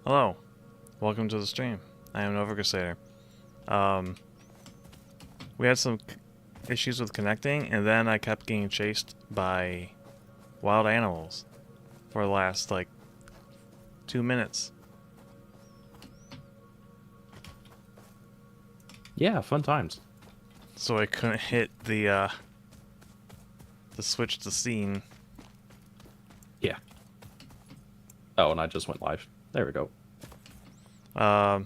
Hello, welcome to the stream. I am Nova Crusader. Um, we had some issues with connecting, and then I kept getting chased by wild animals for the last, like, 2 minutes. Yeah, fun times. So I couldn't hit the switch to scene. Yeah. Oh, and I just went live. There we go. That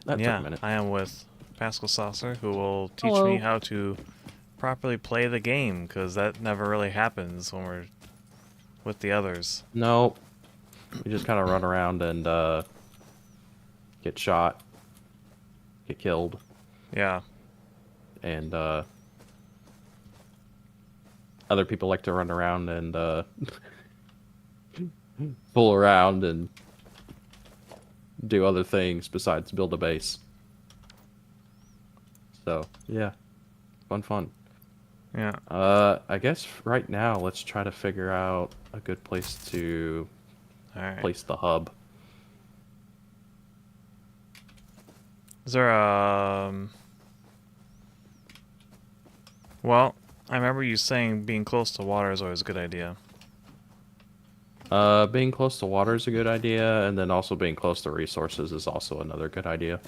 That took a minute. I am with PascalSaucer, who will teach Hello. me how to properly play the game, because that never really happens when we're with the others. No. We just kind of run around and get shot, get killed, Yeah. and other people like to run around and fool around and do other things besides build a base. So, yeah. Fun. Yeah. I guess right now let's try to figure out a good place to Alright. place the hub. Is there well, I remember you saying being close to water is always a good idea. Being close to water is a good idea, and then also being close to resources is also another good idea.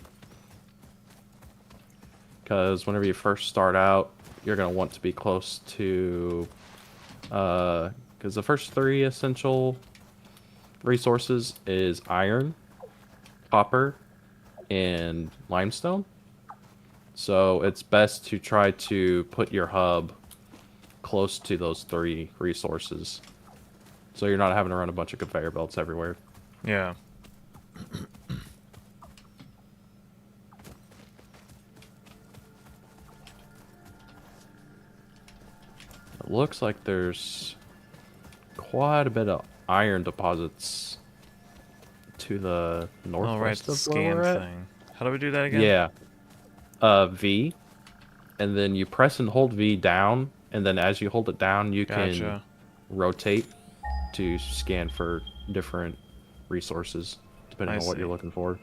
Because whenever you first start out, you're going to want to be close to... Because the first 3 essential resources is iron, copper, and limestone. So it's best to try to put your hub close to those 3 resources. So you're not having to run a bunch of conveyor belts everywhere. Yeah. It looks like there's quite a bit of iron deposits to the northwest the of where we're scan at. thing. How do we do that again? Yeah. V, and then you press and hold V down, and then as you hold it down, you can Gotcha. rotate to scan for different resources, depending I on what see. you're looking for.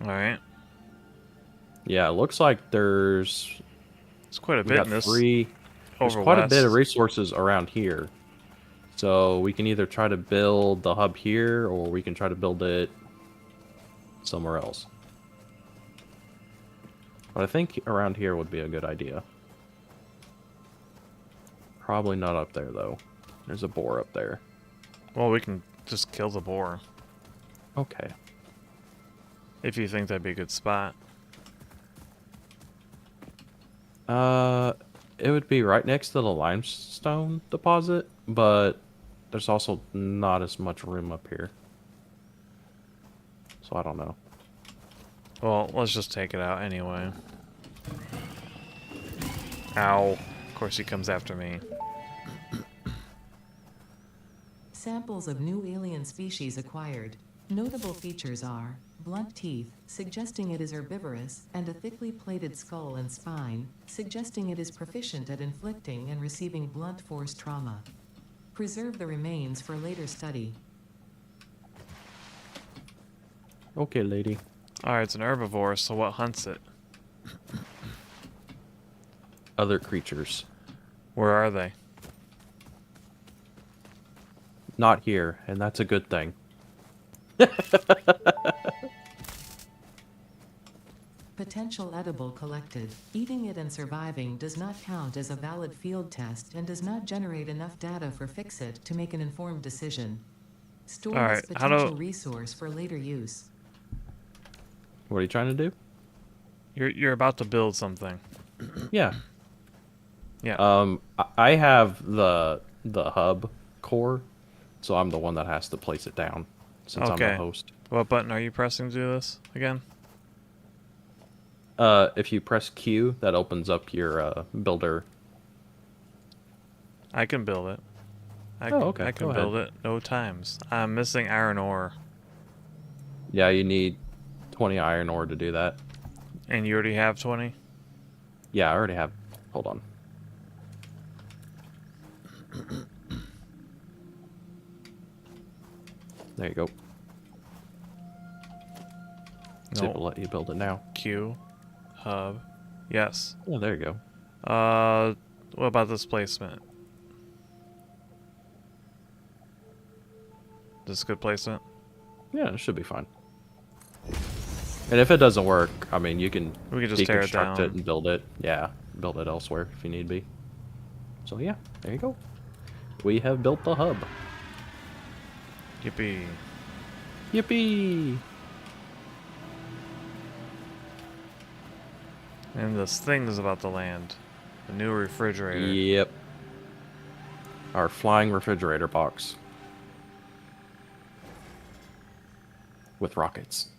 Alright. Yeah, it looks like there's It's quite a we bit got in this 3. There's over quite a bit of west. resources around here. So we can either try to build the hub here, or we can try to build it somewhere else. But I think around here would be a good idea. Probably not up there, though. There's a boar up there. Well, we can just kill the boar. Okay. If you think that'd be a good spot. It would be right next to the limestone deposit, but there's also not as much room up here. So I don't know. Well, let's just take it out anyway. Ow. Of course he comes after me. Samples of new alien species acquired. Notable features are blunt teeth, suggesting it is herbivorous, and a thickly plated skull and spine, suggesting it is proficient at inflicting and receiving blunt force trauma. Preserve the remains for later study. Okay, lady. Alright, it's an herbivore, so what hunts it? Other creatures. Where are they? Not here, and that's a good thing. Potential edible collected. Eating it and surviving does not count as a valid field test and does not generate enough data for Fixit to make an informed decision. Store Alright, this how do- potential resource for later use. What are you trying to do? You're about to build something. Yeah. Yeah. I have the hub core, so I'm the one that has to place it down since I'm Okay. the host. What button are you pressing to do this again? If you press Q, that opens up your builder. I can build it. I okay. can Go build ahead. it no times. I'm missing iron ore. Yeah, you need 20 iron ore to do that. And you already have 20? Yeah, I already have. Hold on. There you go. See if No. it'll let you build it now. Q. Hub. Yes. Oh, there you go. What about this placement? This good placement? Yeah, it should be fine. And if it doesn't work, I mean, you can We can just tear it deconstruct down. it and build it. Yeah, build it elsewhere if you need be. So yeah, there you go. We have built the hub. Yippee. Yippee! And this thing is about to land. The new refrigerator. Yep. Our flying refrigerator box. With rockets.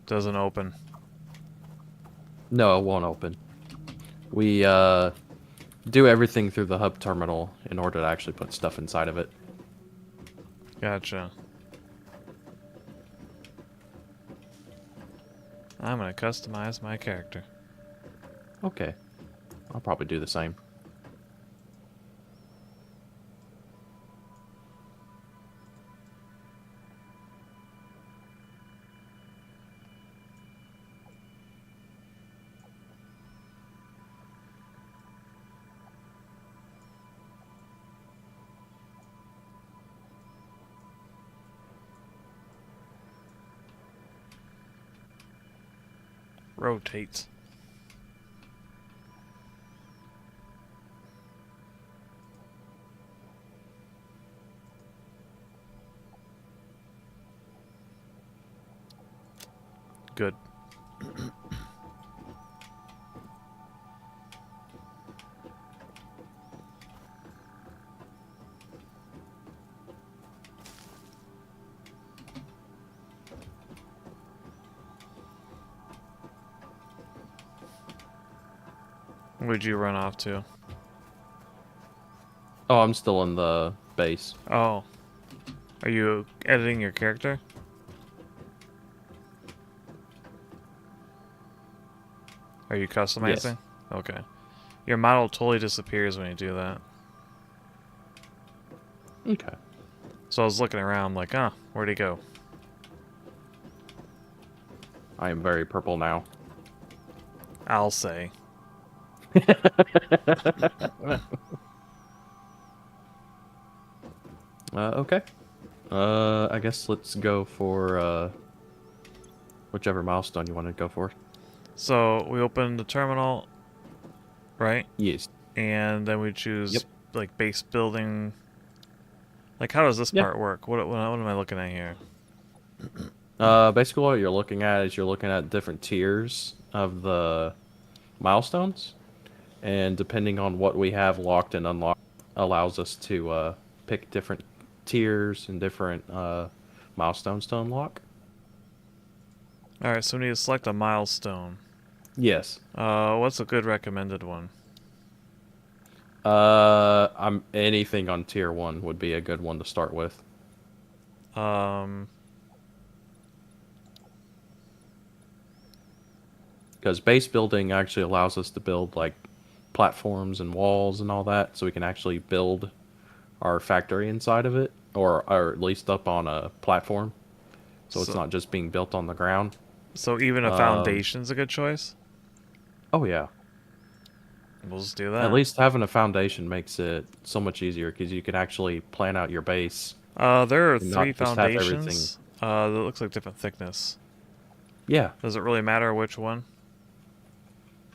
Doesn't open. No, it won't open. We do everything through the hub terminal in order to actually put stuff inside of it. Gotcha. I'm gonna customize my character. Okay. I'll probably do the same. Rotate. Good. Where'd you run off to? Oh, I'm still in the base. Oh. Are you editing your character? Are you customizing? Okay. Your model totally disappears when you do that. Okay. So I was looking around like, huh, where'd he go? I am very purple now. I'll say. Okay. I guess let's go for whichever milestone you want to go for. So we open the terminal, right? Yes. And then we choose Yep. like base building. Like how does this Yeah. part work? What am I looking at here? Basically what you're looking at is you're looking at different tiers of the milestones, and depending on what we have locked and unlocked, allows us to pick different tiers and different milestones to unlock. Alright, so we need to select a milestone. Yes. What's a good recommended one? I'm anything on tier 1 would be a good one to start with. Because base building actually allows us to build like platforms and walls and all that, so we can actually build our factory inside of it, or at least up on a platform, so it's not just being built on the ground. So even a foundation's a good choice? Oh yeah. We'll just do that. At least having a foundation makes it so much easier because you can actually plan out your base. There are and not 3 just have foundations. That looks like different thickness. Yeah. Does it really matter which one?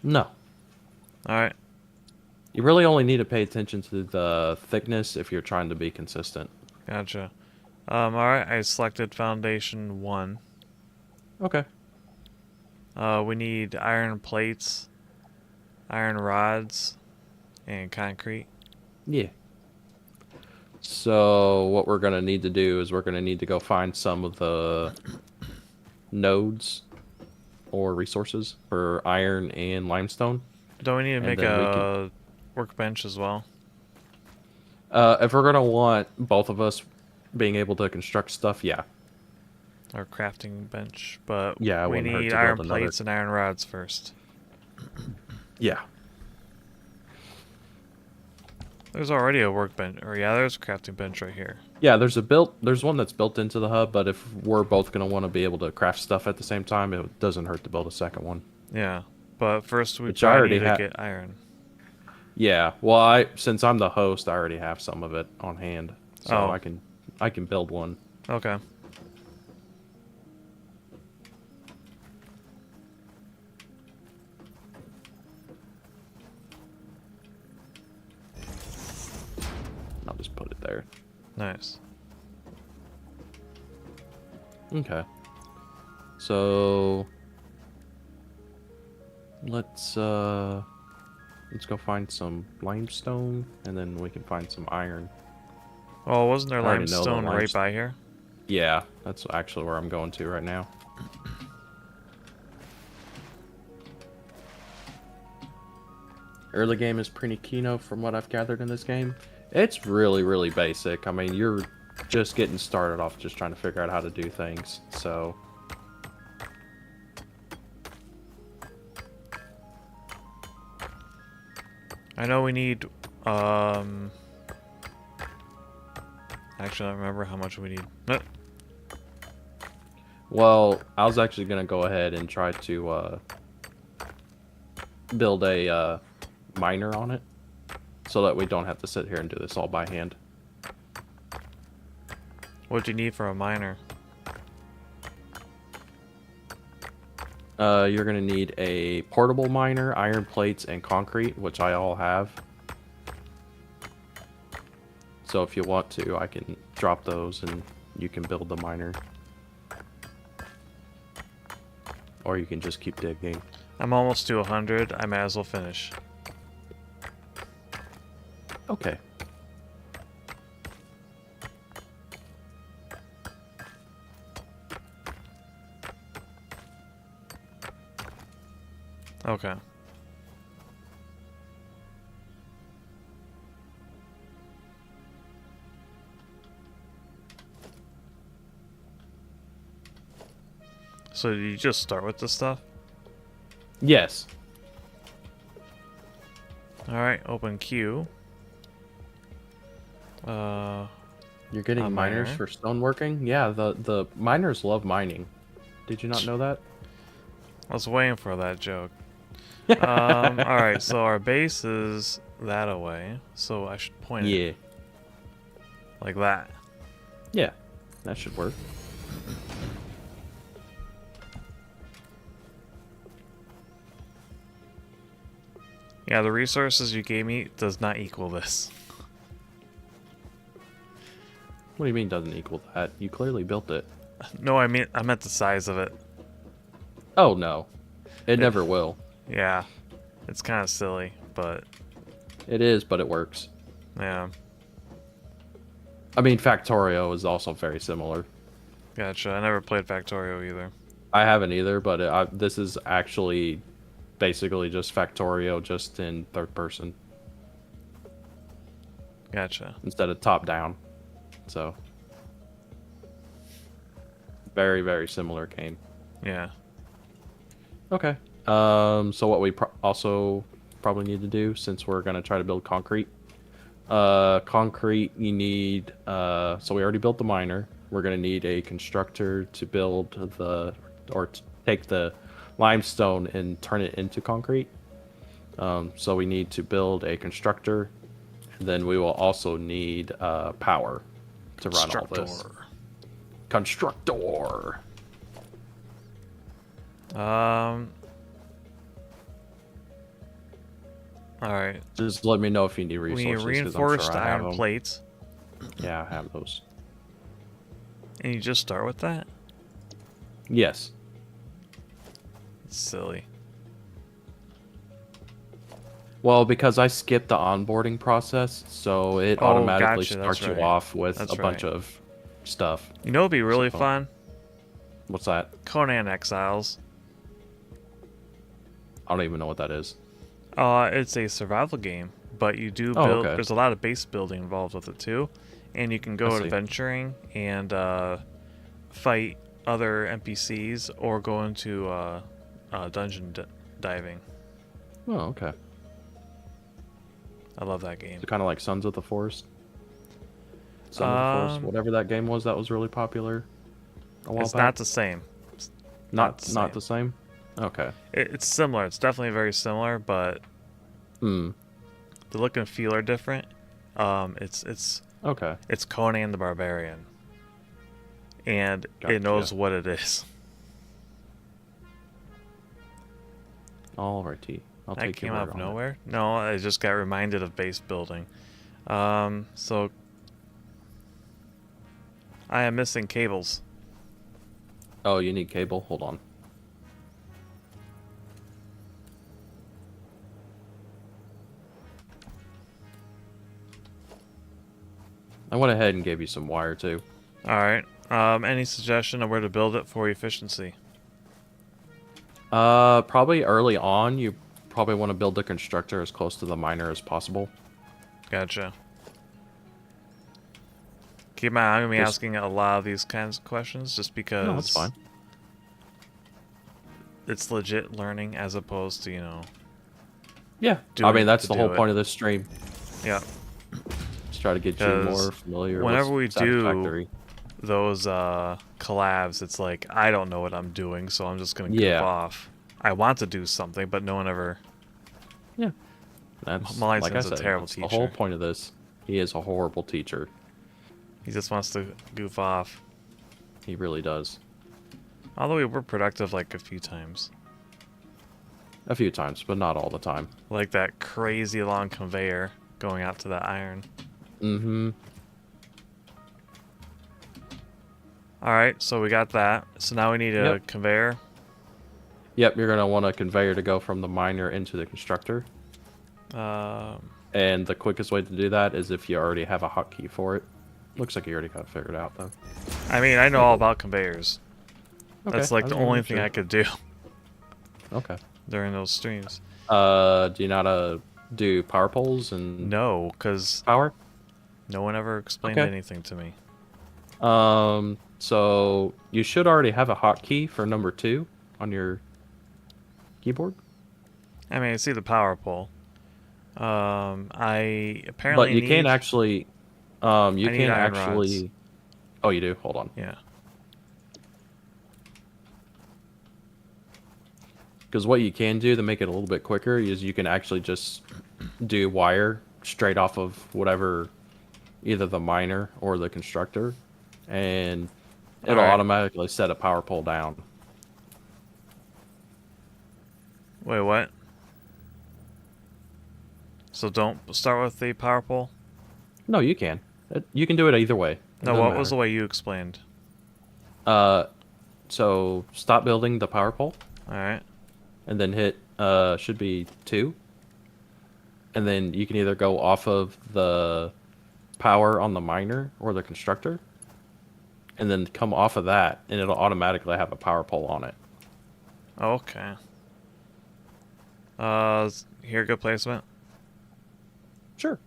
No. Alright. You really only need to pay attention to the thickness if you're trying to be consistent. Gotcha. Alright, I selected foundation 1. Okay. We need iron plates, iron rods, and concrete. Yeah. So what we're going to need to do is we're going to need to go find some of the nodes or resources for iron and limestone. Don't we need to And make then we a workbench as well? If we're gonna want both of us being able to construct stuff, yeah. Or crafting bench, but Yeah, it we wouldn't hurt need to iron build another. plates and iron rods first. Yeah. There's already a workbench, or yeah, there's a crafting bench right here. Yeah, there's one that's built into the hub, but if we're both gonna want to be able to craft stuff at the same time, it doesn't hurt to build a second one. Yeah, but first we Which I probably already need to ha- get iron. Yeah, well, since I'm the host, I already have some of it on hand, so Oh. I can build one. Okay. I'll just put it there. Nice. Okay. So let's go find some limestone, and then we can find some iron. Well, wasn't there I already know the limestone right limestone. by here? Yeah, that's actually where I'm going to right now. Early game is pretty kino from what I've gathered in this game. It's really, really basic. I mean, you're just getting started off just trying to figure out how to do things, so... I know we need, actually, I don't remember how much we need. Well, I was actually going to go ahead and try to build a miner on it, so that we don't have to sit here and do this all by hand. What do you need for a miner? You're going to need a portable miner, iron plates, and concrete, which I all have. So if you want to, I can drop those and you can build the miner. Or you can just keep digging. I'm almost to 100. I might as well finish. Okay. Okay. So did you just start with this stuff? Yes. Alright, open queue. You're getting A miners miner? for stoneworking? Yeah, the miners love mining. Did you not know that? I was waiting for that joke. Alright, so our base is that away. So I should point it Yeah. like that. Yeah. That should work. Yeah, the resources you gave me does not equal this. What do you mean doesn't equal that? You clearly built it. No, I meant the size of it. Oh, no. It never will. Yeah. It's kind of silly, but It is, but it works. yeah. I mean, Factorio is also very similar. Gotcha. I never played Factorio either. I haven't either, but this is actually basically just Factorio, just in third person Gotcha. instead of top down. So, very, very similar game. Yeah. Okay. So what we also probably need to do, since we're gonna try to build concrete. Concrete, you need. So we already built the miner. We're gonna need a constructor to build take the limestone and turn it into concrete. So we need to build a constructor. And then we will also need power to run all this. Constructor. Alright. Just let me know if you need We resources. need 'cause I'm reinforced sure I have iron them. plates. Yeah, I have those. And you just start with that? Yes. It's silly. Well, because I skipped the onboarding process, so it Oh, automatically gotcha, that's starts you right. off with That's a bunch right. of stuff. You know what'd be really So- fun? What's that? Conan Exiles. I don't even know what that is. It's a survival game but you do Oh, build. okay. There's a lot of base building involved with it too, and you can I go see. adventuring and fight other NPCs or go into dungeon diving. Oh, okay. I love that game. So kind of like Sons of the Forest. Son of the Forest, whatever that game was that was really popular a while It's back. not the same. It's Not the the same. same. Okay. It's similar. It's definitely very similar, but Hmm. the look and feel are different. It's Okay. it's Conan the Barbarian, and Gotcha. it knows what it is. Alrighty. I'll That take came your out word of on it. nowhere. No, I just got reminded of base building. So I am missing cables. Oh, you need cable? Hold on. I went ahead and gave you some wire too. All right. Any suggestion of where to build it for efficiency? Probably early on, you probably want to build the constructor as close to the miner as possible. Gotcha. Keep in mind, I'm gonna be Just- asking a lot of these kinds of questions just because No, that's fine. it's legit learning as opposed to, Yeah. I doing mean, it that's to the whole do it. point of this stream. Yeah. Just try to get you 'Cause more familiar whenever we with do Satisfactory. those collabs, it's like I don't know what I'm doing, so I'm just gonna goof Yeah. off. I want to do something, but no one ever. Yeah. That's, Malign's like I a said, terrible that's the whole teacher. point of this. He is a horrible teacher. He just wants to goof off. He really does. Although we were productive like a few times. A few times, but not all the time. Like that crazy long conveyor going out to that iron. Mm-hmm. Alright, so we got that. So now we need a Yep. conveyor. Yep, you're going to want a conveyor to go from the miner into the constructor. And the quickest way to do that is if you already have a hotkey for it. Looks like you already got it figured out, though. I mean, I know all about conveyors. Okay, That's like I the was only wondering, thing sure. I could do Okay. during those streams. Do you know how to do power poles and No, because power? no one ever explained Okay. anything to me. So you should already have a hotkey for number 2 on your keyboard. I mean, I see the power pole. I apparently But you can need- actually, you I need can iron actually. rods. Oh, you do. Hold on. Yeah. Because what you can do to make it a little bit quicker is you can actually just do wire straight off of whatever, either the miner or the constructor, and it'll Alright. automatically set a power pole down. Wait, what? So don't start with the power pole? No, you can. You can do it either way. It No, doesn't what was the matter. way you explained? So stop building the power pole, Alright. and then hit should be 2, and then you can either go off of the power on the miner or the constructor, and then come off of that, and it'll automatically have a power pole on it. Okay. Here, good placement. Sure.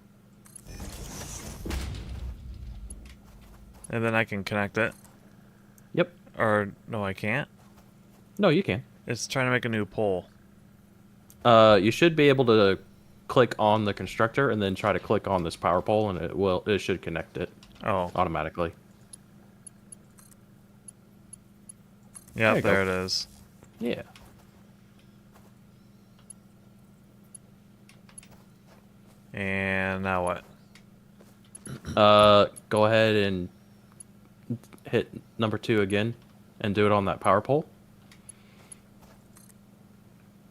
And then I can connect it. Yep. Or, no, I can't. No, you can. It's trying to make a new pole. You should be able to click on the constructor and then try to click on this power pole, and it should connect it Oh, automatically. yeah, There you go. there it is. Yeah. And now what? Go ahead and hit number 2 again and do it on that power pole.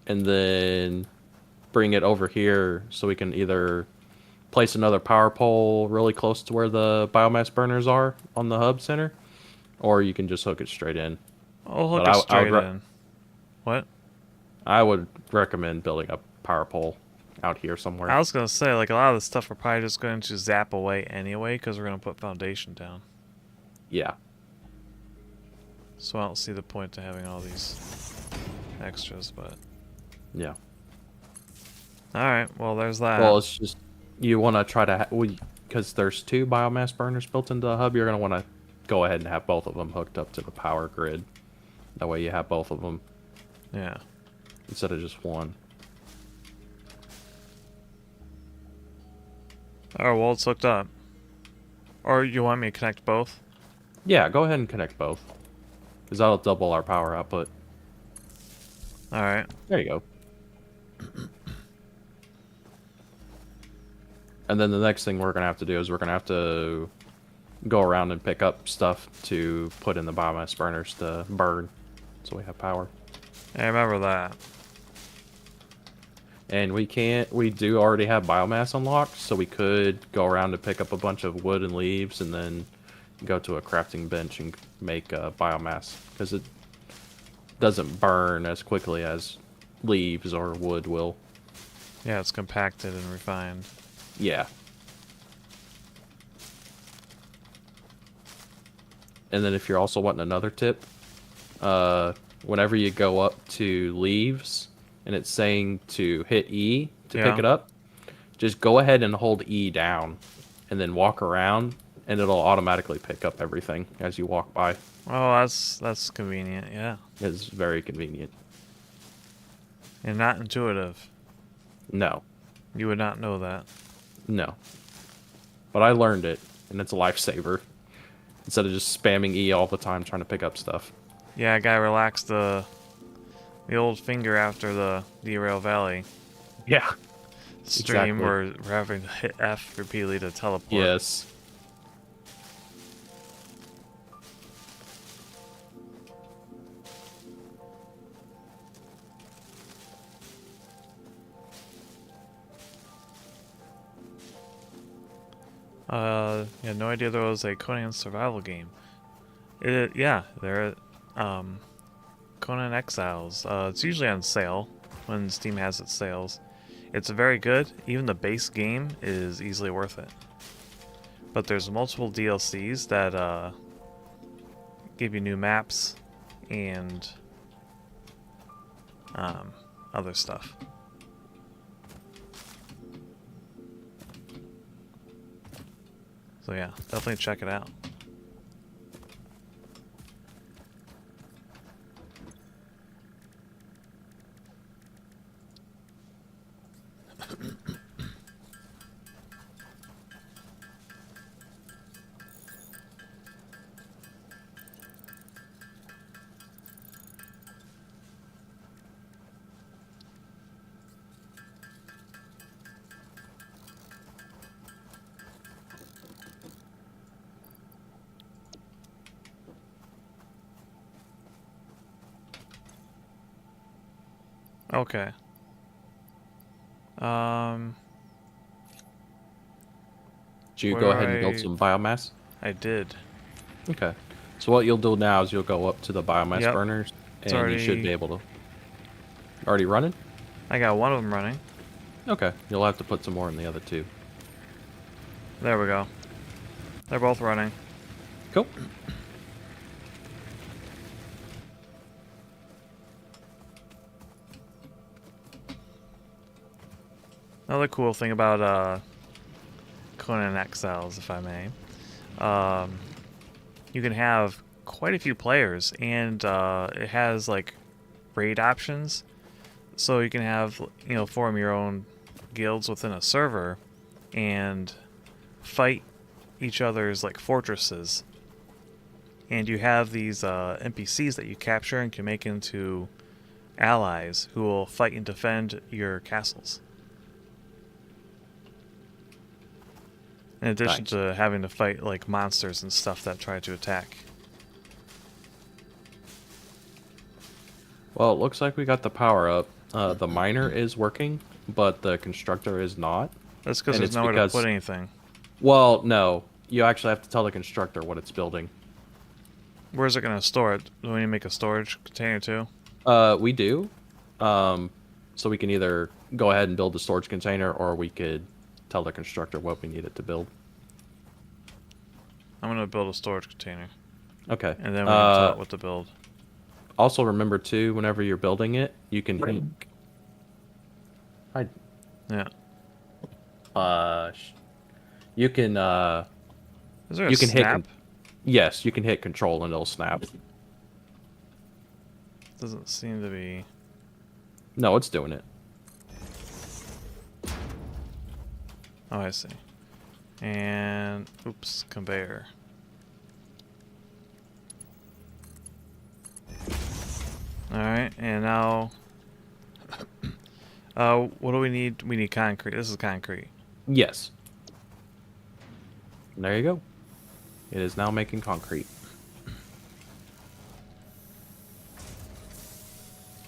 And then bring it over here so we can either place another power pole really close to where the biomass burners are on the hub center, or you can just hook it straight in. Oh, hook But it I would straight re- in. What? I would recommend building a power pole out here somewhere. I was gonna say, like, a lot of the stuff we're probably just going to zap away anyway, because we're gonna put foundation down. Yeah. So I don't see the point to having all these extras, but... Yeah. Alright, well, there's that. Well, it's you want to try to because there's 2 biomass burners built into the hub. You're going to want to go ahead and have both of them hooked up to the power grid. That way you have both of them Yeah. instead of just one. Oh, well, it's hooked up. Or you want me to connect both? Yeah, go ahead and connect both. Because that'll double our power output. Alright. There you go. And then the next thing we're going to have to do is we're going to have to go around and pick up stuff to put in the biomass burners to burn. So we have power. I remember that. And we do already have biomass unlocked, so we could go around and pick up a bunch of wood and leaves and then go to a crafting bench and make biomass. Because it doesn't burn as quickly as leaves or wood will. Yeah, it's compacted and refined. Yeah. And then if you're also wanting another tip, whenever you go up to leaves and it's saying to hit E to pick it up, just go ahead and hold E down and then walk around and it'll automatically pick up everything as you walk by. Oh, that's convenient, yeah. It's very convenient. And not intuitive. No. You would not know that. No. But I learned it, and it's a lifesaver. Instead of just spamming E all the time trying to pick up stuff. Yeah, I gotta relax the old finger after the Derail Valley Yeah. stream Exactly. where we're having to hit F repeatedly to teleport. Yes. Yeah, no idea there was a Conan survival game. Yeah, there, Conan Exiles. It's usually on sale when Steam has its sales. It's very good. Even the base game is easily worth it. But there's multiple DLCs that give you new maps and other stuff. So yeah, definitely check it out. Okay. Did you Where go ahead and build I- some biomass? I did. Okay. So what you'll do now is you'll go up to the biomass Yep. burners, It's and you should already- be able to... Already running? I got one of them running. Okay. You'll have to put some more in the other 2. There we go. They're both running. Cool. Another cool thing about Conan Exiles, if I may, you can have quite a few players, and it has like raid options, so you can have form your own guilds within a server and fight each other's like fortresses. And you have these NPCs that you capture and can make into allies who will fight and defend your castles. In addition Nice. to having to fight like monsters and stuff that try to attack. Well, it looks like we got the power up. The miner is working, but the constructor is not. That's because And there's it's nowhere because- to put anything. Well, no. You actually have to tell the constructor what it's building. Where's it going to store it? Do we need to make a storage container too? We do. So we can either go ahead and build the storage container, or we could tell the constructor what we need it to build. I'm going to build a storage container. Okay. And then we can tell it what to build. Also remember too, whenever you're building it, you can... Yeah. You can Is there a you can hit. snap? Yes, you can hit control and it'll snap. Doesn't seem to be. No, it's doing it. Oh, I see. And oops, conveyor. All right, and now, what do we need? We need concrete. This is concrete. Yes. And there you go. It is now making concrete.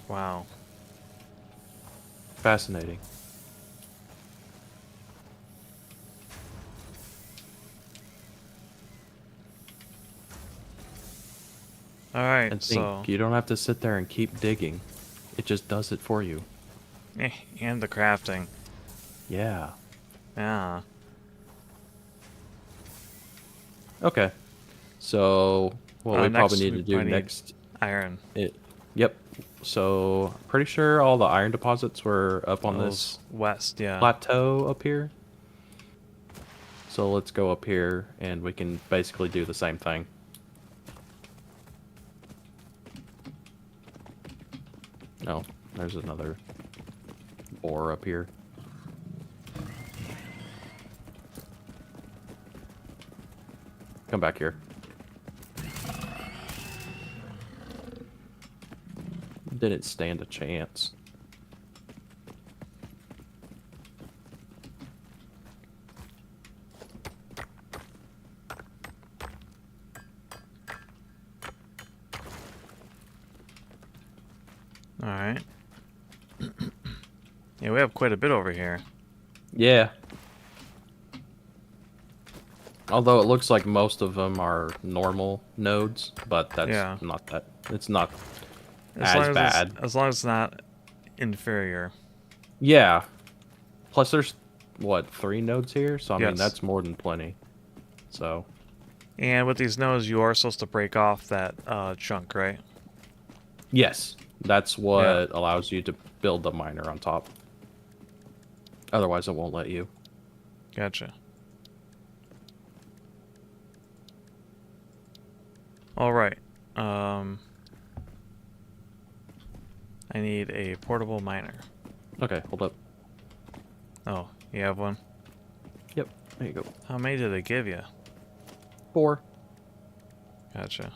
Wow. Fascinating. All right, And think, so you don't have to sit there and keep digging. It just does it for you. and the crafting. Yeah. Yeah. Okay. So, what we Next probably need we to do probably need next... Iron. Yep. So, I'm pretty sure all the iron deposits were up on this Those west, yeah. plateau up here. So, let's go up here, and we can basically do the same thing. No, there's another ore up here. Come back here. Didn't stand a chance. All right. Yeah, we have quite a bit over here. Yeah. Although it looks like most of them are normal nodes, but that's Yeah. not that. It's not As long as as bad. as long as it's not inferior. Yeah. Plus, there's what, 3 nodes here? So I mean, Yes. that's more than plenty. So And with these nodes, you are supposed to break off that chunk, right? yes, that's what Yeah. allows you to build the miner on top. Otherwise, it won't let you. Gotcha. All right. I need a portable miner. Okay, hold up. Oh, you have one? Yep, there you go. How many did they give you? 4. Gotcha.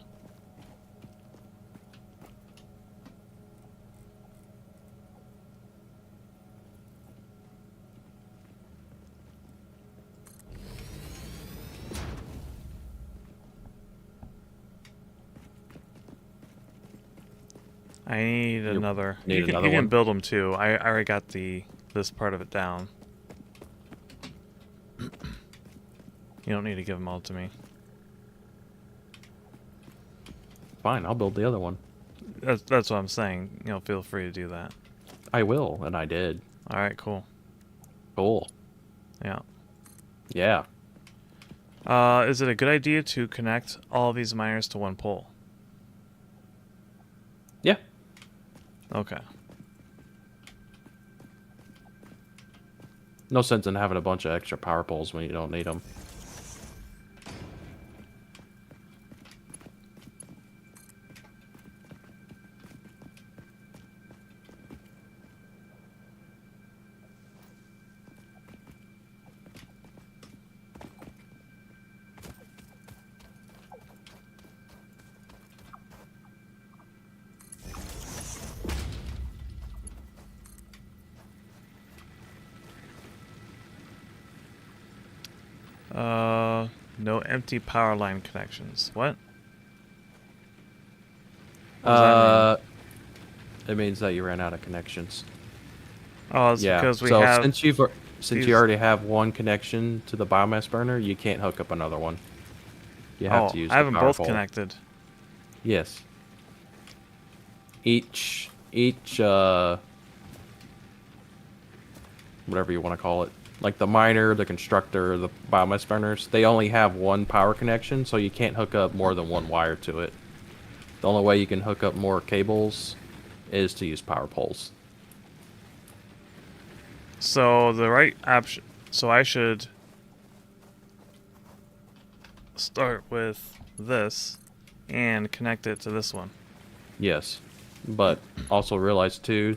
I need another. need You can, another you can one? build them too. I already got this part of it down. You don't need to give them all to me. Fine, I'll build the other one. That's what I'm saying. You know, feel free to do that. I will, and I did. All right, cool. Cool. Yeah. Yeah. Is it a good idea to connect all these miners to one pole? Yeah. Okay. No sense in having a bunch of extra power poles when you don't need them. No empty power line connections. What? What does that mean? It means that you ran out of connections. Oh, it's Yeah. because we so have. since you these- already have one connection to the biomass burner, you can't hook up another one. You have Oh, to use. I have them the power both pole. connected. Yes. Each whatever you want to call it, like the miner, the constructor, the biomass burners, they only have one power connection, so you can't hook up more than one wire to it. The only way you can hook up more cables is to use power poles. So the right option. So I should start with this and connect it to this one. Yes, but also realize too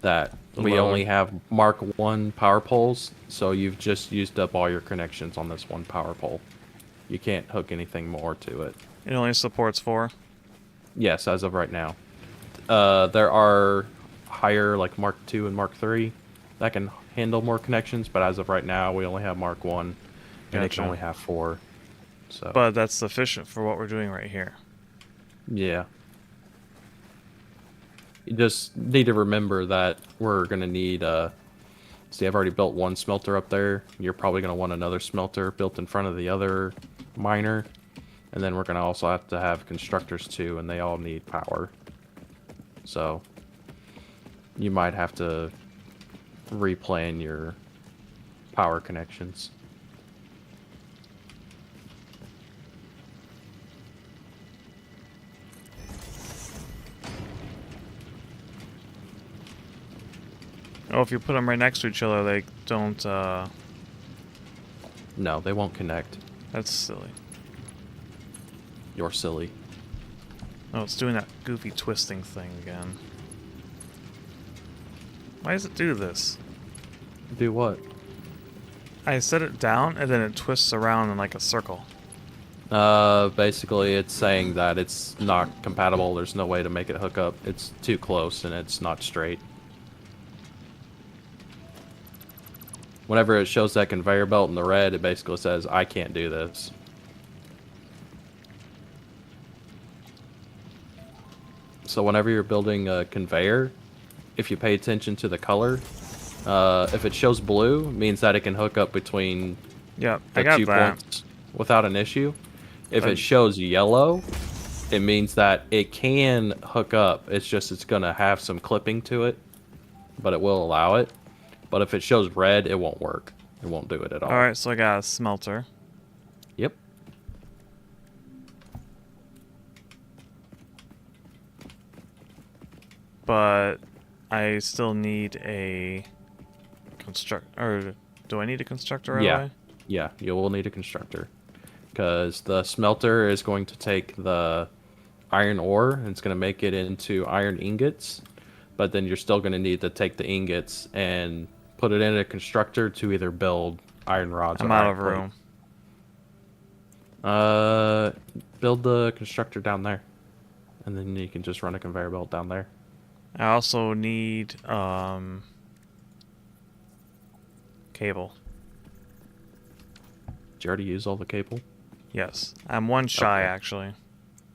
that The we load. only have Mark 1 power poles, so you've just used up all your connections on this one power pole. You can't hook anything more to it. It only supports 4. Yes, as of right now. There are higher, like Mark 2 and Mark 3, that can handle more connections, but as of right now, we only have Mark 1, and it can Gotcha. only have 4. So, But that's sufficient for what we're doing right here. yeah. You just need to remember that we're going to need, see, I've already built one smelter up there. You're probably going to want another smelter built in front of the other miner. And then we're going to also have to have constructors too, and they all need power. So, you might have to replan your power connections. Oh, if you put them right next to each other, they don't, No, they won't connect. that's silly. You're silly. Oh, it's doing that goofy twisting thing again. Why does it do this? Do what? I set it down, and then it twists around in like a circle. Basically it's saying that it's not compatible. There's no way to make it hook up. It's too close and it's not straight. Whenever it shows that conveyor belt in the red, it basically says, I can't do this. So whenever you're building a conveyor, if you pay attention to the color, if it shows blue, it means that it can hook up between Yep, the I got 2 that. points without an issue. If But- it shows yellow, it means that it can hook up. It's just it's going to have some clipping to it, but it will allow it. But if it shows red, it won't work. It won't do it at all. Alright, so I got a smelter. Yep. But I still need a or do I need a constructor right Yeah. away? Yeah, you will need a constructor. Because the smelter is going to take the iron ore and it's going to make it into iron ingots. But then you're still going to need to take the ingots and put it in a constructor to either build iron rods I'm or out iron of room. plate. Build the constructor down there. And then you can just run a conveyor belt down there. I also need cable. Did you already use all the cable? Yes. I'm one shy Okay. actually.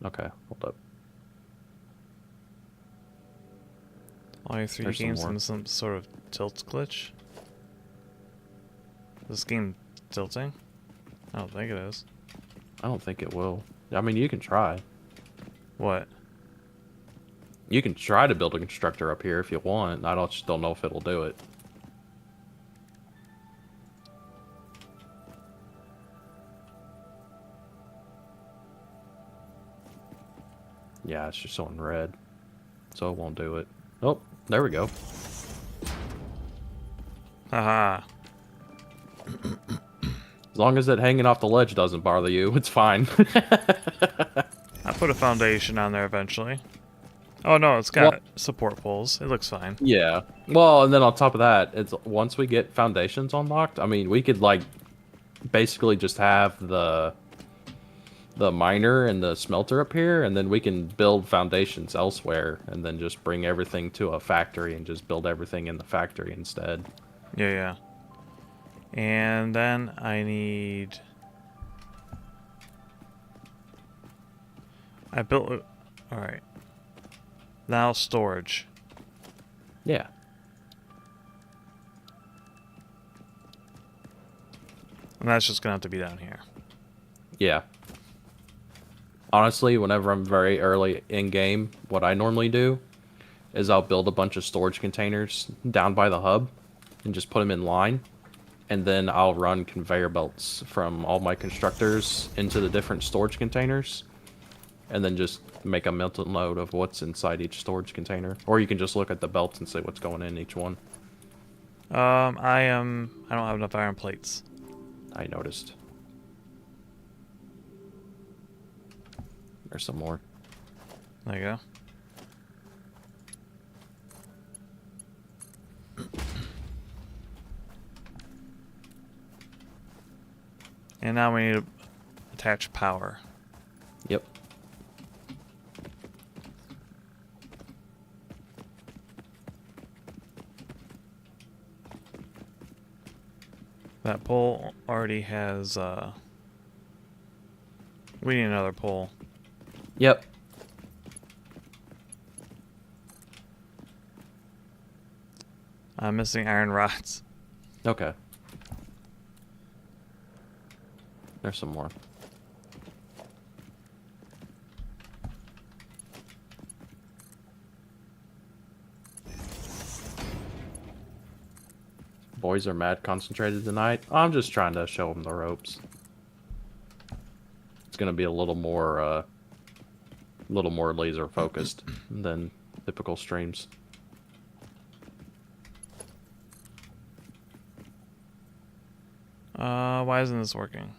Okay, hold up. All your 3D There's some games more. in some sort of tilt glitch. This game tilting? I don't think it is. I don't think it will. I mean, you can try. What? You can try to build a constructor up here if you want. I just don't know if it'll do it. Yeah, it's just showing red. So it won't do it. Oh, there we go. Haha. As long as it hanging off the ledge doesn't bother you, it's fine. I'll put a foundation on there eventually. Oh no, it's got support poles. It looks fine. Yeah. Well, and then on top of that, it's once we get foundations unlocked, I mean, we could like basically just have the miner and the smelter up here, and then we can build foundations elsewhere, and then just bring everything to a factory and just build everything in the factory instead. Yeah, yeah. And then I need... I built... Alright. Now storage. Yeah. And that's just gonna have to be down here. Yeah. Honestly, whenever I'm very early in game, what I normally do is I'll build a bunch of storage containers down by the hub and just put them in line. And then I'll run conveyor belts from all my constructors into the different storage containers. And then just make a mental note of what's inside each storage container. Or you can just look at the belts and see what's going in each one. I don't have enough iron plates. I noticed. There's some more. There you go. And now we need to attach power. Yep. That pole already has, we need another pole. Yep. I'm missing iron rods. Okay. There's some more. Boys are mad concentrated tonight. I'm just trying to show them the ropes. It's gonna be a little more laser focused than typical streams. Why isn't this working?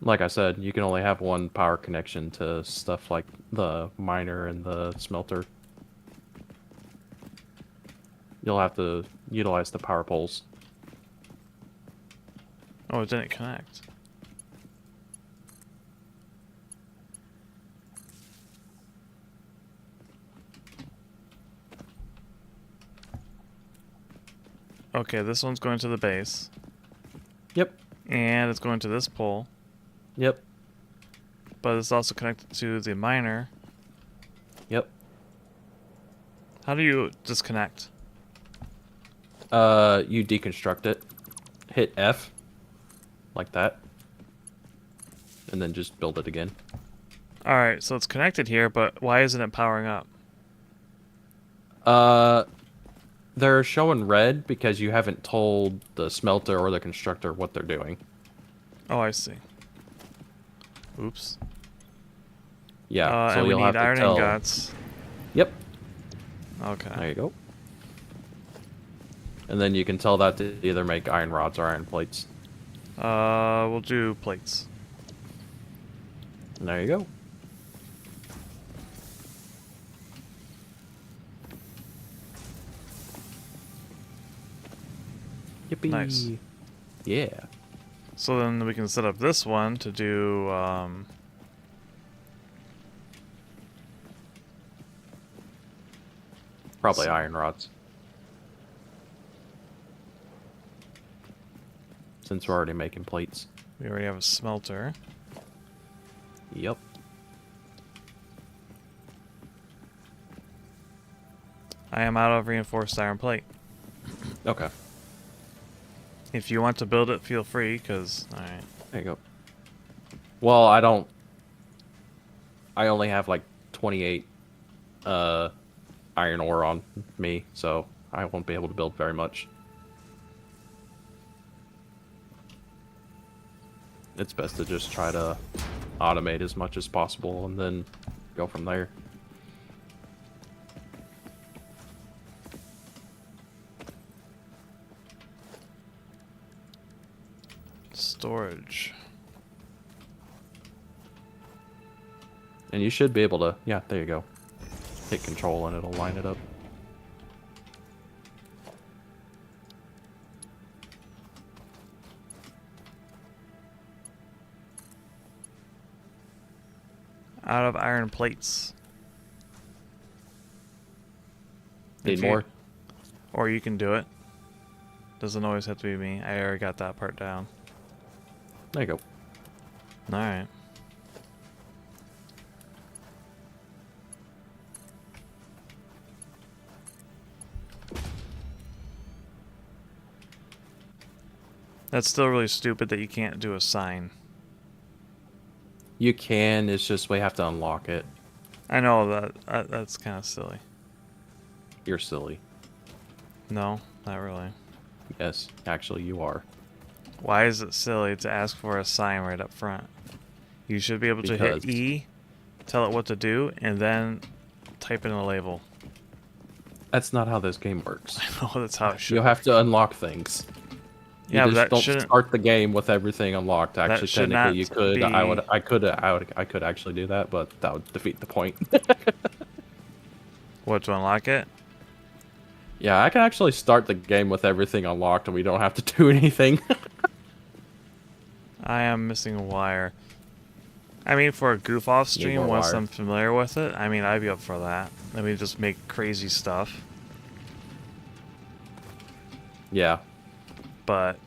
Like I said, you can only have one power connection to stuff like the miner and the smelter. You'll have to utilize the power poles. Oh, it didn't connect. Okay, this one's going to the base. Yep. And it's going to this pole. Yep. But it's also connected to the miner. Yep. How do you disconnect? You deconstruct it. Hit F. Like that. And then just build it again. Alright, so it's connected here, but why isn't it powering up? They're showing red because you haven't told the smelter or the constructor what they're doing. Oh, I see. Oops. Yeah, so and we you'll have need to iron tell. ingots. Yep. Okay. There you go. And then you can tell that to either make iron rods or iron plates. We'll do plates. And there you go. Yippee. Nice. Yeah. So then we can set up this one to do, Probably iron rods. Since we're already making plates. we already have a smelter. Yep. I am out of reinforced iron plate. Okay. If you want to build it, feel free, because, alright. There you go. Well, I only have like 28 iron ore on me, so I won't be able to build very much. It's best to just try to automate as much as possible and then go from there. Storage. And you should be able to, yeah, there you go. Hit control and it'll line it up. Out of iron plates. Need If you- more? Or you can do it. Doesn't always have to be me. I already got that part down. There you go. Alright. That's still really stupid that you can't do a sign. You can, it's just we have to unlock it. I know that that's kind of silly. You're silly. No, not really. Yes, actually you are. Why is it silly to ask for a sign right up front? You should be able to hit Because- E, tell it what to do, and then type in a label. That's not how this game works. Oh, that's how it should. You have to unlock things. You Yeah, but just that don't shouldn't. start the game with everything unlocked. Actually, should technically, you not could. be- I could actually do that, but that would defeat the point. What, to unlock it? Yeah, I can actually start the game with everything unlocked, and we don't have to do anything. I am missing a wire. I mean, for a goof off Need stream, more once wire. I'm familiar with it, I mean, I'd be up for that. Let me just make crazy stuff. Yeah, But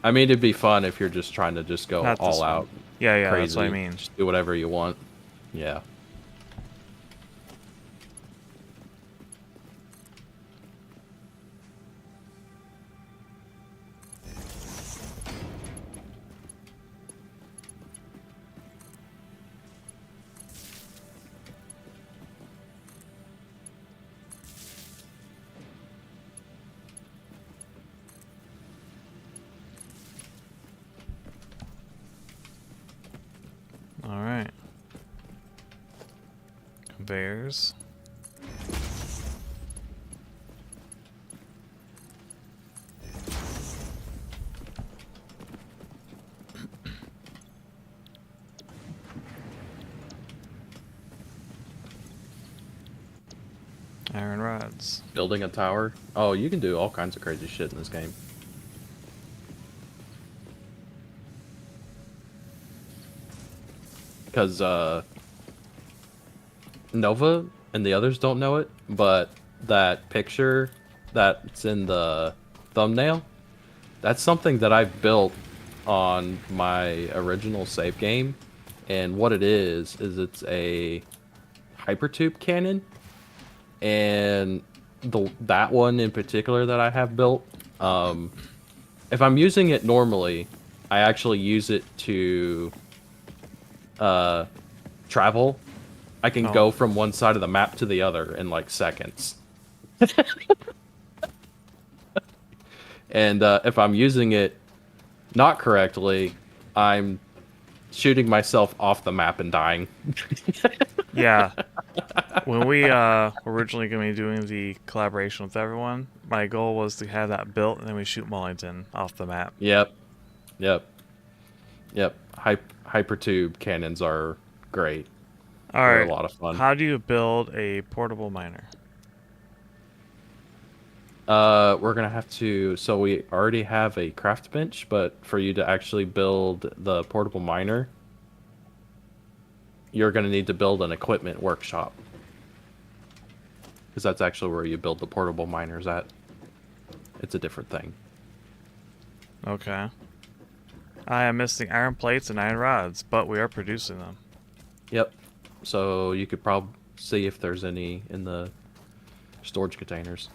I mean, it'd be fun if you're just trying to just go not this all one. out, Yeah, crazy. that's what I mean. Just do whatever you want. Yeah. All right. Conveyors. Iron rods. Building a tower. Oh, you can do all kinds of crazy shit in this game. Because Nova and the others don't know it, but that picture that's in the thumbnail, that's something that I built on my original save game. And what it is it's a hypertube cannon. And that one in particular that I have built, if I'm using it normally, I actually use it to travel. I can Oh. go from one side of the map to the other in like seconds. And if I'm using it not correctly, I'm shooting myself off the map and dying. Yeah. When we were originally going to be doing the collaboration with everyone, my goal was to have that built and then we shoot Mullington off the map. Yep. Hypertube cannons are great. All They're right. a lot of fun. How do you build a portable miner? We're gonna have to. So we already have a craft bench, but for you to actually build the portable miner, you're gonna need to build an equipment workshop, because that's actually where you build the portable miners at. It's a different thing. Okay. I am missing iron plates and iron rods, but we are producing them. Yep. So you could probably see if there's any in the storage containers.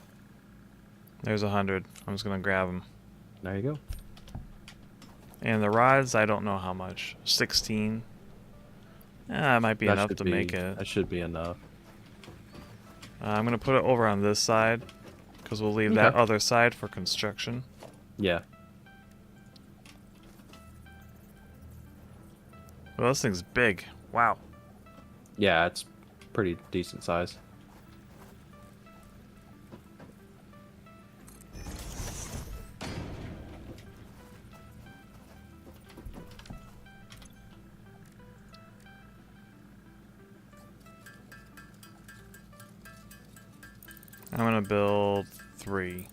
There's 100. I'm just going to grab them. There you go. And the rods, I don't know how much. 16. It might be enough to make it. That should be enough. I'm going to put it over on this side, because we'll leave that Okay. other side for construction. Yeah. Well, this thing's big. Wow. Yeah, it's pretty decent size. I'm going to build 3.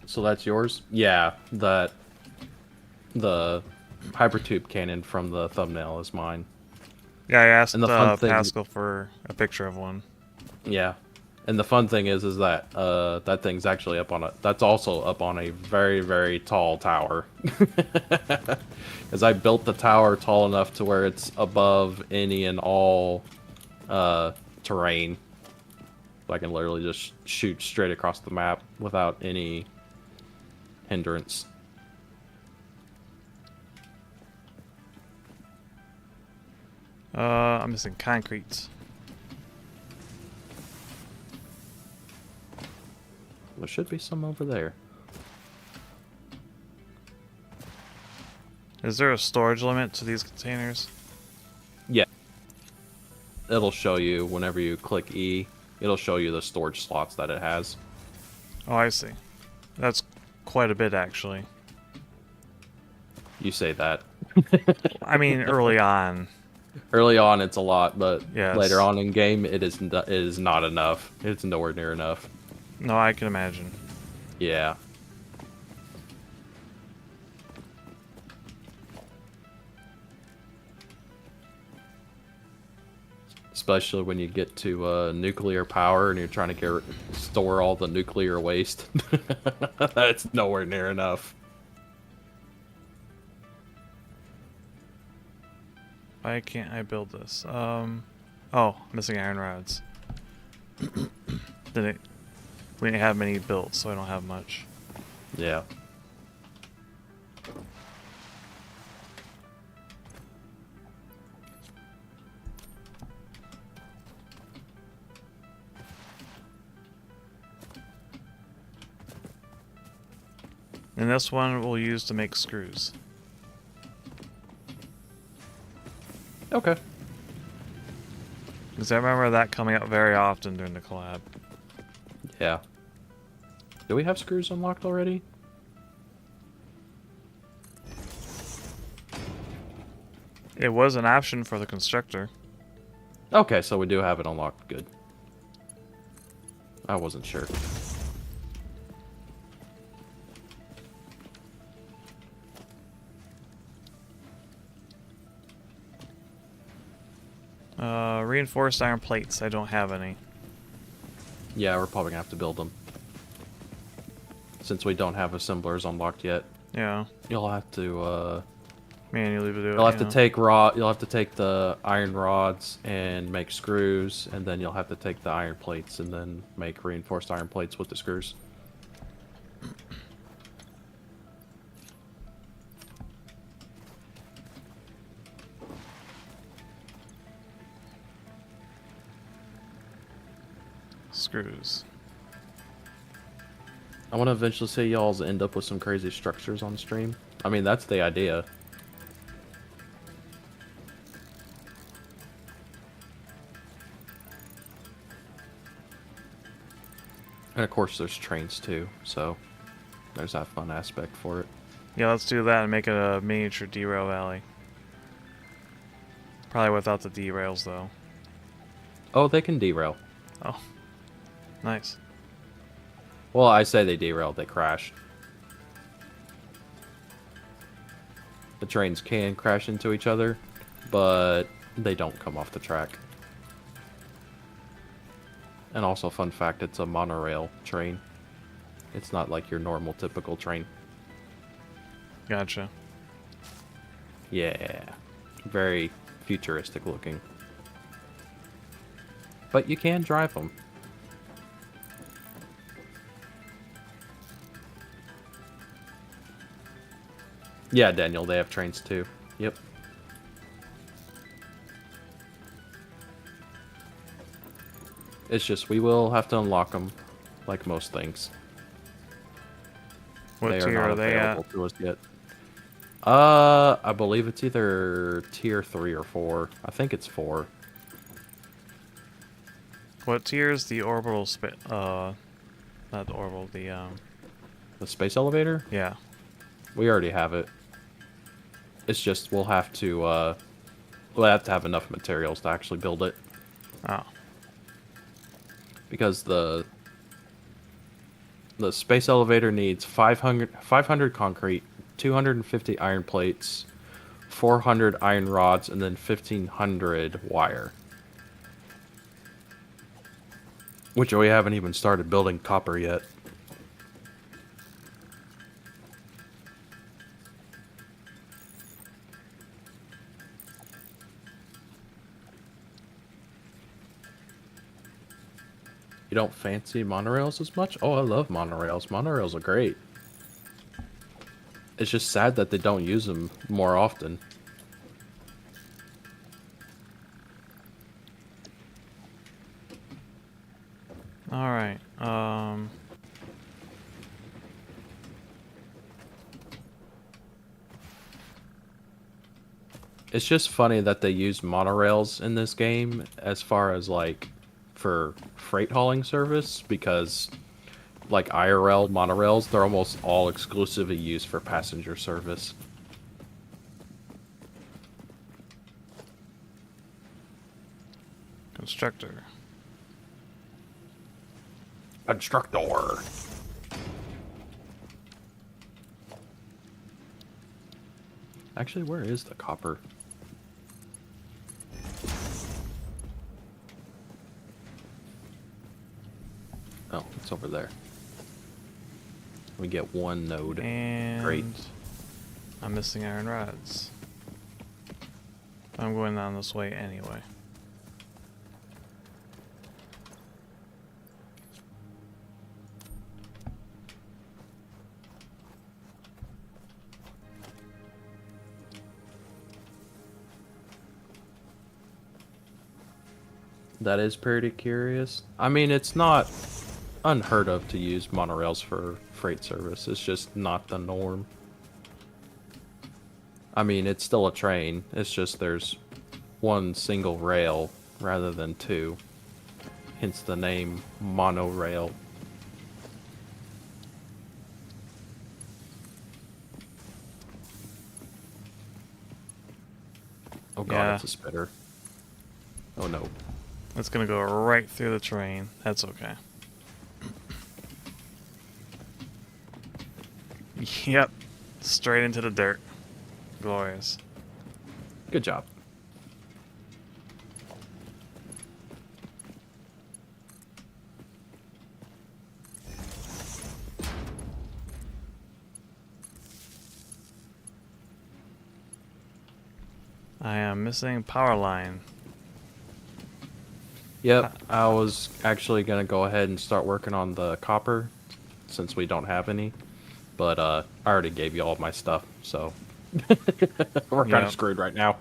So that's yours? Yeah, the hypertube cannon from the thumbnail is mine. Yeah, I asked And the fun thing- Pascal for a picture of one. Yeah. And the fun thing is that that thing's actually that's also up on a very, very tall tower. Because I built the tower tall enough to where it's above any and all terrain. So I can literally just shoot straight across the map without any hindrance. I'm missing concrete. There should be some over there. Is there a storage limit to these containers? Yeah. it'll show you whenever you click E. It'll show you the storage slots that it has. Oh, I see. That's quite a bit, actually. You say that. I mean, early on. Early on, it's a lot, but Yes. later on in game, it is not enough. It's nowhere near enough. No, I can imagine. Yeah. Especially when you get to nuclear power and you're trying to store all the nuclear waste. That's nowhere near enough. Why can't I build this? Oh, missing iron rods. We didn't have many built, so I don't have much. Yeah. And this one we'll use to make screws. Okay. Because I remember that coming up very often during the collab. Yeah. Do we have screws unlocked already? It was an option for the constructor. Okay, so we do have it unlocked. Good. I wasn't sure. Reinforced iron plates. I don't have any. Yeah, we're probably gonna have to build them. Since we don't have assemblers unlocked yet. Yeah. You'll have to Manually do it. you'll have to take you'll have to take the iron rods and make screws, and then you'll have to take the iron plates and then make reinforced iron plates with the screws. Screws. I want to eventually see y'all's end up with some crazy structures on stream. I mean, that's the idea. And of course there's trains too, so there's that fun aspect for it. Yeah, let's do that and make it a miniature derail valley. Probably without the derails, though. Oh, they can derail. Oh. Nice. Well, I say they derailed, they crashed. The trains can crash into each other, but they don't come off the track. And also, fun fact, it's a monorail train. It's not like your normal, typical train. Gotcha. Yeah. Very futuristic looking. But you can drive them. Yeah, Daniel, they have trains too. Yep. It's just we will have to unlock them, like most things. What They are tier not are they at? available to us yet. I believe it's either tier 3 or 4. I think it's 4. What tier is the orbital not the orbital, The space elevator? yeah. We already have it. It's just we'll have to have enough materials to actually build it. Oh. Because the space elevator needs 500 concrete, 250 iron plates, 400 iron rods, and then 1500 wire. Which we haven't even started building copper yet. You don't fancy monorails as much? Oh, I love monorails. Monorails are great. It's just sad that they don't use them more often. Alright. It's just funny that they use monorails in this game as far as like for freight hauling service because like IRL monorails, they're almost all exclusively used for passenger service. Constructor. Constructor. Actually, where is the copper? Oh, it's over there. We get one node. And Great. I'm missing iron rods. I'm going down this way anyway. That is pretty curious. I mean, it's not unheard of to use monorails for freight service. It's just not the norm. I mean, it's still a train. It's just there's one single rail rather than two. Hence the name monorail. Oh god, Yeah. it's a spitter. Oh no. It's gonna go right through the train. That's okay. Yep. Straight into the dirt. Glorious. Good job. I am missing power line. Yep, I was actually gonna go ahead and start working on the copper since we don't have any. But I already gave you all my stuff, so we're kind Yep. of screwed right now.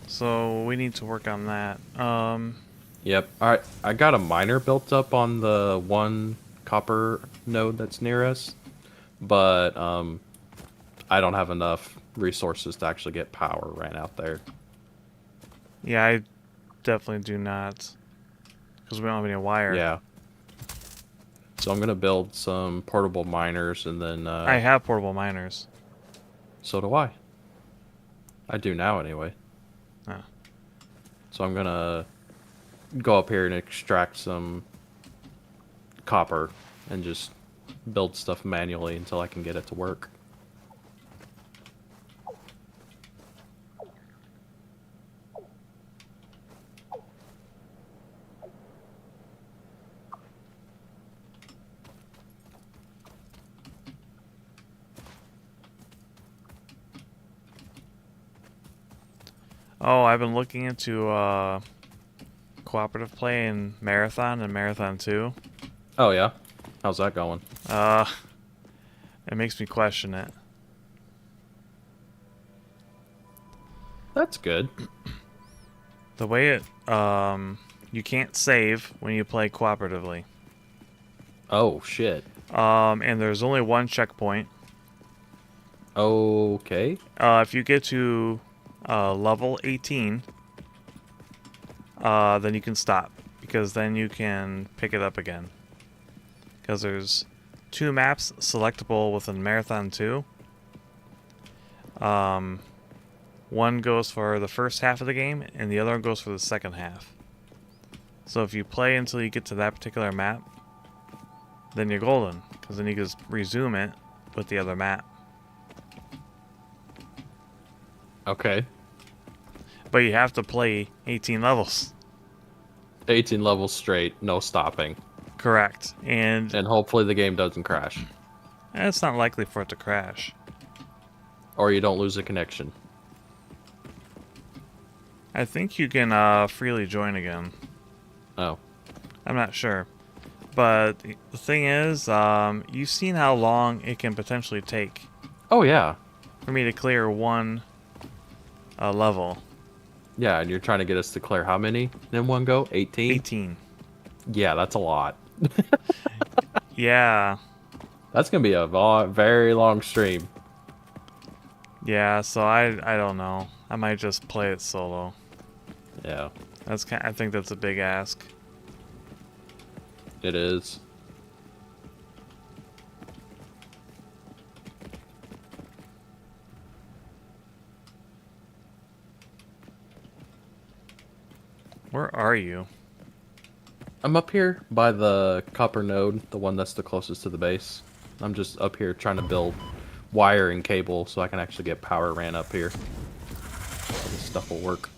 So we need to work on that. Yep. Alright, I got a miner built up on the one copper node that's near us, but I don't have enough resources to actually get power right out there. Yeah, I definitely do not. Because we don't have any wire. Yeah. So I'm gonna build some portable miners and then I have portable miners. so do I. I do now anyway. Oh. So I'm gonna go up here and extract some copper and just build stuff manually until I can get it to work. Oh, I've been looking into cooperative play in Marathon and Marathon 2. Oh yeah? How's that going? It makes me question it. That's good. The way it, you can't save when you play cooperatively. Oh shit. And there's only one checkpoint. Okay. If you get to level 18, then you can stop. Because then you can pick it up again. Because there's 2 maps selectable within Marathon 2. One goes for the first half of the game, and the other one goes for the second half. So if you play until you get to that particular map, then you're golden. Because then you can just resume it with the other map. Okay. But you have to play 18 levels. 18 levels straight, no stopping. Correct. And And hopefully the game doesn't crash. it's not likely for it to crash. Or you don't lose a connection. I think you can freely join again. Oh. I'm not sure. But the thing is, you've seen how long it can potentially take Oh yeah. for me to clear one level. Yeah, and you're trying to get us to clear how many in one go? 18? 18. Yeah, that's a lot. Yeah. That's going to be a very long stream. Yeah, so I don't know. I might just play it solo. Yeah, I think that's a big ask. it is. Where are you? I'm up here by the copper node, the one that's the closest to the base. I'm just up here trying to build wire and cable so I can actually get power ran up here. So this stuff will work.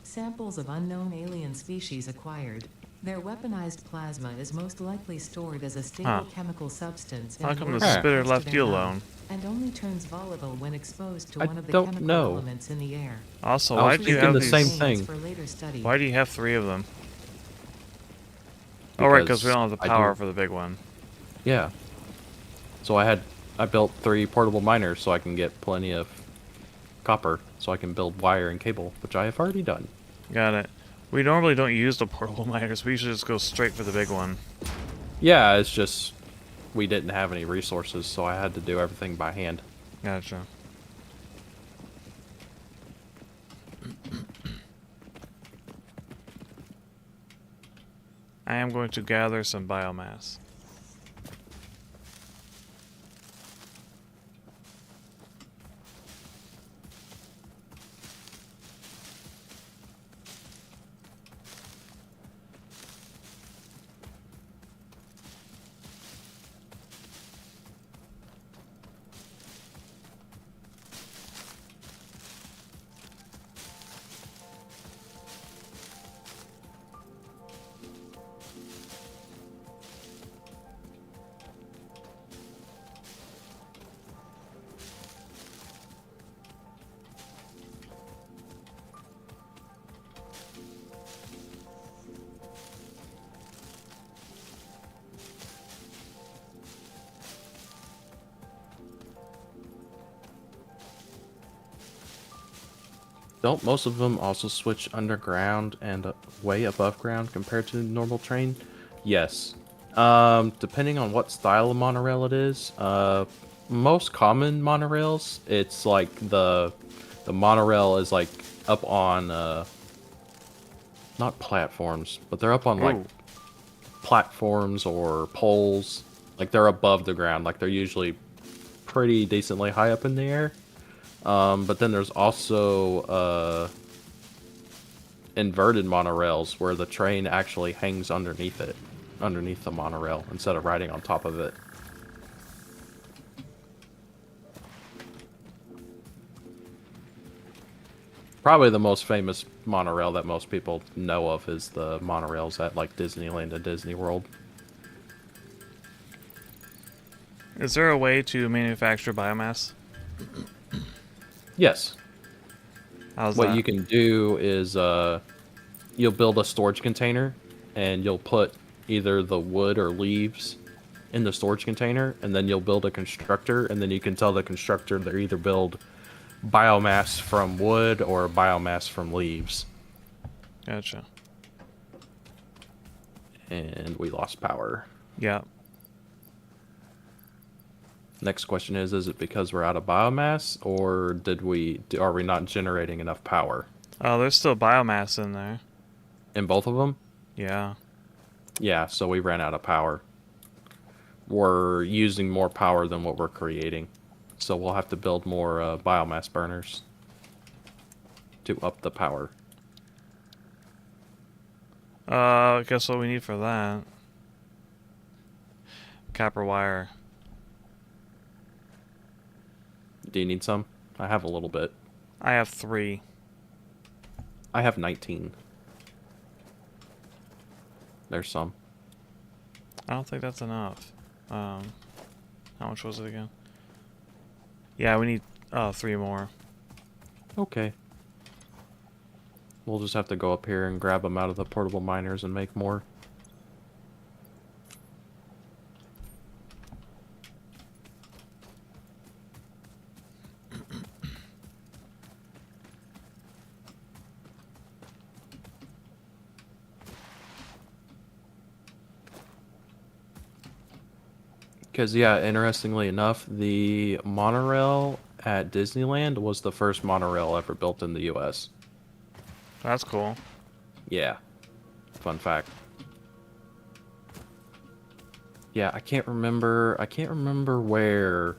Samples of unknown alien species acquired. Their weaponized plasma is most likely stored as a stable Huh. chemical substance in How a come the world spitter close to left their you mouth, alone? and only turns volatile when exposed to I one of the don't chemical know. elements in the air. Also, I was why do you thinking have the same these? thing. For later study. Why do you have 3 of them? Oh, right, because we don't have the I power do. for the big one. Yeah. So I built 3 portable miners so I can get plenty of copper so I can build wire and cable, which I have already done. Got it. We normally don't use the portable miners. We usually just go straight for the big one. Yeah, it's just we didn't have any resources, so I had to do everything by hand. Gotcha. I am going to gather some biomass. Don't most of them also switch underground and way above ground compared to normal train? Yes. Depending on what style of monorail it is, most common monorails, it's like the monorail is like up on not platforms, but they're up on like Ooh. platforms or poles. Like they're above the ground. Like they're usually pretty decently high up in the air. But then there's also inverted monorails where the train actually hangs underneath it, underneath the monorail, instead of riding on top of it. Probably the most famous monorail that most people know of is the monorails at like Disneyland and Disney World. Is there a way to manufacture biomass? Yes. How's What that? you can do is you'll build a storage container and you'll put either the wood or leaves in the storage container, and then you'll build a constructor, and then you can tell the constructor to either build biomass from wood or biomass from leaves. Gotcha. And we lost power. Yeah. Next question is it because we're out of biomass, or are we not generating enough power? Oh, there's still biomass in there. In both of them? Yeah. Yeah, so we ran out of power. We're using more power than what we're creating. So we'll have to build more biomass burners to up the power. Guess what we need for that? Copper wire. Do you need some? I have a little bit. I have 3. I have 19. There's some. I don't think that's enough. How much was it again? Yeah, we need 3 more. Okay. We'll just have to go up here and grab them out of the portable miners and make more. Because, yeah, interestingly enough, the monorail at Disneyland was the first monorail ever built in the U.S. That's cool. Yeah. Fun fact. Yeah, I can't remember where.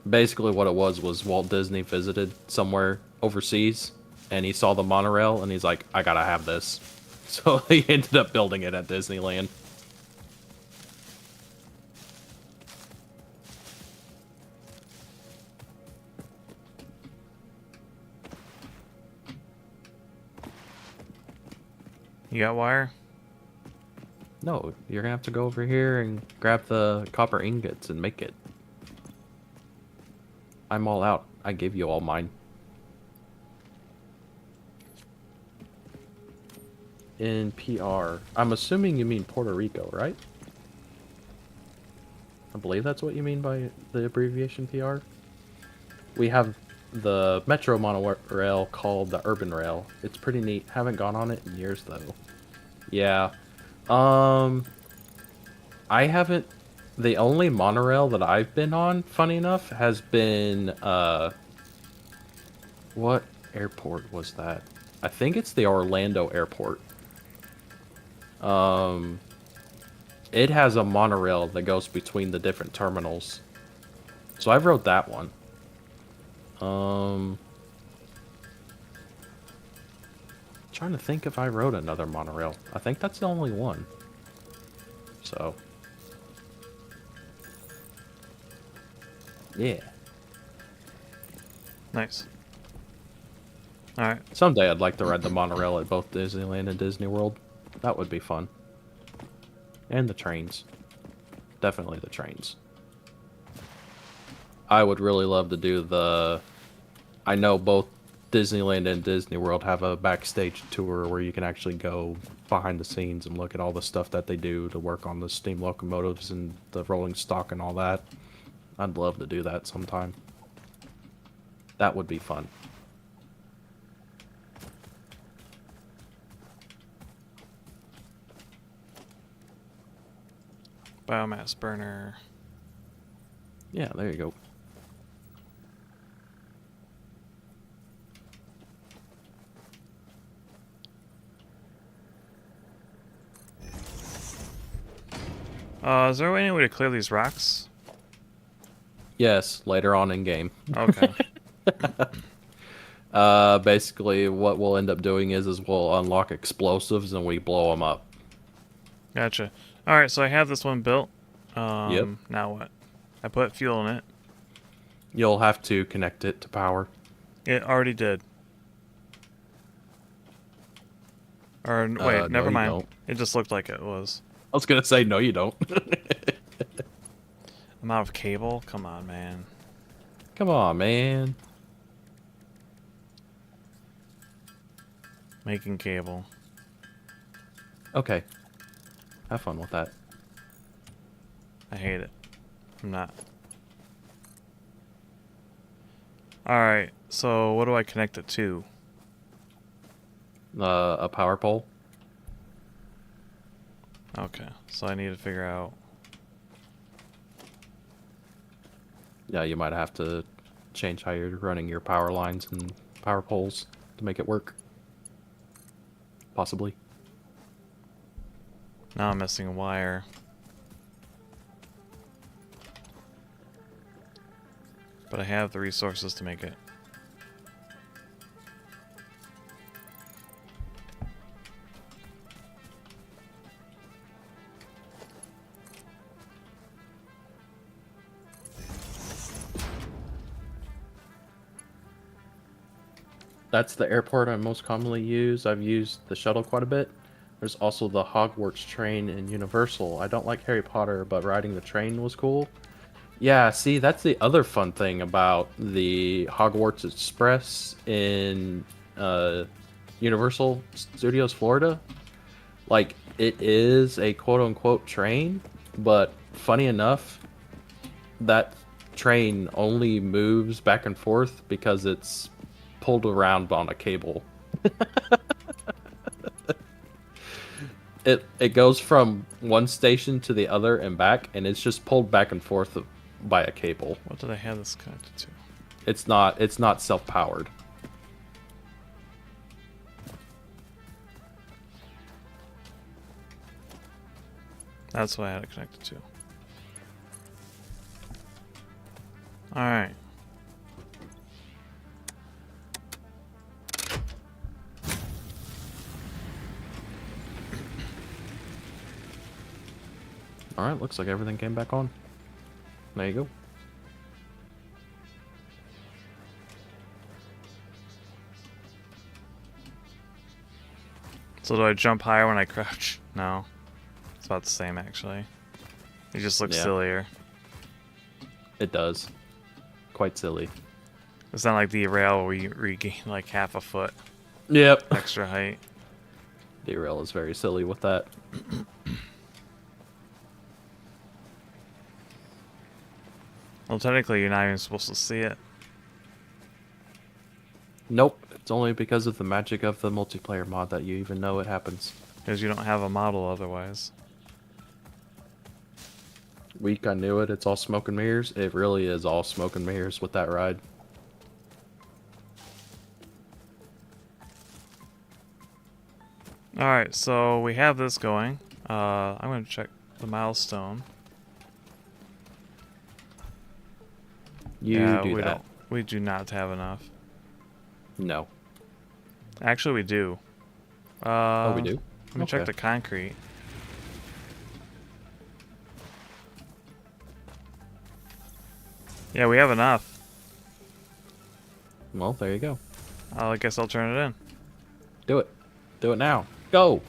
Basically what it was Walt Disney visited somewhere overseas, and he saw the monorail, and he's like, I gotta have this. So he ended up building it at Disneyland. You got wire? No, you're gonna have to go over here and grab the copper ingots and make it. I'm all out. I gave you all mine. In PR. I'm assuming you mean Puerto Rico, right? I believe that's what you mean by the abbreviation PR. We have the Metro monorail called the Urban Rail. It's pretty neat. Haven't gone on it in years, though. Yeah. I haven't... The only monorail that I've been on, funny enough, has been, what airport was that? I think it's the Orlando airport. It has a monorail that goes between the different terminals. So I rode that one. Trying to think if I rode another monorail. I think that's the only one. So... yeah. Nice. Alright. Someday I'd like to ride the monorail at both Disneyland and Disney World. That would be fun. And the trains. Definitely the trains. I would really love to do the... I know both Disneyland and Disney World have a backstage tour where you can actually go behind the scenes and look at all the stuff that they do to work on the steam locomotives and the rolling stock and all that. I'd love to do that sometime. That would be fun. Biomass burner. Yeah, there you go. Is there any way to clear these rocks? Yes, later on in game. Okay. Basically, what we'll end up doing is we'll unlock explosives and we blow them up. Gotcha. Alright, so I have this one built. Yep. Now what? I put fuel in it. You'll have to connect it to power. It already did. Or, wait, No, never you mind. don't. It just looked like it was. I was gonna say, no, you don't. I'm out of cable? Come on, man. Come on, man. Making cable. Okay. Have fun with that. I hate it. I'm not. Alright, so what do I connect it to? A power pole. Okay, so I need to figure out... Yeah, you might have to change how you're running your power lines and power poles to make it work. Possibly. Now I'm missing a wire. But I have the resources to make it. That's the airport I most commonly use. I've used the shuttle quite a bit. There's also the Hogwarts train in Universal. I don't like Harry Potter, but riding the train was cool. Yeah, see, that's the other fun thing about the Hogwarts Express in Universal Studios Florida. Like, it is a quote-unquote train, but funny enough, that train only moves back and forth because it's pulled around on a cable. It goes from one station to the other and back, and it's just pulled back and forth by a cable. What did I have this connected to? It's not self-powered. That's what I had it connected to. Alright. All right, looks like everything came back on. There you go. So do I jump higher when I crouch? No. It's about the same, actually. It just looks Yeah. sillier. It does. Quite silly. It's not like the rail where you regain like half a foot Yep. extra height. Derail is very silly with that. Well, technically, you're not even supposed to see it. Nope. It's only because of the magic of the multiplayer mod that you even know it happens. Because you don't have a model otherwise. Week, I knew it. It's all smoke and mirrors. It really is all smoke and mirrors with that ride. Alright, so we have this going. I'm going to check the milestone. You Yeah, do we that. we do not have enough. No. Actually, we do. Oh, we do? Let me check Okay. the concrete. Yeah, we have enough. Well, there you go. I guess I'll turn it in. Do it. Do it now. Go!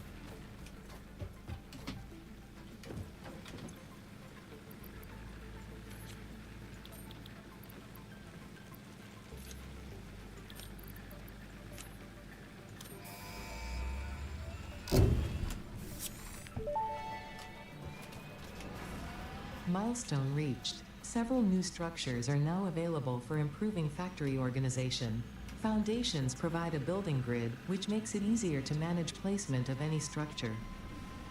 Milestone reached. Several new structures are now available for improving factory organization. Foundations provide a building grid, which makes it easier to manage placement of any structure.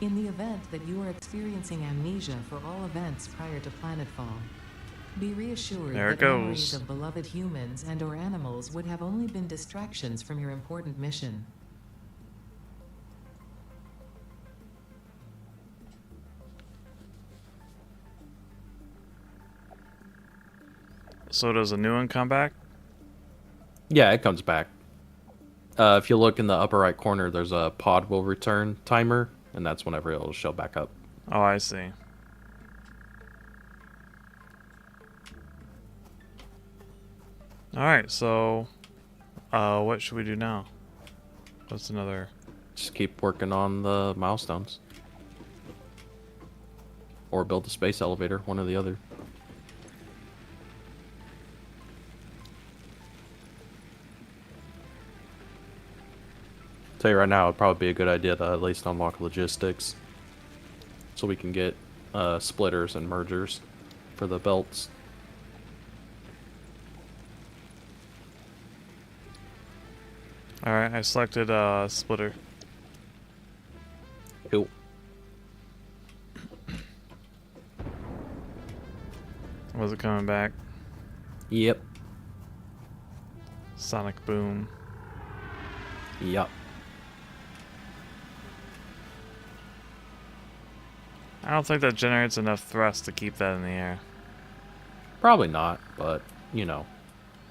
In the event that you are experiencing amnesia for all events prior to planetfall, be reassured There it that memories goes. of beloved humans and/or animals would have only been distractions from your important mission. So does a new one come back? Yeah, it comes back. If you look in the upper right corner, there's a pod will return timer, and that's whenever it'll show back up. Oh, I see. Alright, so what should we do now? What's another? Just keep working on the milestones. Or build a space elevator, one or the other. Tell you right now, it'd probably be a good idea to at least unlock logistics. So we can get splitters and mergers for the belts. Alright, I selected splitter. Cool. Was it coming back? Yep. Sonic boom. Yep. I don't think that generates enough thrust to keep that in the air. Probably not, but, you know,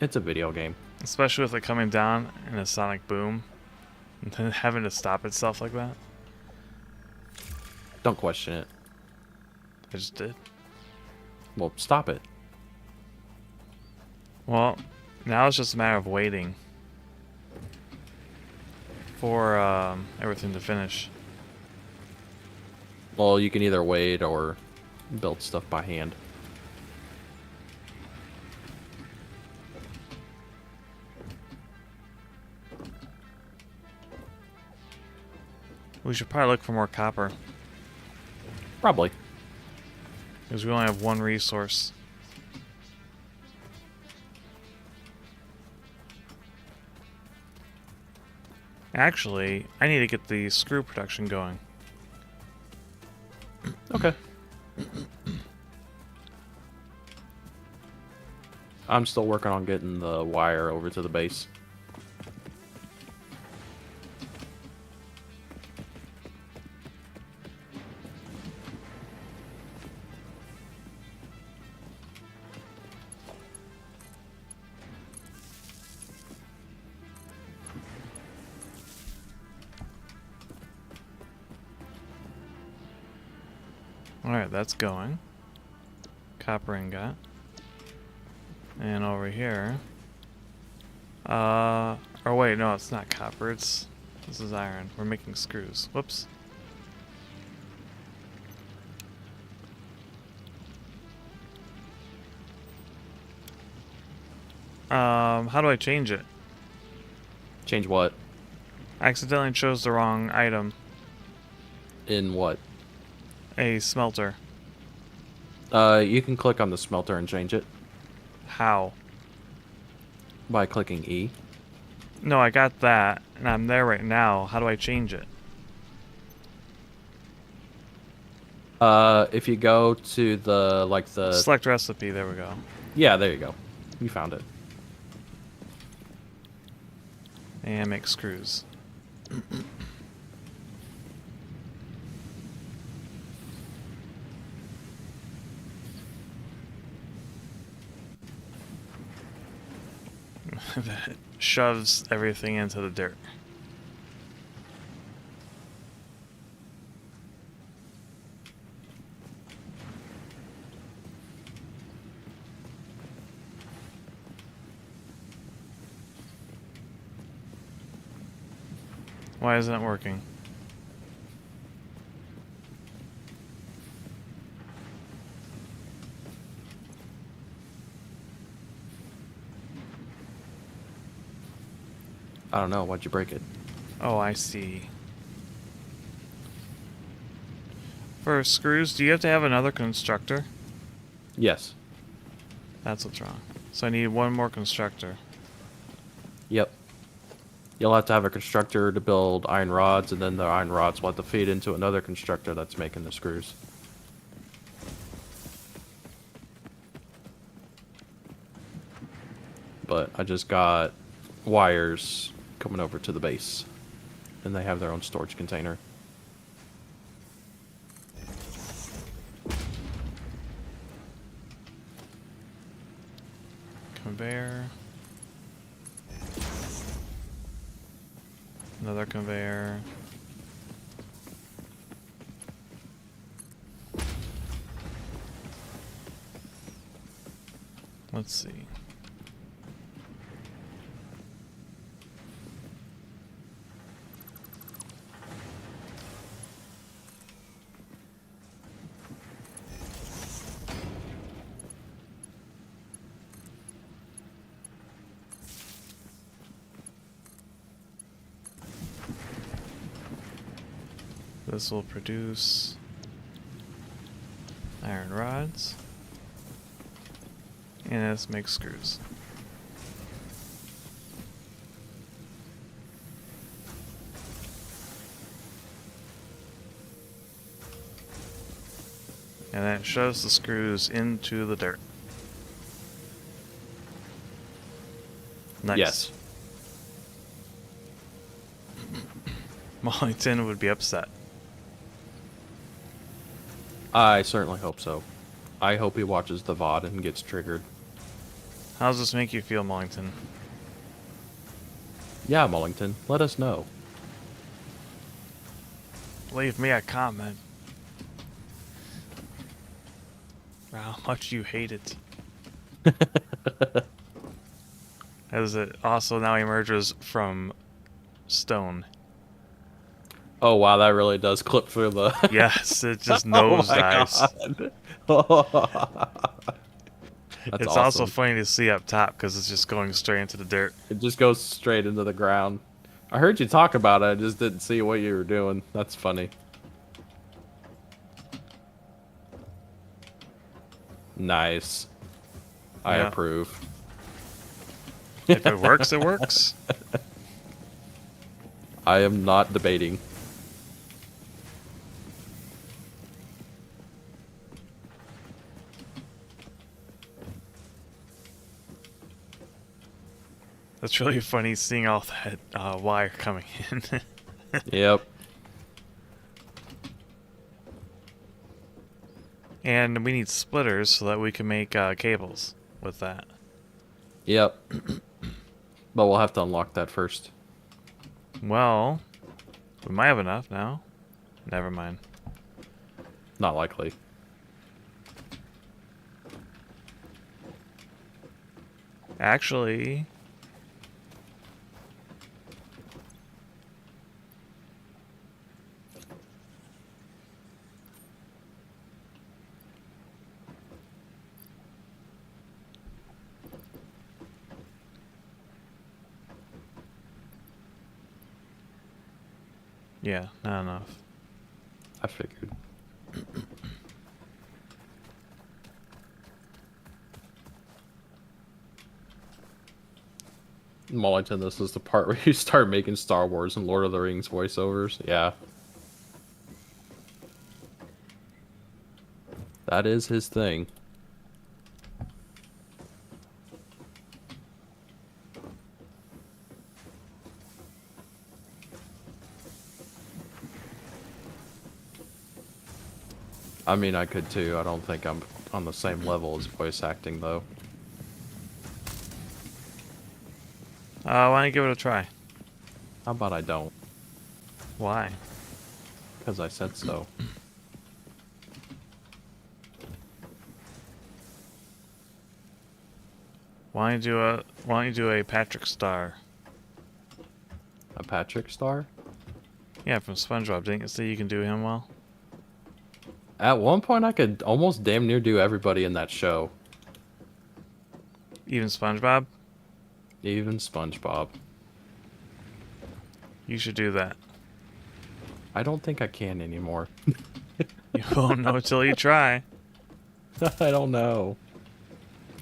it's a video game. Especially with it coming down in a sonic boom. And then having to stop itself like that. Don't question it. I just did. Well, stop it. Well, now it's just a matter of waiting for everything to finish. Well, you can either wait or build stuff by hand. We should probably look for more copper. Probably. Because we only have one resource. Actually, I need to get the screw production going. Okay. I'm still working on getting the wire over to the base. Alright, that's going. Copper ingot. And over here. Or wait, no, it's not copper, this is iron. We're making screws. Whoops. How do I change it? Change what? I accidentally chose the wrong item. In what? A smelter. You can click on the smelter and change it How? by clicking E. No, I got that, and I'm there right now. How do I change it? If you go to the Select recipe, there we go. yeah, there you go. You found it. And make screws. That shoves everything into the dirt. Why isn't it working? I don't know. Why'd you break it? Oh, I see. For screws, do you have to have another constructor? Yes. That's what's wrong. So I need one more constructor. Yep. You'll have to have a constructor to build iron rods, and then the iron rods will have to feed into another constructor that's making the screws. But I just got wires coming over to the base, and they have their own storage container. Conveyor. Another conveyor. Let's see. This will produce iron rods. And this makes screws. And then it shoves the screws into the dirt. Nice. Yes. Mollington would be upset. I certainly hope so. I hope he watches the VOD and gets triggered. How does this make you feel, Mollington? Yeah, Mullington, let us know. Leave me a comment. How much you hate it. As it also now emerges from stone. Oh wow, that really does clip through the... Yes, it just Oh my nosedives. God. That's It's awesome. also funny to see up top because it's just going straight into the dirt. It just goes straight into the ground. I heard you talk about it, I just didn't see what you were doing. That's funny. Nice. I Yeah. approve. If it works, it works. I am not debating. That's really funny seeing all that wire coming in. Yep. And we need splitters so that we can make cables with that. Yep. But we'll have to unlock that first. Well, we might have enough now. Never mind. Not likely. Actually, yeah, not enough. I figured. Wellington, this is the part where you start making Star Wars and Lord of the Rings voiceovers. Yeah. That is his thing. I mean, I could too. I don't think I'm on the same level as voice acting, though. Why don't you give it a try? How about I don't? Why? Because I said so. Why don't you do a Patrick Star? A Patrick Star? Yeah, from SpongeBob. Didn't you say you can do him well? At one point, I could almost damn near do everybody in that show. Even SpongeBob? Even SpongeBob. You should do that. I don't think I can anymore. You won't know until you try. I don't know.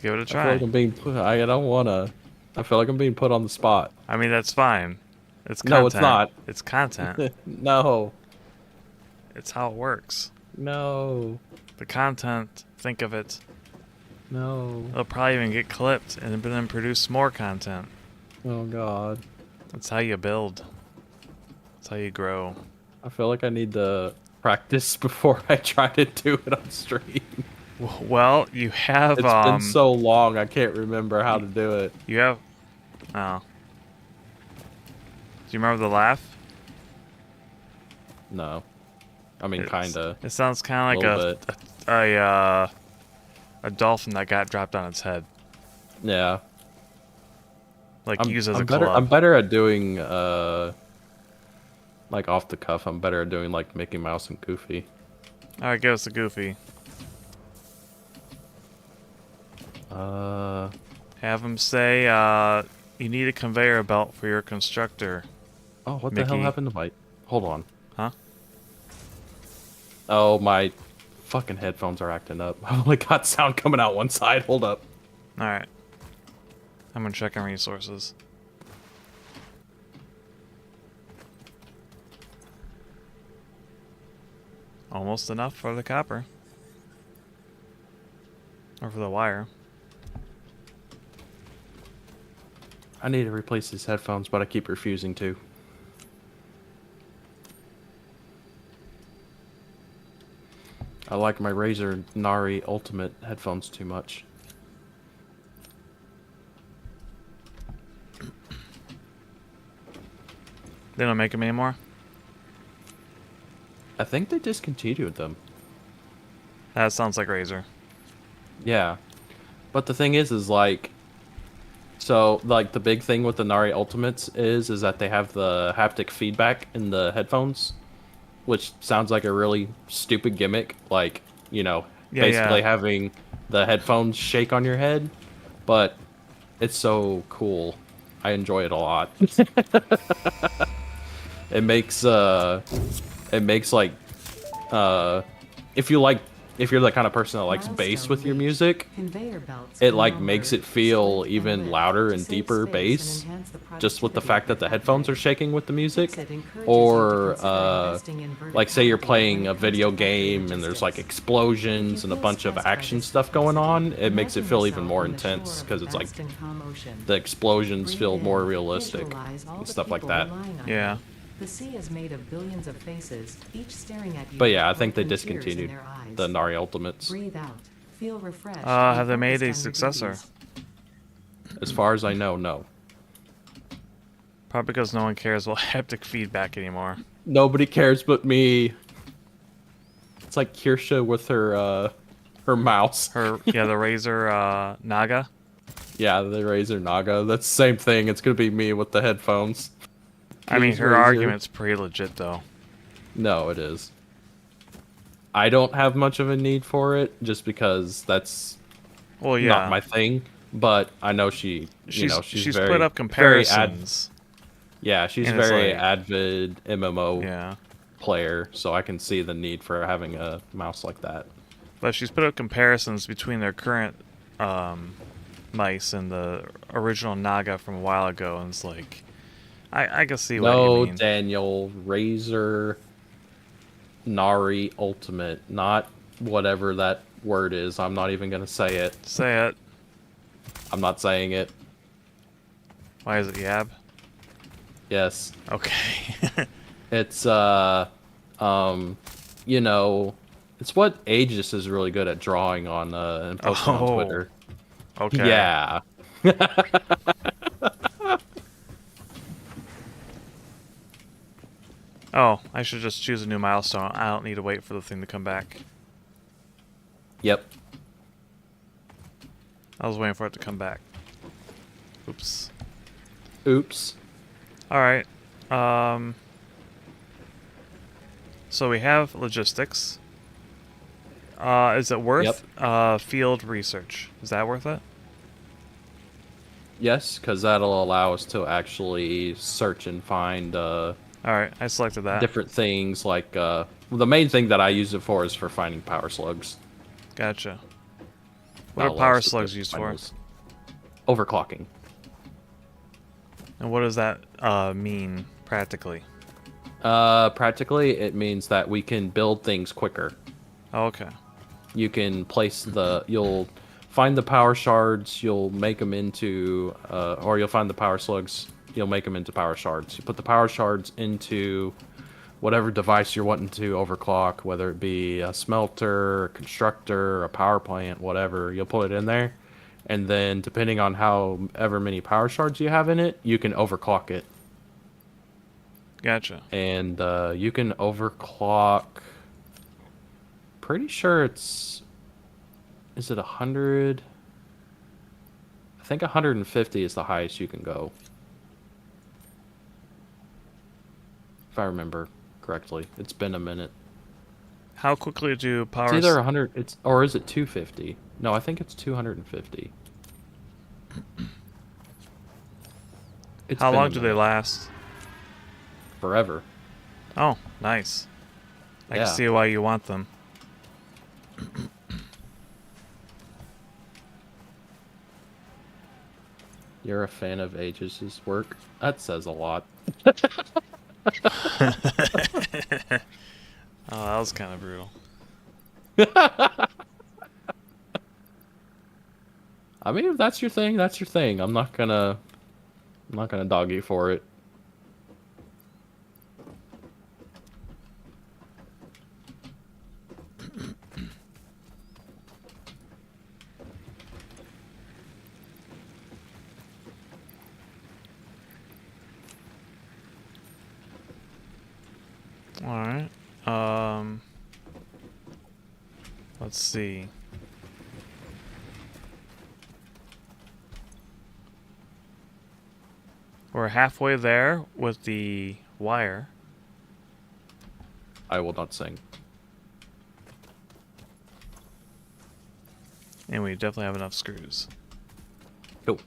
Give it a I feel try. like I'm being put, I don't want to. I feel like I'm being put on the spot. I mean, that's fine. It's content. No, it's not. It's content. No. It's how it works. No. The content, think of it. No. It'll probably even get clipped and then produce more content. Oh, God. That's how you build. That's how you grow. I feel like I need to practice before I try to do it on stream. Well, you have It's been so long, I can't remember how to do it. You have oh. Do you remember the laugh? No. I mean, kinda. It sounds kind of like a dolphin that got dropped on its head. Yeah. Like use as a better, club. I'm better at doing, like off the cuff. I'm better at doing like Mickey Mouse and Goofy. All right, give us the Goofy. Have him say, you need a conveyor belt for your constructor. Oh, what the hell Mickey. happened to my... Hold on. Huh? Oh, my fucking headphones are acting up. I only got sound coming out one side. Hold up. All right. I'm gonna check on resources. Almost enough for the copper. Or for the wire. I need to replace these headphones, but I keep refusing to. I like my Razer Nari Ultimate headphones too much. They don't make them anymore? I think they discontinued them. That sounds like Razer. Yeah. But the thing is like... So, like, the big thing with the Nari Ultimates is that they have the haptic feedback in the headphones, which sounds like a really stupid gimmick, like, you know, basically having the headphones shake on your head, but it's so cool. I enjoy it a lot. It makes like, if you like if you're the kind of person that likes bass with your music, Conveyor belts it can like number, makes it feel split, and even lift louder to and save deeper space and bass, enhance the just with the productivity fact of that the your headphones are factory. shaking with the music. Fixit encourages you to Or consider investing in vertical like say you're power when playing it a comes to video factory game and there's like logistics. If you explosions and a feel bunch of stressed by action this stuff going complexity, on, it makes it imagine feel even yourself more on the shore intense of because the it's like vast and calm ocean. the explosions Breathe feel more in, realistic visualize all and the stuff like people that. relying on Yeah. you. The sea is made of billions of faces, each staring at you But with yeah, I hope think they and tears in discontinued their eyes. the Nari Ultimates. Breathe out, feel refreshed, and Have they made focused a on your successor? duties. As far as I know, no. Probably because no one cares about haptic feedback anymore. Nobody cares but me. It's like Kirsha with her mouse. The Razer Naga. Yeah, the Razer Naga. That's the same thing. It's gonna be me with the headphones. I mean, Please, her Razer. argument's pretty legit, though. No, it is. I don't have much of a need for it, just because that's Well, not yeah. my thing. But I know she's She's very, put up very comparisons. yeah, she's and it's very like- avid MMO Yeah. player, so I can see the need for having a mouse like that. But she's put up comparisons between their current mice and the original Naga from a while ago, and it's like, I can see what No, you mean. Daniel, Razer Nari Ultimate, not whatever that word is. I'm not even gonna say it. Say it. I'm not saying it. Why is it Yab? Yes. Okay. It's it's what Aegis is really good at drawing on and posting on Twitter. Okay. Yeah. Oh, I should just choose a new milestone. I don't need to wait for the thing to come back. Yep. I was waiting for it to come back. Oops. Oops. Alright. So we have logistics. Is it worth field research? Is that worth it? Yes, because that'll allow us to actually search and find Alright, I selected that. different things. Like the main thing that I use it for is for finding power slugs. Gotcha. What That are power allows us to slugs used find for? those. Overclocking. And what does that mean practically? Practically, it means that we can build things quicker. Oh, okay. You can place you'll find the power shards, you'll make them into, or you'll find the power slugs, you'll make them into power shards. You put the power shards into whatever device you're wanting to overclock, whether it be a smelter, a constructor, a power plant, whatever. You'll put it in there, and then depending on however many power shards you have in it, you can overclock it. Gotcha. And you can overclock. Pretty sure it's. Is it 100? I think 150 is the highest you can go. If I remember correctly, it's been a minute. How quickly do power... It's either 100. Or is it 250? No, I think it's 250. How long do they last? Forever. Oh, nice. I Yeah. can see why you want them. You're a fan of Aegis' work? That says a lot. Oh, that was kind of brutal. I mean, if that's your thing, that's your thing. I'm not gonna dog you for it. Alright. Let's see. We're halfway there with the wire. I will not sing. And we definitely have enough screws. Cool.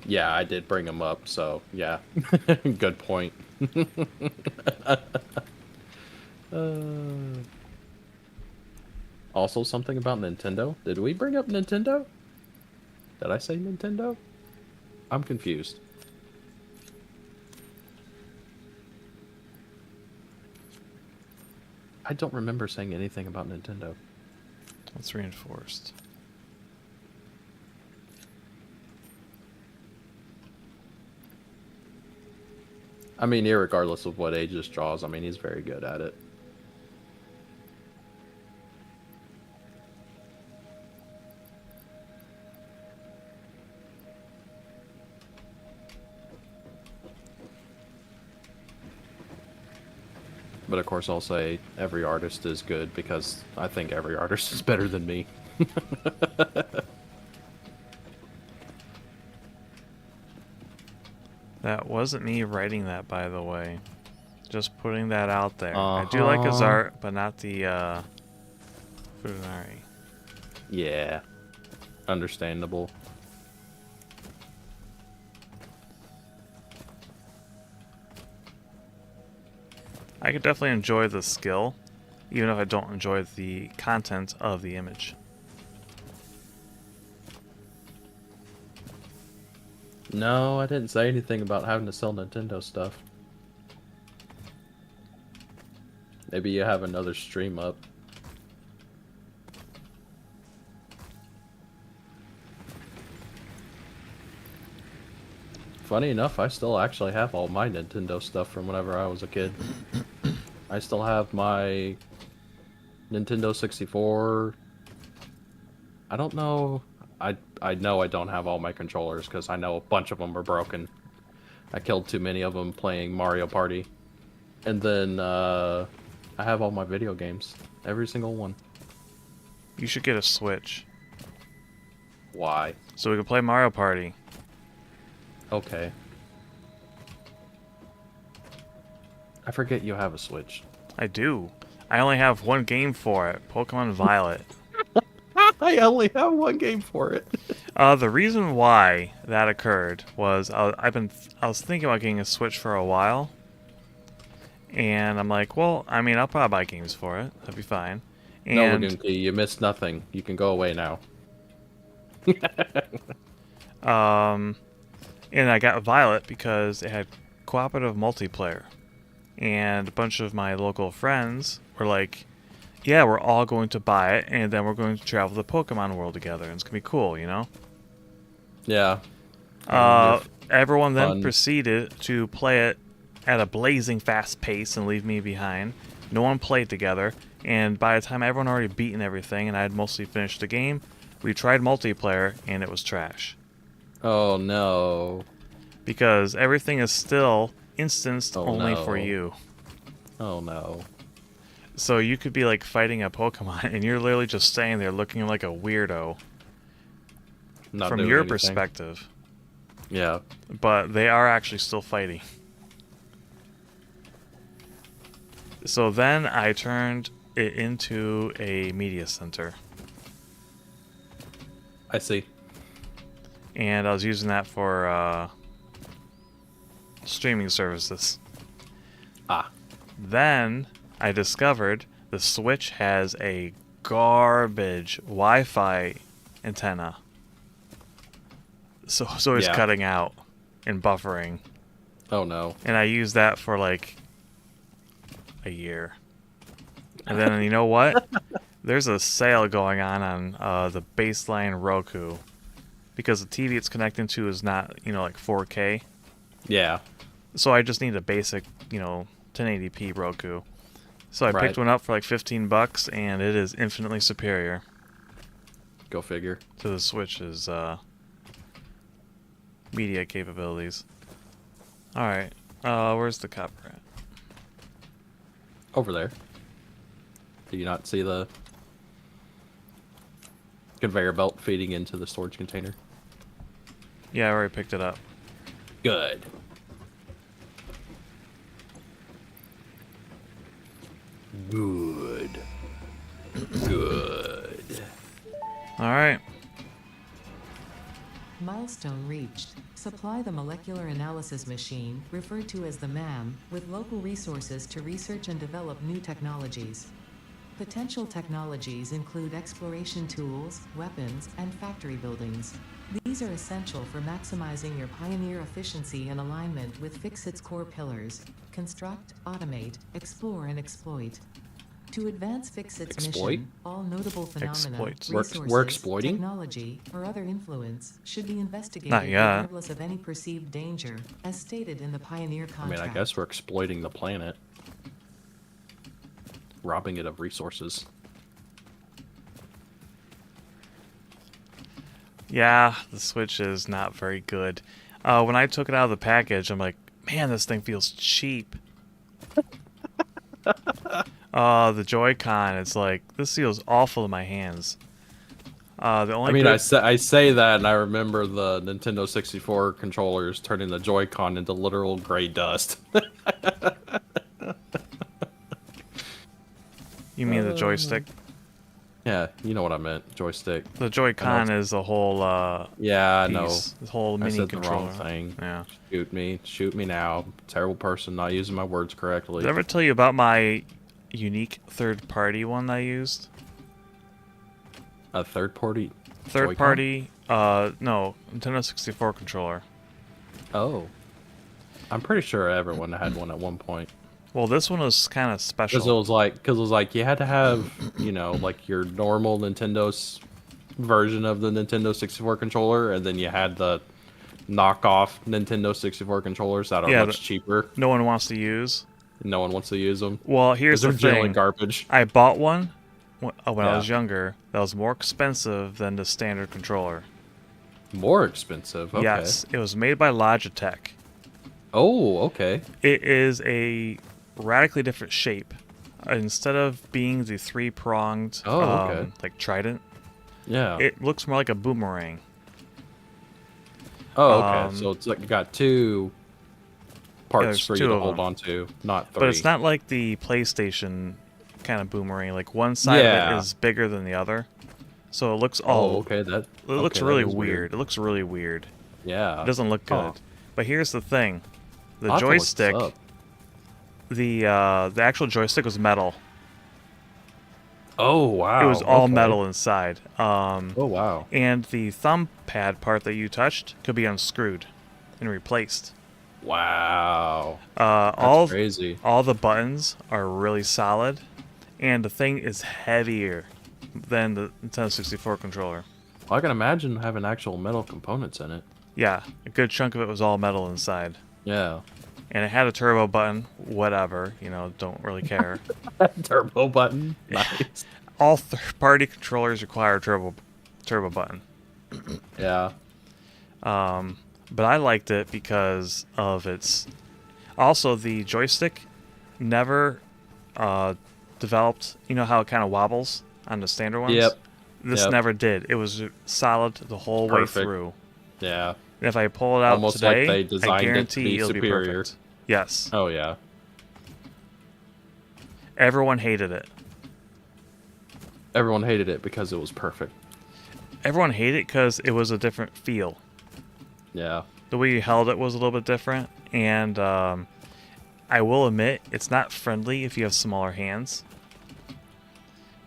Yeah, I did bring them up, so yeah. Good point. Also, something about Nintendo. Did we bring up Nintendo? Did I say Nintendo? I'm confused. I don't remember saying anything about Nintendo. It's reinforced. I mean, irregardless of what Aegis draws, I mean, he's very good at it. But of course, I'll say every artist is good because I think every artist is better than me. That wasn't me writing that, by the way. Just putting that out there. I do like his art, but not the Funari. Yeah, understandable. I could definitely enjoy the skill, even if I don't enjoy the content of the image. No, I didn't say anything about having to sell Nintendo stuff. Maybe you have another stream up. Funny enough, I still actually have all my Nintendo stuff from whenever I was a kid. I still have my Nintendo 64. I don't know. I know I don't have all my controllers because I know a bunch of them are broken. I killed too many of them playing Mario Party. And then I have all my video games. Every single one. You should get a Switch Why? so we can play Mario Party. Okay. I forget you have a Switch. I do. I only have one game for it, Pokemon Violet. I only have one game for it. The reason why that occurred was I was thinking about getting a Switch for a while, and I'm like, well, I mean, I'll probably buy games for it. That'd be fine. No, And Lagoon Key, you missed nothing. You can go away now. and I got Violet because it had cooperative multiplayer, and a bunch of my local friends were like, yeah, we're all going to buy it, and then we're going to travel the Pokemon world together, and it's gonna be cool, you know? Yeah. Everyone then fun. proceeded to play it at a blazing fast pace and leave me behind. No one played together, and by the time everyone already beaten everything and I had mostly finished the game, we tried multiplayer, and it was trash. Oh no. Because everything is still instanced only no. for you. Oh no. So you could be like fighting a Pokemon, and you're literally just standing there looking like a weirdo Not from doing your anything. perspective. Yeah. But they are actually still fighting. So then I turned it into a media center. I see. And I was using that for streaming services. Ah. Then I discovered the Switch has a garbage Wi-Fi antenna. So it's Yeah. cutting out and buffering. Oh no. And I used that for like a year. And then you know what? There's a sale going on the baseline Roku. Because the TV it's connecting to is not, like 4K. Yeah. So I just need a basic, 1080p Roku. So I Right. picked one up for like $15, and it is infinitely superior Go figure. to the Switch's media capabilities. Alright, where's the copper at? Over there. Do you not see the conveyor belt feeding into the storage container? Yeah, I already picked it up. Good. Good. Good. Alright. Milestone reached. Supply the molecular analysis machine, referred to as the MAM, with local resources to research and develop new technologies. Potential technologies include exploration tools, weapons, and factory buildings. These are essential for maximizing your Pioneer efficiency and alignment with Fixit's core pillars: construct, automate, explore, and exploit. To advance Fixit's Exploit? mission, all notable phenomena, Exploits. resources, We're exploiting? technology, or other influence should be investigated Not yet. regardless of any perceived danger, as stated in the Pioneer I contract. mean, I guess we're exploiting the planet. Robbing it of resources. Yeah, the Switch is not very good. When I took it out of the package, I'm like, man, this thing feels cheap. The Joy-Con, it's like, this feels awful in my hands. The only I mean, good- I say that, and I remember the Nintendo 64 controllers turning the Joy-Con into literal gray dust. You mean the joystick? Yeah, you know what I meant. Joystick. The Joy-Con is the whole Yeah, I know. piece, the whole I mini said the controller. wrong thing. Yeah. Shoot me now. Terrible person, not using my words correctly. Did I ever tell you about my unique third-party one I used? A third party. Third Joy-Con? party, no, Nintendo 64 controller. Oh, I'm pretty sure everyone had one at one point. Well, this one was kind of special. Because it was like you had to have, you know, like your normal Nintendo's version of the Nintendo 64 controller, and then you had the knockoff Nintendo 64 controllers that are Yeah, much cheaper. No one wants to use. No one wants to use them. Well, here's They're the generally thing. garbage. I bought one when I Yeah. was younger. That was more expensive than the standard controller. More expensive. Okay. Yes, it was made by Logitech. Oh, okay. It is a radically different shape. Instead of being the three-pronged, Oh, okay. like trident, Yeah. it looks more like a boomerang. Oh, okay. So it's like you got two parts there's for you two to of hold them. on to, not three. But it's not like the PlayStation kind of boomerang. Like one side of Yeah. it is bigger than the other, so it looks Oh, okay. That It looks okay, that really is weird. It looks really weird. Yeah. It doesn't look good. Huh. But here's the thing: the I'll have to look this joystick, up. the actual joystick was metal. Oh wow. It was all okay. metal inside. Oh wow. And the thumb pad part that you touched could be unscrewed and replaced. Wow. All crazy. all the buttons are really solid, and the thing is heavier than the Nintendo 64 controller. Well, I can imagine having actual metal components in it. Yeah, a good chunk of it was all metal inside. Yeah. And it had a turbo button, whatever, don't really care. Turbo button. Nice. All third-party controllers require a turbo button. Yeah. But I liked it because of its... Also, the joystick never developed... You know how it kind of wobbles on the standard ones? Yep. This Yep. never did. It was solid the whole way Perfect. through. Yeah. And if I pull it out Almost today, like they I designed it to guarantee be it'll superior. be perfect. Yes. Oh yeah. Everyone hated it. Everyone hated it because it was perfect. Everyone hated it because it was a different feel. Yeah. The way you held it was a little bit different, and I will admit it's not friendly if you have smaller hands,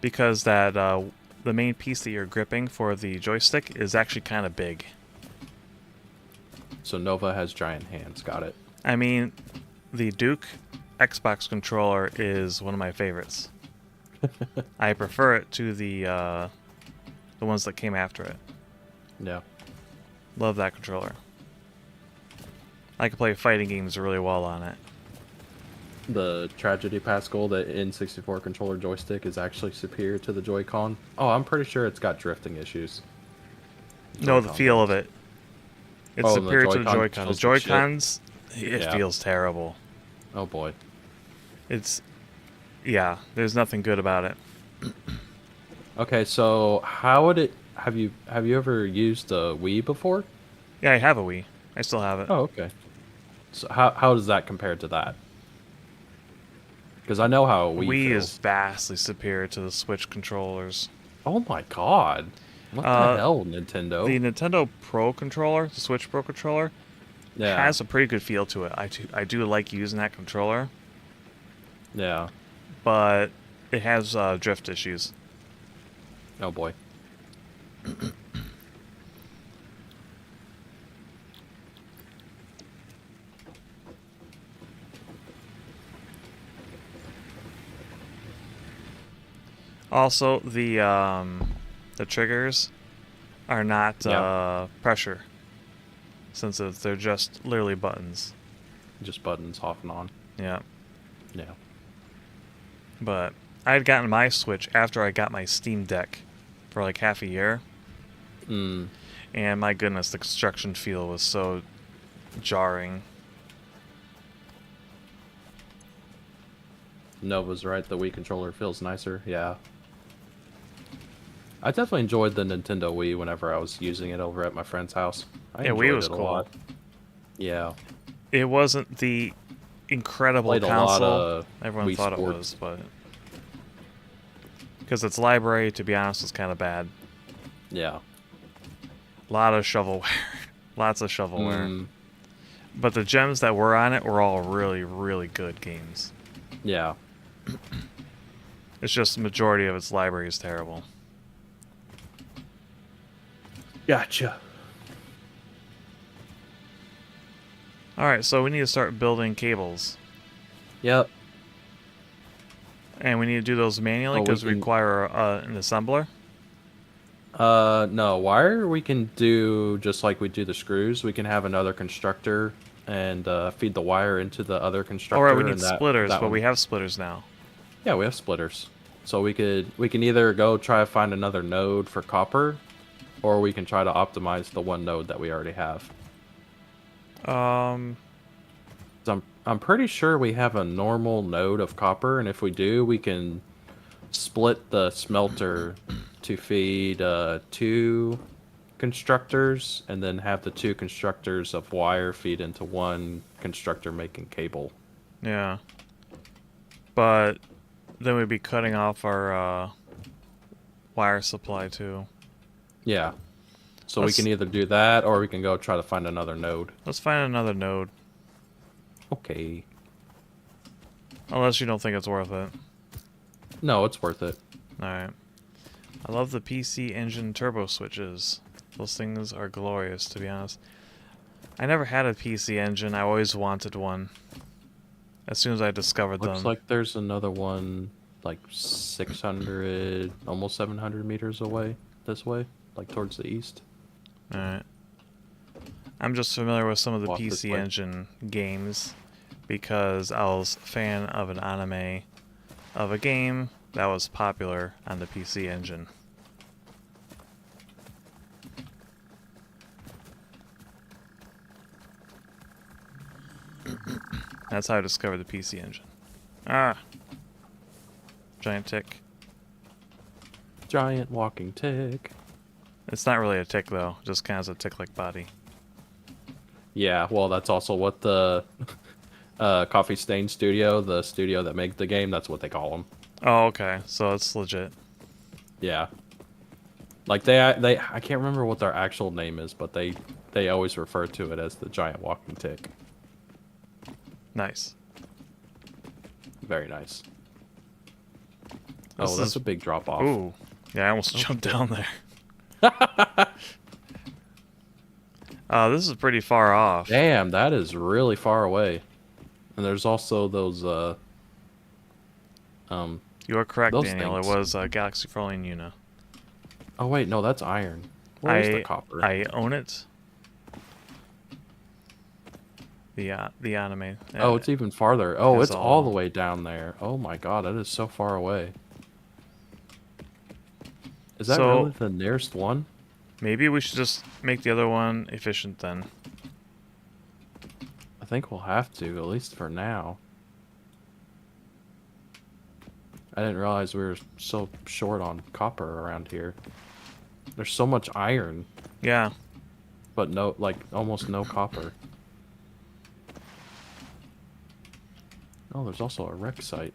because that the main piece that you're gripping for the joystick is actually kind of big. So Nova has giant hands. Got it. I mean, the Duke Xbox controller is one of my favorites. I prefer it to the ones that came after it. Yeah. Love that controller. I can play fighting games really well on it. The tragedy, Pascal, the N64 controller joystick is actually superior to the Joy-Con. Oh, I'm pretty sure it's got drifting issues. No, the Joy-Con feel does. of it. It's Oh, the superior to the Joy-Con Joy-Con. The feels like shit. Joy-Cons, it Yeah. feels terrible. Oh boy. Yeah, there's nothing good about it. Okay, so how would it have you ever used the Wii before? Yeah, I have a Wii. I still have it. Oh, okay. So how does that compare to that? Because I know how a Wii Wii feels. is vastly superior to the Switch controllers. Oh my god. What the hell, Nintendo? The Nintendo Pro controller, the Switch Pro controller, Yeah. has a pretty good feel to it. I do like using that controller, Yeah. but it has drift issues. Oh boy. Also, the triggers are not pressure, since they're just literally buttons. Just buttons off and on. Yeah. Yeah. But I had gotten my Switch after I got my Steam Deck for like half a year. Mm. And my goodness, the construction feel was so jarring. Nova's right. The Wii controller feels nicer. Yeah. I definitely enjoyed the Nintendo Wii whenever I was using it over at my friend's house. I Yeah, enjoyed Wii was it a cool. lot. Yeah. It wasn't the incredible Played a console lot of everyone Wii thought Sports. it was, but because its library, to be honest, was kind of bad. Yeah. A lot of shovelware, lots of shovelware. Mm. But the gems that were on it were all really, really good games. Yeah. It's just the majority of its library is terrible. Gotcha. Alright, so we need to start building cables. Yep. And we need to do those manually Oh, we because we can- require an assembler. No, wire we can do just like we do the screws. We can have another constructor and feed the wire into the other constructor. Alright, we need and that- splitters, that but one- we have splitters now. Yeah, we have splitters. So we can either go try to find another node for copper, or we can try to optimize the one node that we already have. 'Cause I'm pretty sure we have a normal node of copper, and if we do, we can split the smelter to feed 2 constructors, and then have the 2 constructors of wire feed into one constructor making cable. Yeah. But then we'd be cutting off our wire supply too. Yeah. So Let's- we can either do that, or we can go try to find another node. Let's find another node. Okay. Unless you don't think it's worth it. No, it's worth it. Alright. I love the PC Engine turbo switches. Those things are glorious, to be honest. I never had a PC Engine. I always wanted one. As soon as I discovered Looks them. like there's another one like 600, almost 700 meters away this way, like towards the east. Alright. I'm just familiar with some of the Walk this PC way. Engine games because I was a fan of an anime of a game that was popular on the PC Engine. That's how I discovered the PC Engine. Ah! Giant tick. Giant walking tick. It's not really a tick though, just kind of has a tick-like body. Yeah, well, that's also what the Coffee Stain Studio, the studio that made the game, that's what they call them. Oh, okay, so it's legit. Yeah. Like they I can't remember what their actual name is, but they always refer to it as the giant walking tick. Nice. Very nice. This Oh, that's is- a big drop off. Ooh. Yeah, I almost jumped down there. This is pretty far off. Damn, that is really far away. And there's also those You are correct, those Daniel. things. It was Galaxy Falling Una. oh wait, no, that's iron. Where's the copper? I own it. The anime. Oh, it's even farther. Oh, It's it's all all- the way down there. Oh my god, that is so far away. Is that So- really the nearest one? Maybe we should just make the other one efficient then. I think we'll have to, at least for now. I didn't realize we were so short on copper around here. There's so much iron, Yeah. but no, like, almost no copper. Oh, there's also a wreck site.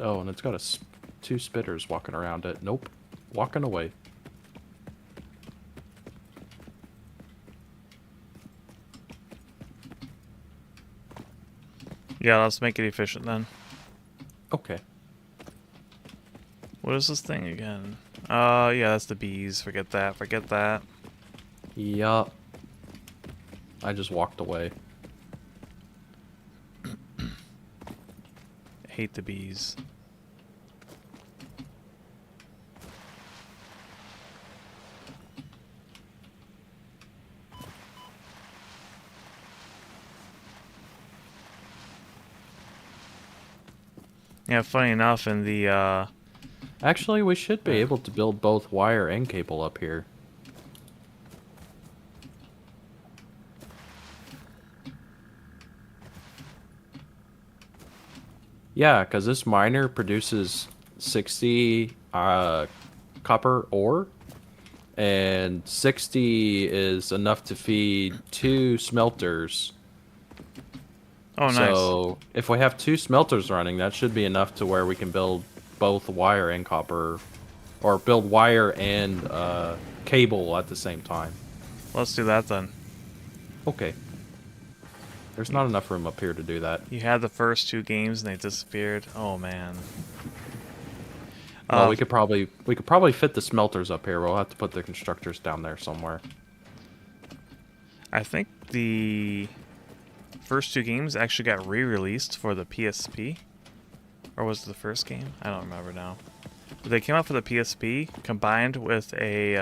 Oh, and it's got 2 spitters walking around it. Nope. walking away. Yeah, let's make it efficient then. Okay. What is this thing again? Yeah, that's the bees. Forget that. Forget that. Yup. I just walked away. Hate the bees. Yeah, funny enough, in the Actually, we should be able to build both wire and cable up here. Yeah, because this miner produces 60 copper ore, and 60 is enough to feed 2 smelters. oh, nice. So if we have 2 smelters running, that should be enough to where we can build both wire and copper, or build wire and cable at the same time. Let's do that then. Okay. There's not enough room up here to do that. You had the first 2 games and they disappeared. Oh man. Well, we could probably fit the smelters up here. We'll have to put the constructors down there somewhere. I think the first 2 games actually got re-released for the PSP. Or was it the first game? I don't remember now. But they came out for the PSP combined with a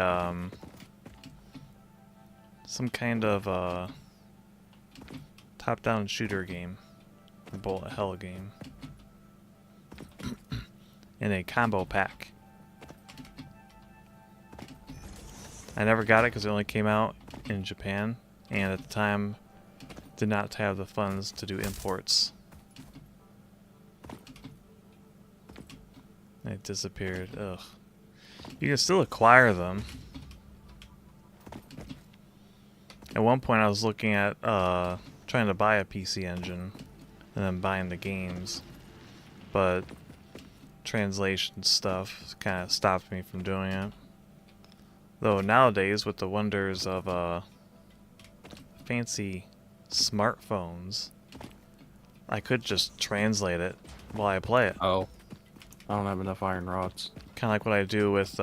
some kind of top-down shooter game, a bullet hell game, in a combo pack. I never got it because it only came out in Japan, and at the time did not have the funds to do imports. They disappeared. Ugh. You can still acquire them. At one point I was looking at trying to buy a PC engine and then buying the games, but translation stuff kind of stopped me from doing it. Though nowadays, with the wonders of fancy smartphones, I could just translate it while I play it. Oh. I don't have enough iron rods. Kind of like what I do with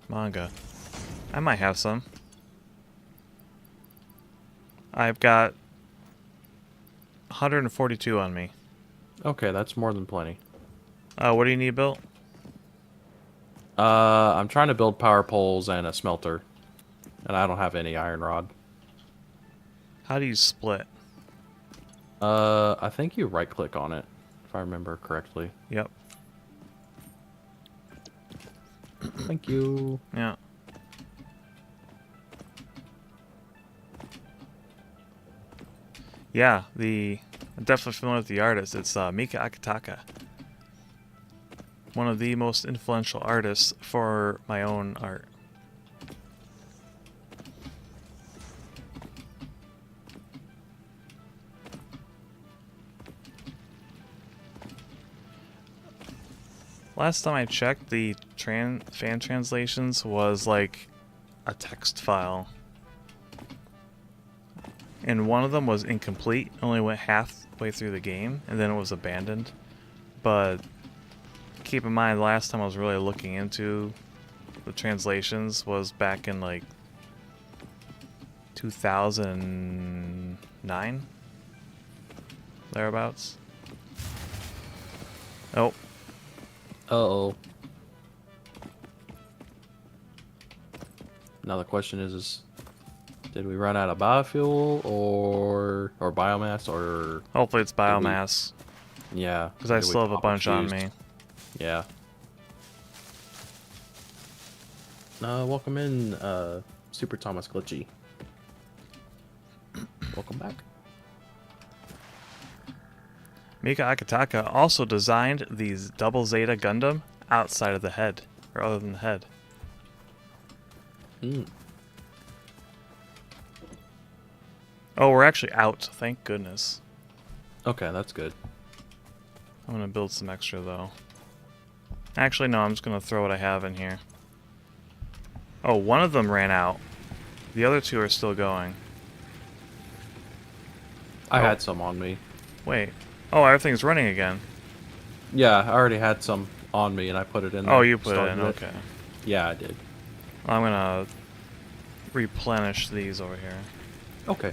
manga. I might have some. I've got 142 on me. Okay, that's more than plenty. What do you need built? I'm trying to build power poles and a smelter. And I don't have any iron rod. How do you split? I think you right click on it, if I remember correctly. Yep. Thank you. Yeah. Yeah, I'm definitely familiar with the artist. It's Mika Akitaka. One of the most influential artists for my own art. Last time I checked, the fan translations was like a text file. And one of them was incomplete, only went halfway through the game, and then it was abandoned. But keep in mind, the last time I was really looking into the translations was back in like 2009, thereabouts. Oh. Uh-oh. Now the question is did we run out of biofuel or biomass or... Hopefully it's biomass. Yeah. Because I still have a bunch on me. Yeah. Welcome in, Super Thomas Glitchy. Welcome back. Mika Akitaka also designed these Double Zeta Gundam outside of the head, or other than the head. Hmm. Oh, we're actually out. Thank goodness. Okay, that's good. I'm gonna build some extra though. Actually, no, I'm just going to throw what I have in here. Oh, one of them ran out. The other two are still going. I Oh. had some on me. Wait. Oh, everything's running again. Yeah, I already had some on me, and I put it in there. Oh, you put it in, started okay. Yeah, I did. I'm going to replenish these over here. Okay.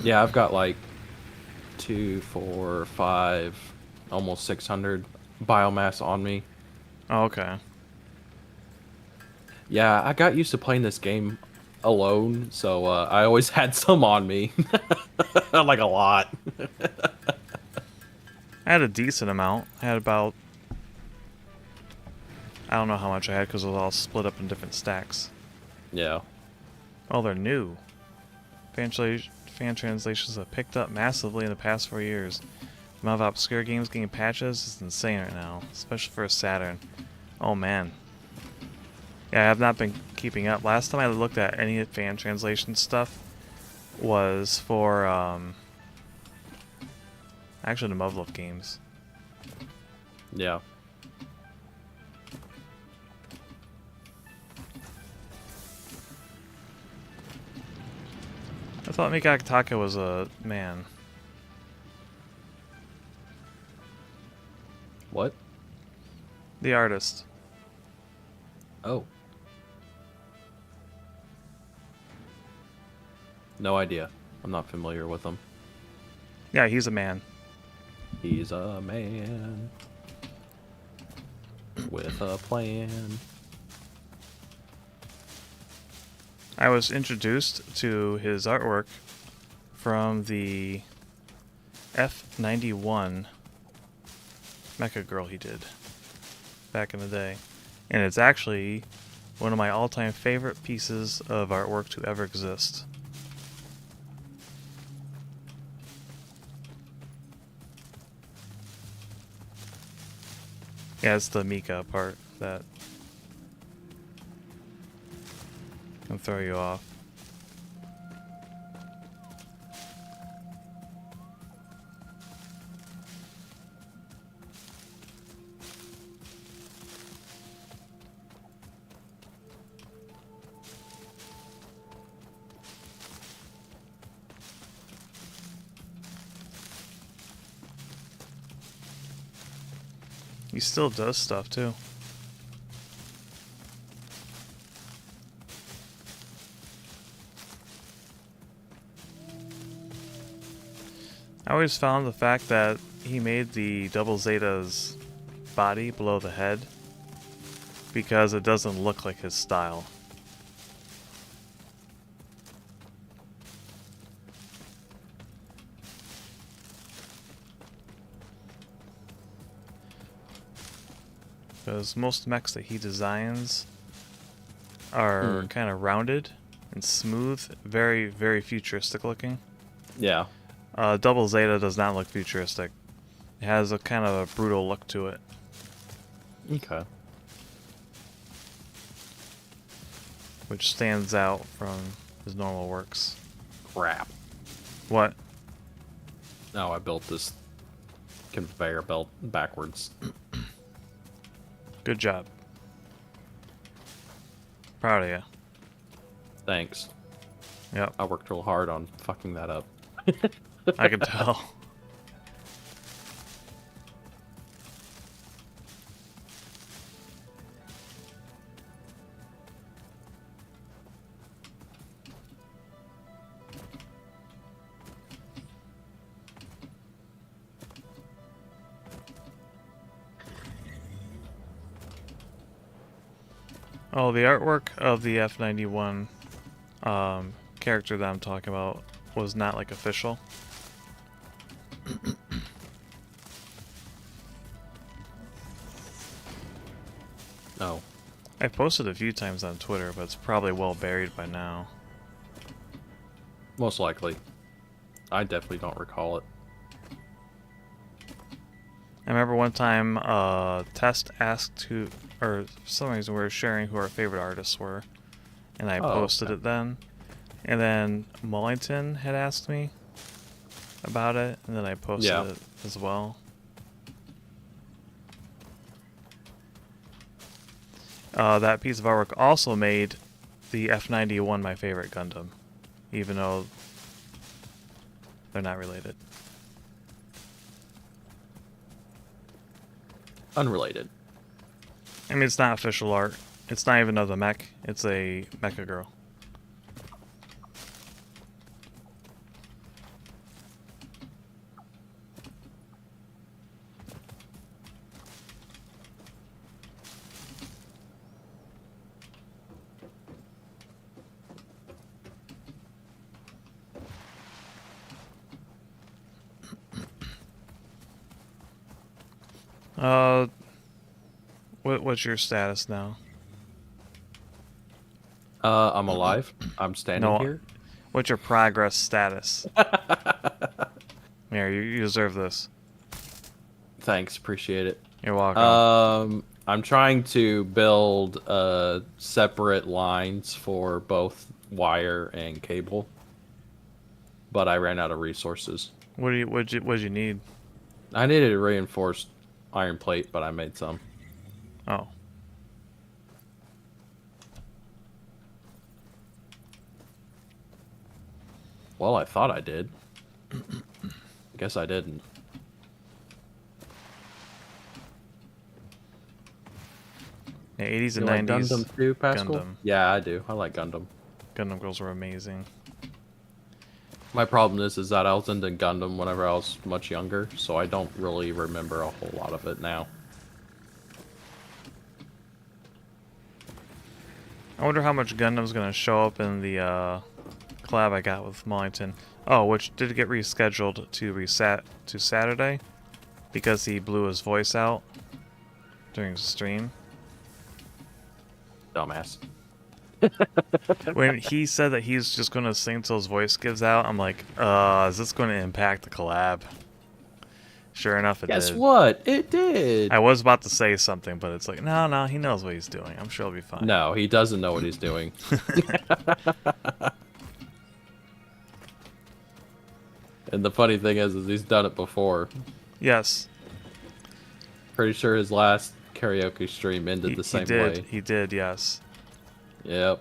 Yeah, I've got like 2, 4, 5, almost 600 biomass on me. Oh, okay. Yeah, I got used to playing this game alone, so I always had some on me. Like a lot. I had a decent amount. I had about... I don't know how much I had because it was all split up in different stacks. Yeah. Oh, they're new. Fan translations have picked up massively in the past 4 years. The amount of obscure games getting patches is insane right now, especially for a Saturn. Oh man. Yeah, I have not been keeping up. Last time I looked at any fan translation stuff was for actually the Muv-Luv games. Yeah. I thought Mikakataka was a man. What? The artist. Oh. No idea. I'm not familiar with him. Yeah, he's a man. He's a man with a plan. I was introduced to his artwork from the F91 Mecha Girl he did back in the day. And it's actually one of my all-time favorite pieces of artwork to ever exist. Yeah, it's the Mika part that can throw you off. He still does stuff too. I always found the fact that he made the Double Zeta's body below the head because it doesn't look like his style. Because most mechs that he designs are kind of rounded and smooth, very, very futuristic looking. Yeah. Double Zeta does not look futuristic. It has a kind of a brutal look to it. Okay. Which stands out from his normal works. Crap. What? No, I built this conveyor belt backwards. Good job. Proud of you. Thanks. Yep, I worked real hard on fucking that up. I can tell. Oh, the artwork of the F91 character that I'm talking about was not like official. Oh. I posted a few times on Twitter, but it's probably well buried by now. Most likely. I definitely don't recall it. I remember one time Test asked who, or for some reason we were sharing who our favorite artists were, and I posted it then. And then Mullington had asked me about it, and then I posted it as well. that piece of artwork also made the F91 my favorite Gundam, even though they're not related. Unrelated. I mean, it's not official art. It's not even of the mech. It's a mecha girl. What's your status now? I'm alive. I'm standing No, here. what's your progress status? Here, you deserve this. Thanks, appreciate it. You're welcome. I'm trying to build separate lines for both wire and cable, but I ran out of resources. What'd you need? I needed a reinforced iron plate, but I made some. Oh. Well, I thought I did. Guess I didn't. Yeah, 80s You and like 90s. Gundam too, Pascal? Gundam. Yeah, I do. I like Gundam. Gundam girls were amazing. My problem is that I was into Gundam whenever I was much younger, so I don't really remember a whole lot of it now. I wonder how much Gundam's gonna show up in the collab I got with Mollington. Oh, which did get rescheduled to Saturday because he blew his voice out during his stream. Dumbass. When he said that he's just gonna sing till his voice gives out, I'm like, is this gonna impact the collab? Sure enough, it Guess did. what? It did. I was about to say something, but it's like, no, he knows what he's doing. I'm sure he'll be fine. No, he doesn't know what he's doing. And the funny thing is he's done it before. Yes. Pretty sure his last karaoke stream ended the same way. He did, yes. Yep.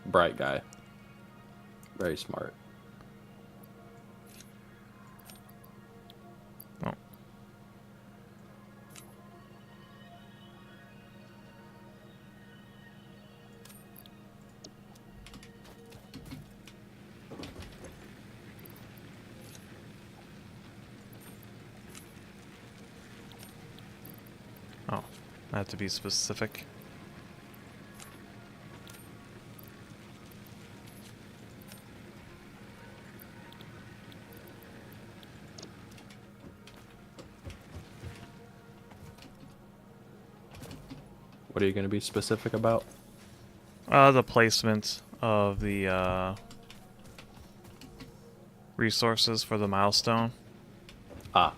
Bright guy. Very smart. Oh. Oh, I have to be specific. What are you going to be specific about? The placement of the resources for the milestone. Ah,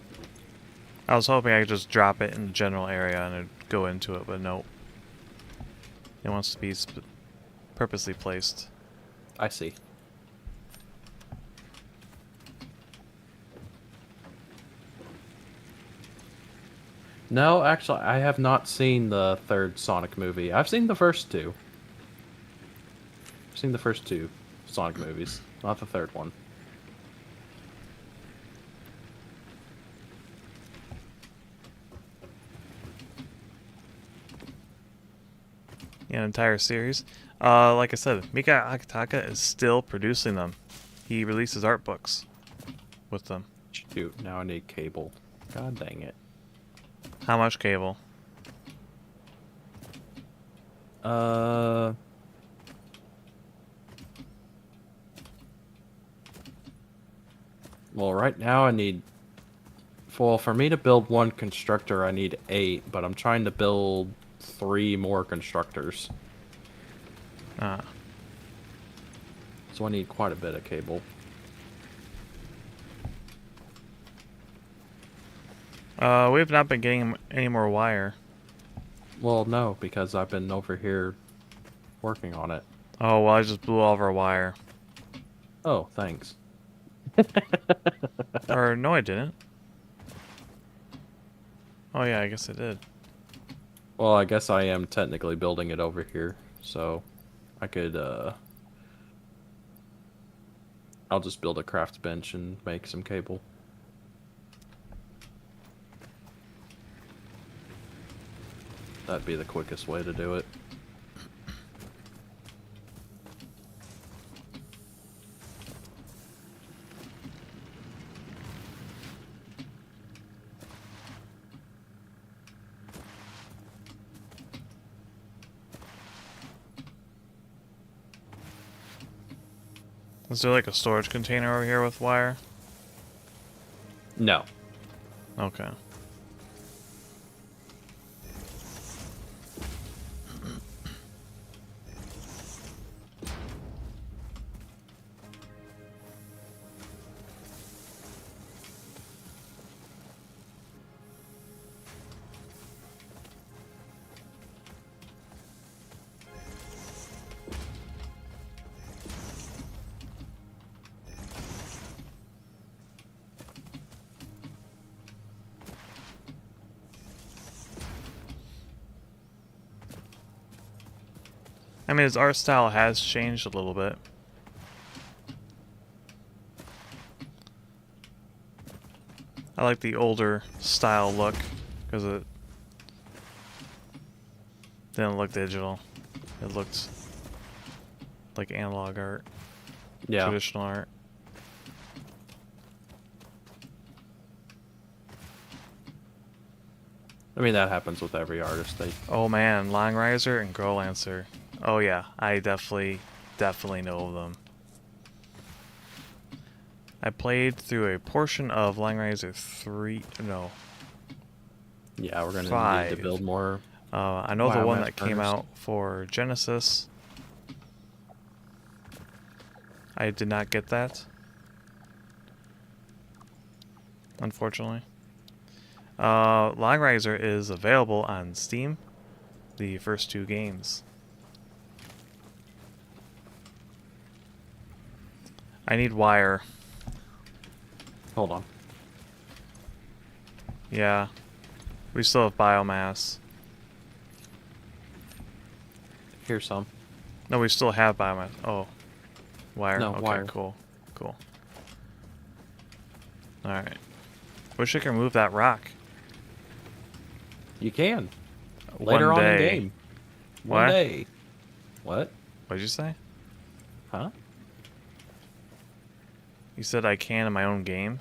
I was hoping I could just drop it in the general area and it'd go into it, but nope. It wants to be purposely placed. I see. No, actually, I have not seen the third Sonic movie. I've seen the first two. I've seen the first two Sonic movies, not the third one. Yeah, an entire series. Like I said, Mika Akataka is still producing them. He releases art books with them. Shoot, now I need cable. God dang it. How much cable? Well, right now I need... Well, for me to build one constructor, I need 8, but I'm trying to build 3 more constructors. Ah. So I need quite a bit of cable. We've not been getting any more wire. Well, no, because I've been over here working on it. Oh, well, I just blew all of our wire. Oh, thanks. Or, no, I didn't. Oh, yeah, I guess I did. Well, I guess I am technically building it over here, so I could, I'll just build a craft bench and make some cable. That'd be the quickest way to do it. Is there like a storage container over here with wire? No. Okay. I mean, his art style has changed a little bit. I like the older style look because it didn't look digital. It looked like analog art, Yeah. traditional art. I mean, that happens with every artist. Oh man, Long Riser and Girl Lancer. Oh yeah, I definitely know of them. I played through a portion of Long Riser 3. No, Yeah, we're gonna need 5. to build more. I know the one Biomass that came burners. out for Genesis. I did not get that, unfortunately. Long Riser is available on Steam, the first 2 games. I need wire. Hold on. Yeah. We still have biomass. Here's some. No, we still have biomass. Oh. Wire. No, Okay, wire. cool. Cool. Alright. Wish I could move that rock. You can. Later One on in day. game. What? One day. What? What'd you say? Huh? You said I can in my own game?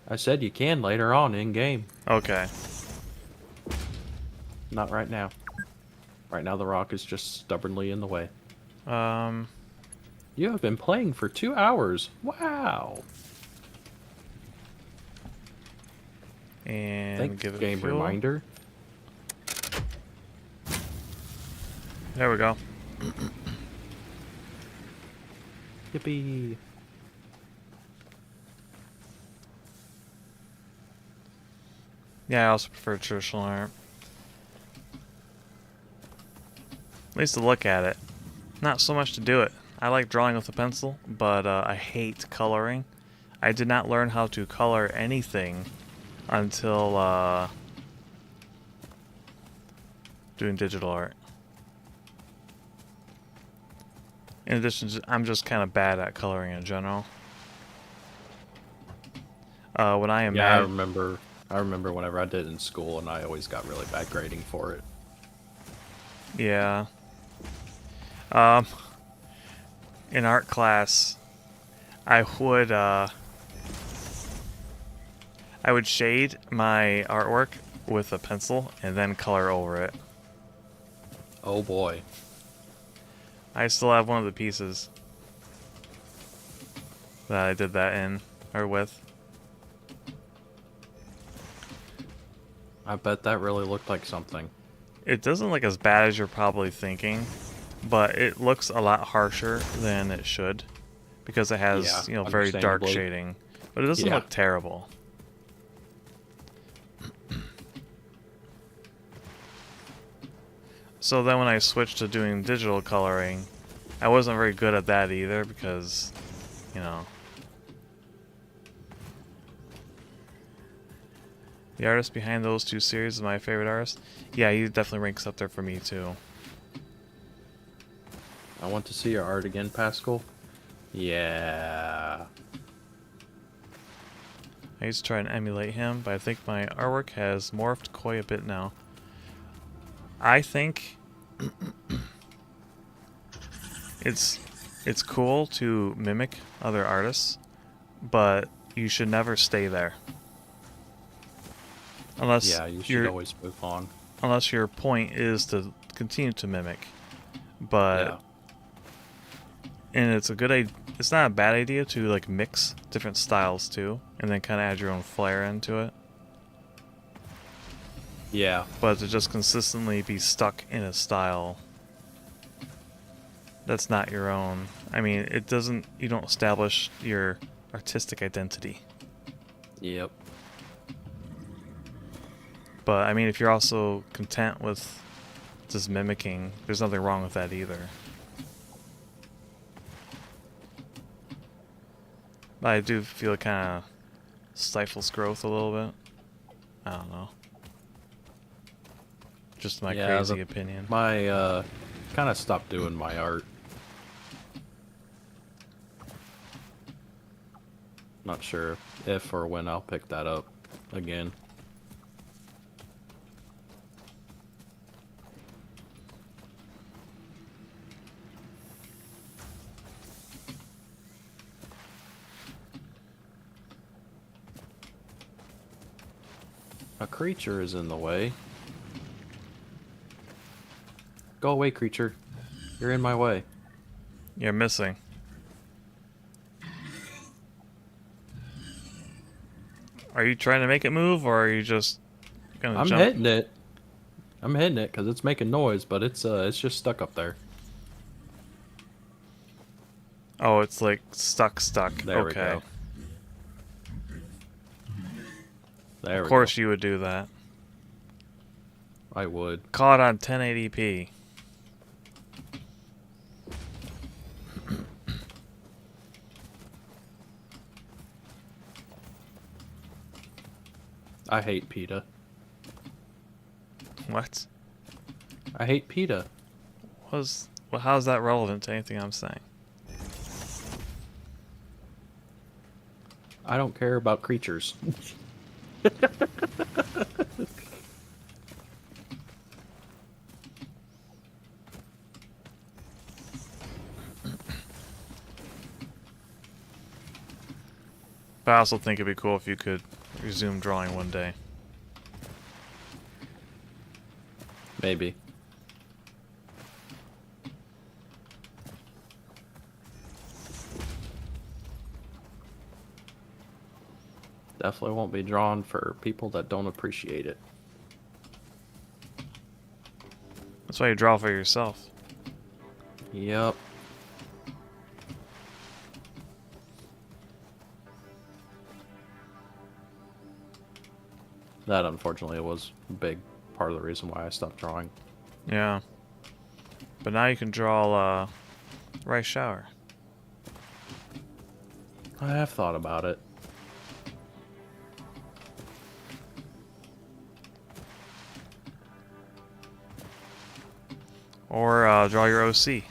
I said you can later on in game. Okay. Not right now. Right now the rock is just stubbornly in the way. You have been playing for 2 hours. Wow. And Thanks, give it game fuel. reminder. There we go. Yippee. Yeah, I also prefer traditional art. At least to look at it. Not so much to do it. I like drawing with a pencil, but I hate coloring. I did not learn how to color anything until doing digital art. In addition, I'm just kind of bad at coloring in general. When I am Yeah, I mad, remember. I remember whenever I did it in school, and I always got really bad grading for it. yeah. In art class, I would shade my artwork with a pencil and then color over it. Oh boy. I still have one of the pieces that I did that in or with. I bet that really looked like something. It doesn't look as bad as you're probably thinking, but it looks a lot harsher than it should because it has, Yeah, you know, very dark understandably. shading. But it doesn't Yeah. look terrible. So then when I switched to doing digital coloring, I wasn't very good at that either because, you know, The artist behind those two series is my favorite artist. Yeah, he definitely ranks up there for me too. I want to see your art again, Pascal. Yeah. I used to try and emulate him, but I think my artwork has morphed quite a bit now. I think it's cool to mimic other artists, but you should never stay there. Unless Yeah, you should always move on. unless your point is to continue to mimic. But Yeah. and it's not a bad idea to like mix different styles too, and then kind of add your own flair into it. Yeah. But to just consistently be stuck in a style that's not your own. I mean, you don't establish your artistic identity. Yep. But I mean, if you're also content with just mimicking, there's nothing wrong with that either. But I do feel it kind of stifles growth a little bit. I don't know. Just my crazy opinion. My kind of stopped doing my art. Not sure if or when I'll pick that up again. A creature is in the way. Go away, creature. You're in my way. You're missing. Are you trying to make it move, or are you just gonna I'm jump? hitting it. I'm hitting it because it's making noise, but it's just stuck up there. Oh, it's like stuck. There we Okay. go. There Of we course go. you would do that. I would. Call it on 1080p. I hate PETA. What? I hate PETA. Well, how's that relevant to anything I'm saying? I don't care about creatures. But I also think it'd be cool if you could resume drawing one day. Maybe. Definitely won't be drawn for people that don't appreciate it. That's why you draw for yourself. Yep. That unfortunately was a big part of the reason why I stopped drawing. Yeah. But now you can draw rice shower. I have thought about it. Or draw your OC.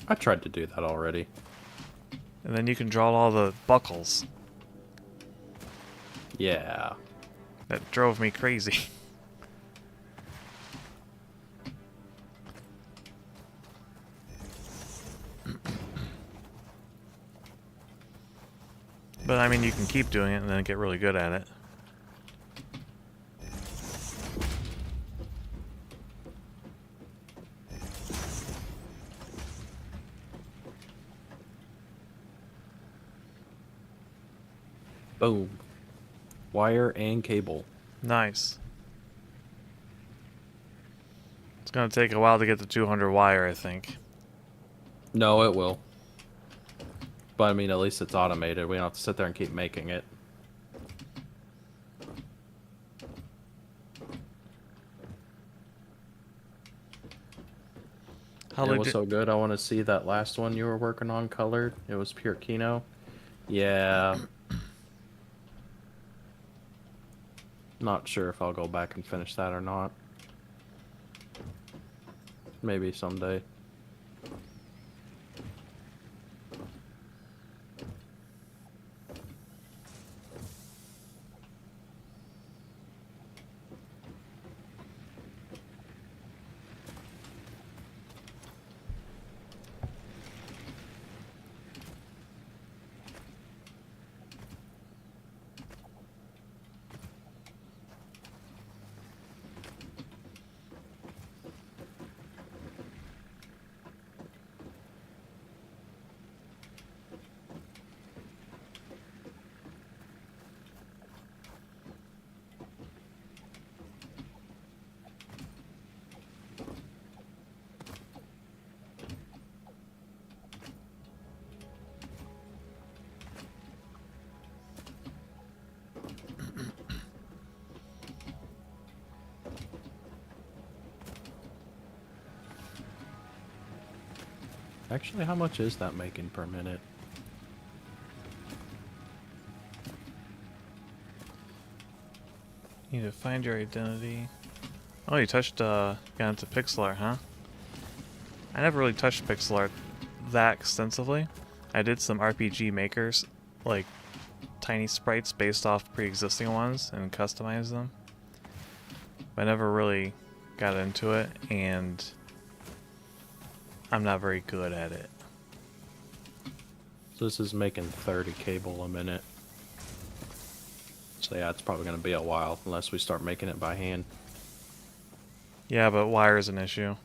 I tried to do that already. And then you can draw all the buckles. Yeah. That drove me crazy. But I mean, you can keep doing it and then get really good at it. Boom. Wire and cable. Nice. It's gonna take a while to get to 200 wire, I think. No, it will. But I mean, at least it's automated. We don't have to sit there and keep making it. How It they was do- so good. I want to see that last one you were working on colored. It was pure Kino. Yeah. Not sure if I'll go back and finish that or not. Maybe someday. Actually, how much is that making per minute? You need to find your identity. Oh, you touched, got into pixel art, huh? I never really touched pixel art that extensively. I did some RPG makers, like tiny sprites based off pre-existing ones and customized them. But I never really got into it, and I'm not very good at it. So this is making 30 cable a minute. So yeah, it's probably going to be a while unless we start making it by hand. Yeah, but wire is an issue.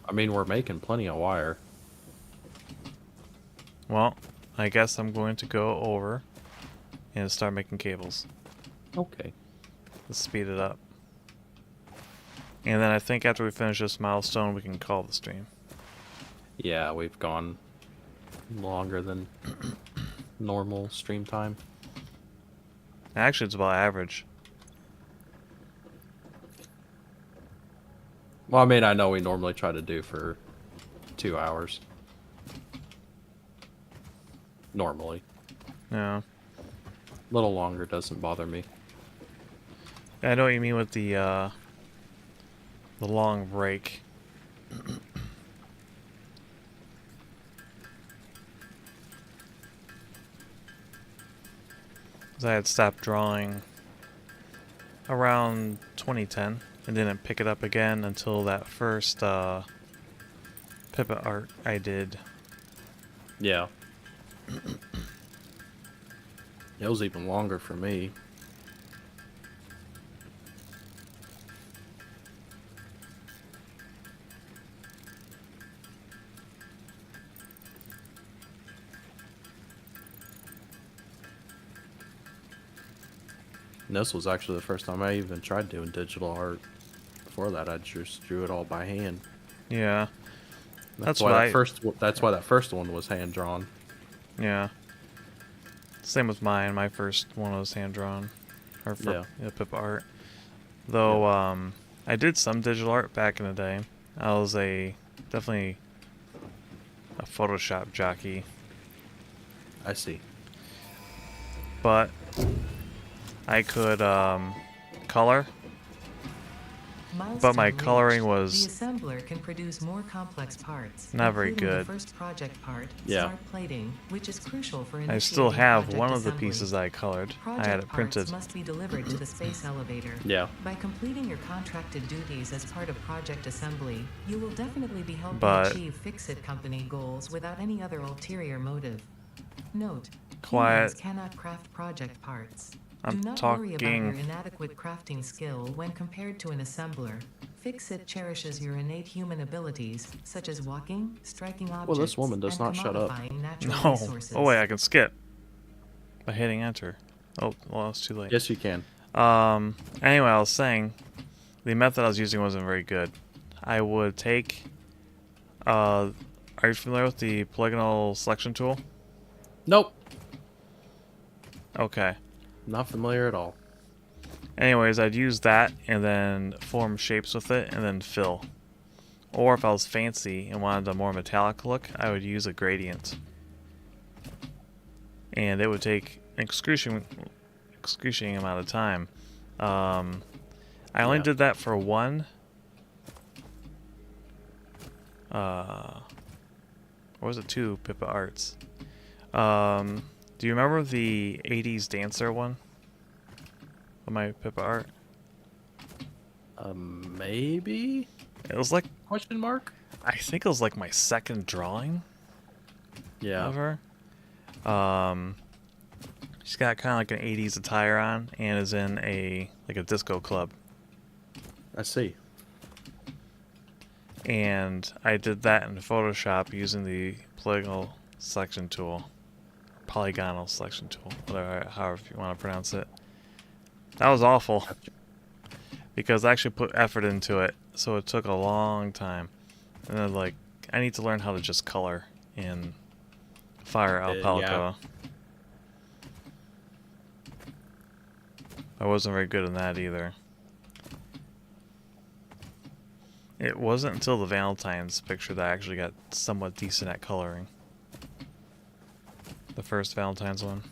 I mean, we're making plenty of wire. Well, I guess I'm going to go over and start making cables. Okay. Let's speed it up. And then I think after we finish this milestone, we can call the stream. Yeah, we've gone longer than normal stream time. Actually, it's about average. Well, I mean, I know we normally try to do for 2 hours. Normally. Yeah. A little longer doesn't bother me. I know what you mean with the long break. 'Cause I had stopped drawing around 2010 and didn't pick it up again until that first Pippa art I did. Yeah. It was even longer for me. And this was actually the first time I even tried doing digital art. Before that, I just drew it all by hand. Yeah. That's why what that first. That's why that first one was hand drawn. Yeah. Same with mine. My first one was hand drawn, or for Pippa art. Though I did some digital art back in the day. I was definitely a Photoshop jockey. I see. But I could color. But my coloring was the assembler can produce more complex parts, not very including good. The first project part, Yeah. start plating, which is crucial for I still have initiating one project of the assembly. pieces I colored. Project I had it parts printed. must be delivered to the space elevator. Yeah. By completing your contracted duties as part of project assembly, you will definitely be helping But achieve Fix-It company goals without any other ulterior motive. Note: Quiet. humans cannot craft project parts. I'm Do not worry about your talking. inadequate crafting skill when compared to an assembler. Fix-It cherishes your innate human abilities, such as walking, striking objects, Well, this woman does and not shut up. commodifying natural No. resources. Oh wait, I can skip by hitting enter. Oh, well, it's too late. Yes, you can. Anyway, I was saying the method I was using wasn't very good. I would take. Are you familiar with the polygonal selection tool? Nope. Okay. Not familiar at all. Anyways, I'd use that and then form shapes with it and then fill. Or if I was fancy and wanted a more metallic look, I would use a gradient. and it would take an excruciating amount of time. I only Yeah. did that for one. Or was it two Pippa arts? Do you remember the 80s dancer one? Of my Pippa art? Maybe? It was like, Question mark? I think it was like my second drawing Yeah. of her. She's got kind of like an 80s attire on and is in a disco club. I see. And I did that in Photoshop using the polygonal selection tool. Polygonal selection tool, whatever, however you want to pronounce it. That was awful Gotcha. because I actually put effort into it, so it took a long time. And then like, I need to learn how to just color in Fire Alpalico. Yeah. I wasn't very good in that either. It wasn't until the Valentine's picture that I actually got somewhat decent at coloring. The first Valentine's one.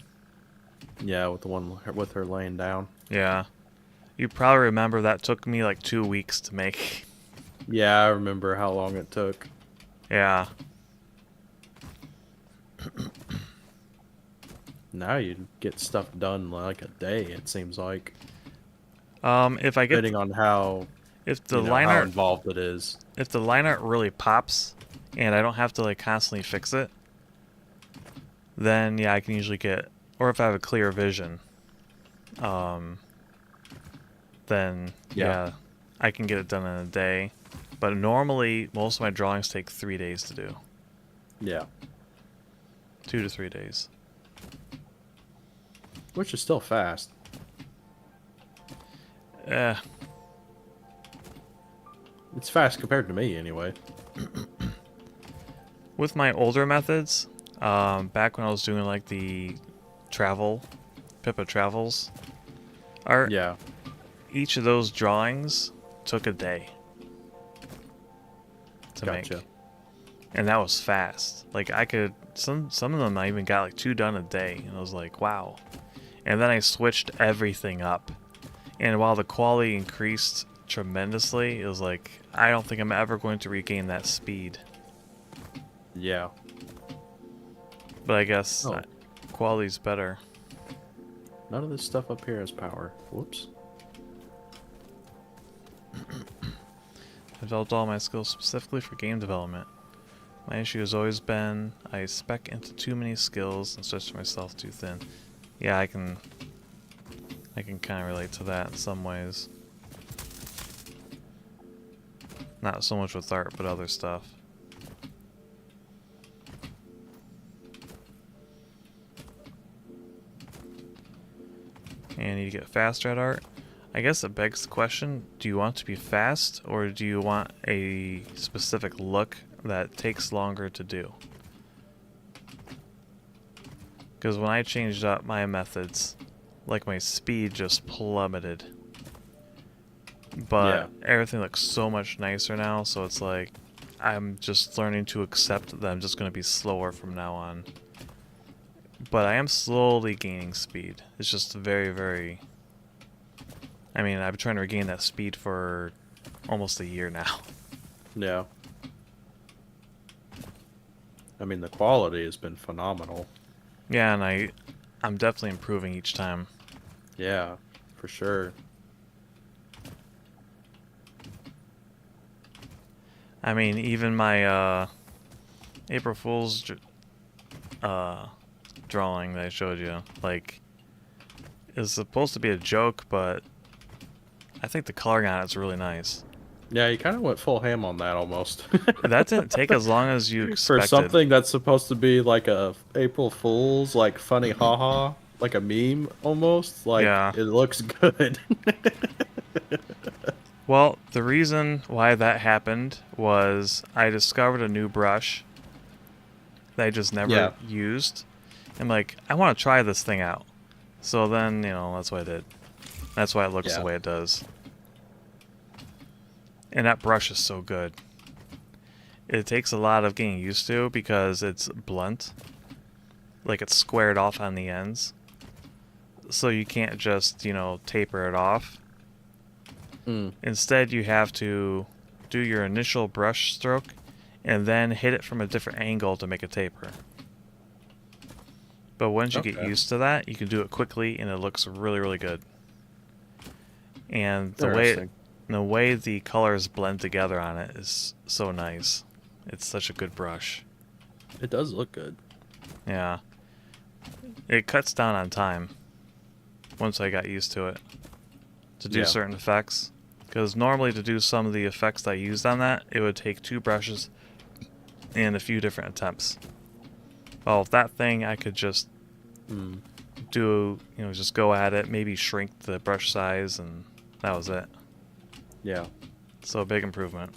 Yeah, with the one with her laying down. Yeah. You probably remember that took me like 2 weeks to make. Yeah, I remember how long it took. Yeah. Now you get stuff done like a day, it seems like. If I get Depending on how, if the how line art involved it is. if the line art really pops and I don't have to like constantly fix it, then yeah, I can usually get, or if I have a clear vision, then yeah, I can get it done in a day. But normally, most of my drawings take 3 days to do. Yeah. 2 to 3 days. Which is still fast. Eh, It's fast compared to me, anyway. with my older methods, back when I was doing like the Pippa Travels art, Yeah. each of those drawings took a day to Gotcha. make. And that was fast. Like I could, some of them I even got like 2 done a day, and I was like, wow. And then I switched everything up. And while the quality increased tremendously, it was like, I don't think I'm ever going to regain that speed. Yeah. But I guess Oh. quality's better. None of this stuff up here has power. Whoops. I developed all my skills specifically for game development. My issue has always been I spec into too many skills and stretch myself too thin. Yeah, I can kind of relate to that in some ways. Not so much with art, but other stuff. And you get faster at art. I guess it begs the question, do you want to be fast or do you want a specific look that takes longer to do? Because when I changed up my methods, like my speed just plummeted. But everything looks so much nicer now, so it's like I'm just learning to accept that I'm just going to be slower from now on. But I am slowly gaining speed. It's just very, very... I mean, I've been trying to regain that speed for almost a year now. Yeah. I mean, the quality has been phenomenal. Yeah, and I'm definitely improving each time. Yeah, for sure. I mean, even my April Fool's drawing that I showed you, like, is supposed to be a joke, but I think the coloring on it's really nice. Yeah, you kind of went full ham on that almost. That didn't take as long as you expected. For something that's supposed to be like a April Fool's, like funny haha, like a meme almost. Like, Yeah. it looks good. Well, the reason why that happened was I discovered a new brush that I just never used. I'm like, I want to try this thing out. So then, you know, that's what I did. That's why it looks the way it does. And that brush is so good. It takes a lot of getting used to because it's blunt. like it's squared off on the ends. So you can't just, you know, taper it off. Instead, you have to do your initial brush stroke and then hit it from a different angle to make a taper. But once you get used to that, you can do it quickly and it looks really, really good. And the way the colors blend together on it is so nice. It's such a good brush. It does look good. Yeah. It cuts down on time once I got used to it to do certain effects. Because normally to do some of the effects I used on that, it would take 2 brushes and a few different attempts. Well, with that thing, I could just do, you know, just go at it, maybe shrink the brush size, and that was it. Yeah. So a big improvement.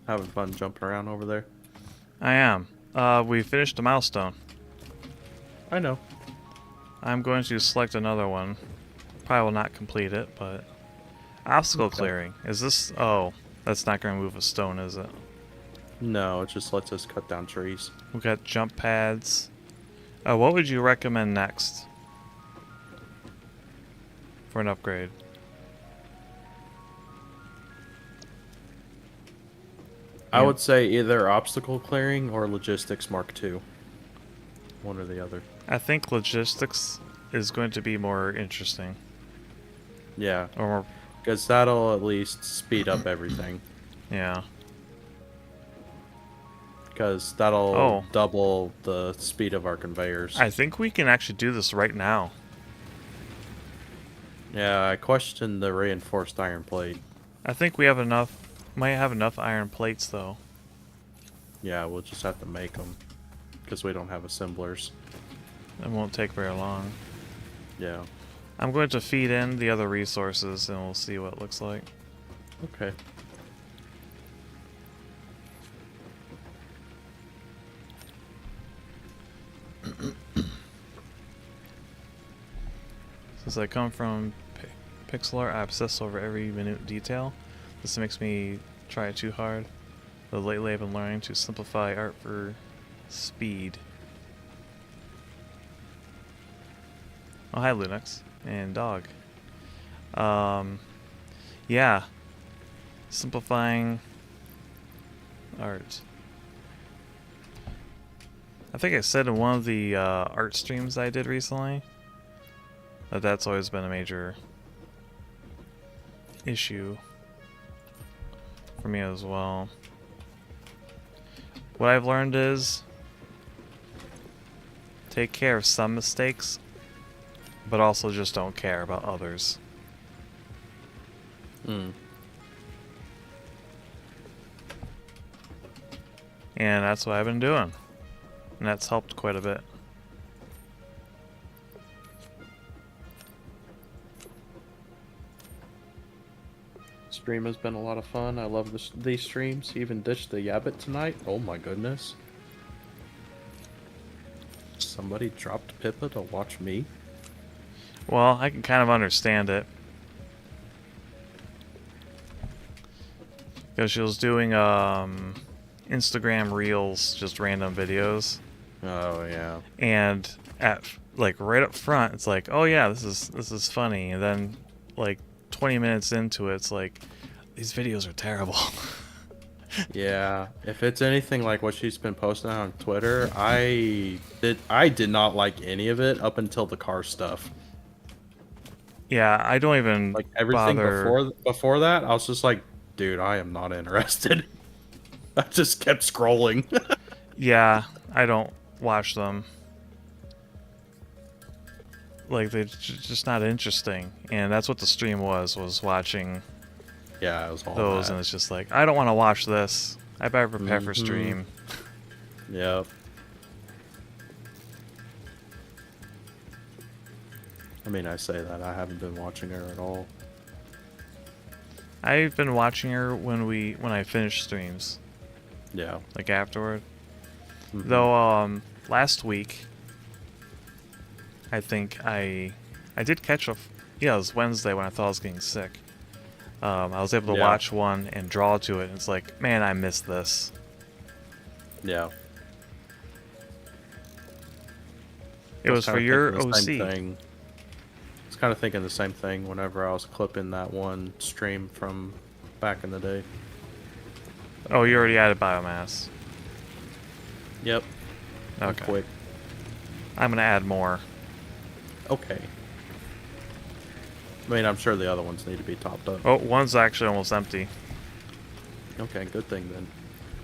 Having fun jumping around over there. I am. We finished a milestone. I know. I'm going to select another one. Probably will not complete it, but... Obstacle clearing. Is this... Oh, that's not going to move a stone, is it? No, it just lets us cut down trees. We got jump pads. What would you recommend next? For an upgrade? I would say either obstacle clearing or logistics Mark II. One or the other. I think logistics is going to be more interesting. Yeah. Or more... Because that'll at least speed up everything. Yeah. Because that'll double the speed of our conveyors. I think we can actually do this right now. Yeah, I question the reinforced iron plate. I think we have enough... Might have enough iron plates, though. Yeah, we'll just have to make them. Because we don't have assemblers. It won't take very long. Yeah. I'm going to feed in the other resources, and we'll see what it looks like. Okay. Since I come from pixel art, I obsess over every minute detail. This makes me try too hard. But lately I've been learning to simplify art for speed. Oh, hi Linux and dog. Yeah. Simplifying art. I think I said in one of the art streams I did recently that that's always been a major issue for me as well. What I've learned is take care of some mistakes, but also just don't care about others. And that's what I've been doing. And that's helped quite a bit. Stream has been a lot of fun. I love these streams. Even ditched the Yabbit tonight. Oh my goodness. Somebody dropped Pippa to watch me? Well, I can kind of understand it. Because she was doing Instagram Reels, just random videos. Oh yeah. And at like right up front, it's like, oh yeah, this is funny. And then like 20 minutes into it, it's like, these videos are terrible. Yeah, if it's anything like what she's been posting on Twitter, I did not like any of it up until the car stuff. Yeah, I don't even like everything bother... before that. I was just like, dude, I am not interested. I just kept scrolling. Yeah, I don't watch them. Like, they're just not interesting. And that's what the stream was watching yeah, it was all those, that. and it's just like, I don't want to watch this. I better prepare for stream. Yep. I mean, I say that. I haven't been watching her at all. I've been watching her when I finish streams. Yeah. Like afterward. Though, last week, I think I did catch a... Yeah, it was Wednesday when I thought I was getting sick. I was able to Yeah. watch one and draw to it. And it's like, man, I missed this. Yeah. It was for your Same OC. thing. I was kind of thinking the same thing whenever I was clipping that one stream from back in the day. Oh, you already added biomass. Yep. Okay. Quick. I'm gonna add more. Okay. I mean, I'm sure the other ones need to be topped up. Oh, one's actually almost empty. Okay, good thing then.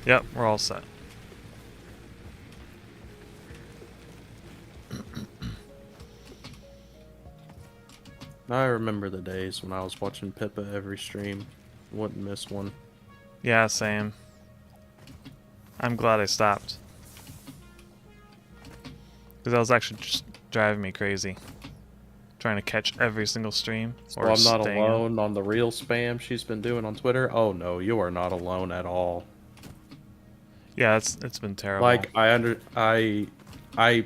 Yep, we're all set. I remember the days when I was watching Pippa every stream. Wouldn't miss one. Yeah, same. I'm glad I stopped. Because that was actually just driving me crazy. Trying to catch every single stream. So I'm not alone on the real spam she's been doing on Twitter. Oh no, you are not alone at all. Yeah, it's been terrible. Like I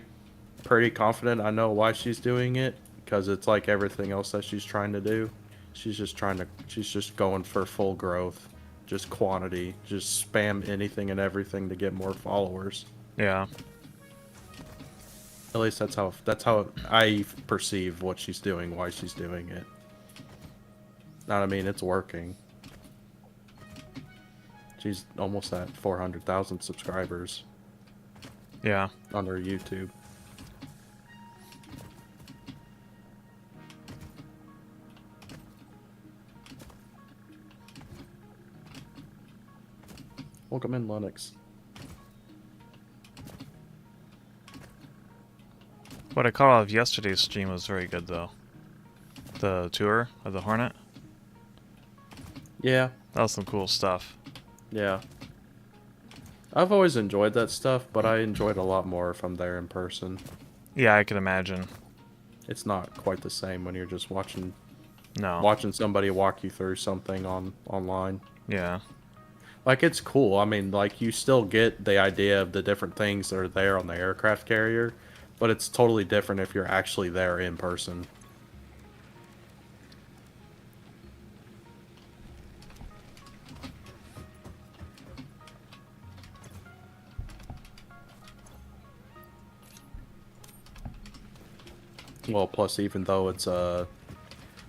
pretty confident I know why she's doing it, because it's like everything else that she's trying to do. She's just going for full growth, just quantity, just spam anything and everything to get more followers. Yeah. At least that's how I perceive what she's doing, why she's doing it. Not, I mean, it's working. She's almost at 400,000 subscribers. Yeah. On her YouTube. Welcome in, Linux. What I caught of yesterday's stream was very good, though. The tour of the Hornet. Yeah. That was some cool stuff. Yeah. I've always enjoyed that stuff, but I enjoyed a lot more if I'm there in person. Yeah, I can imagine. It's not quite the same when you're just watching No. somebody walk you through something online. Yeah. Like, it's cool. I mean, like, you still get the idea of the different things that are there on the aircraft carrier, but it's totally different if you're actually there in person. Well, plus, even though it's a...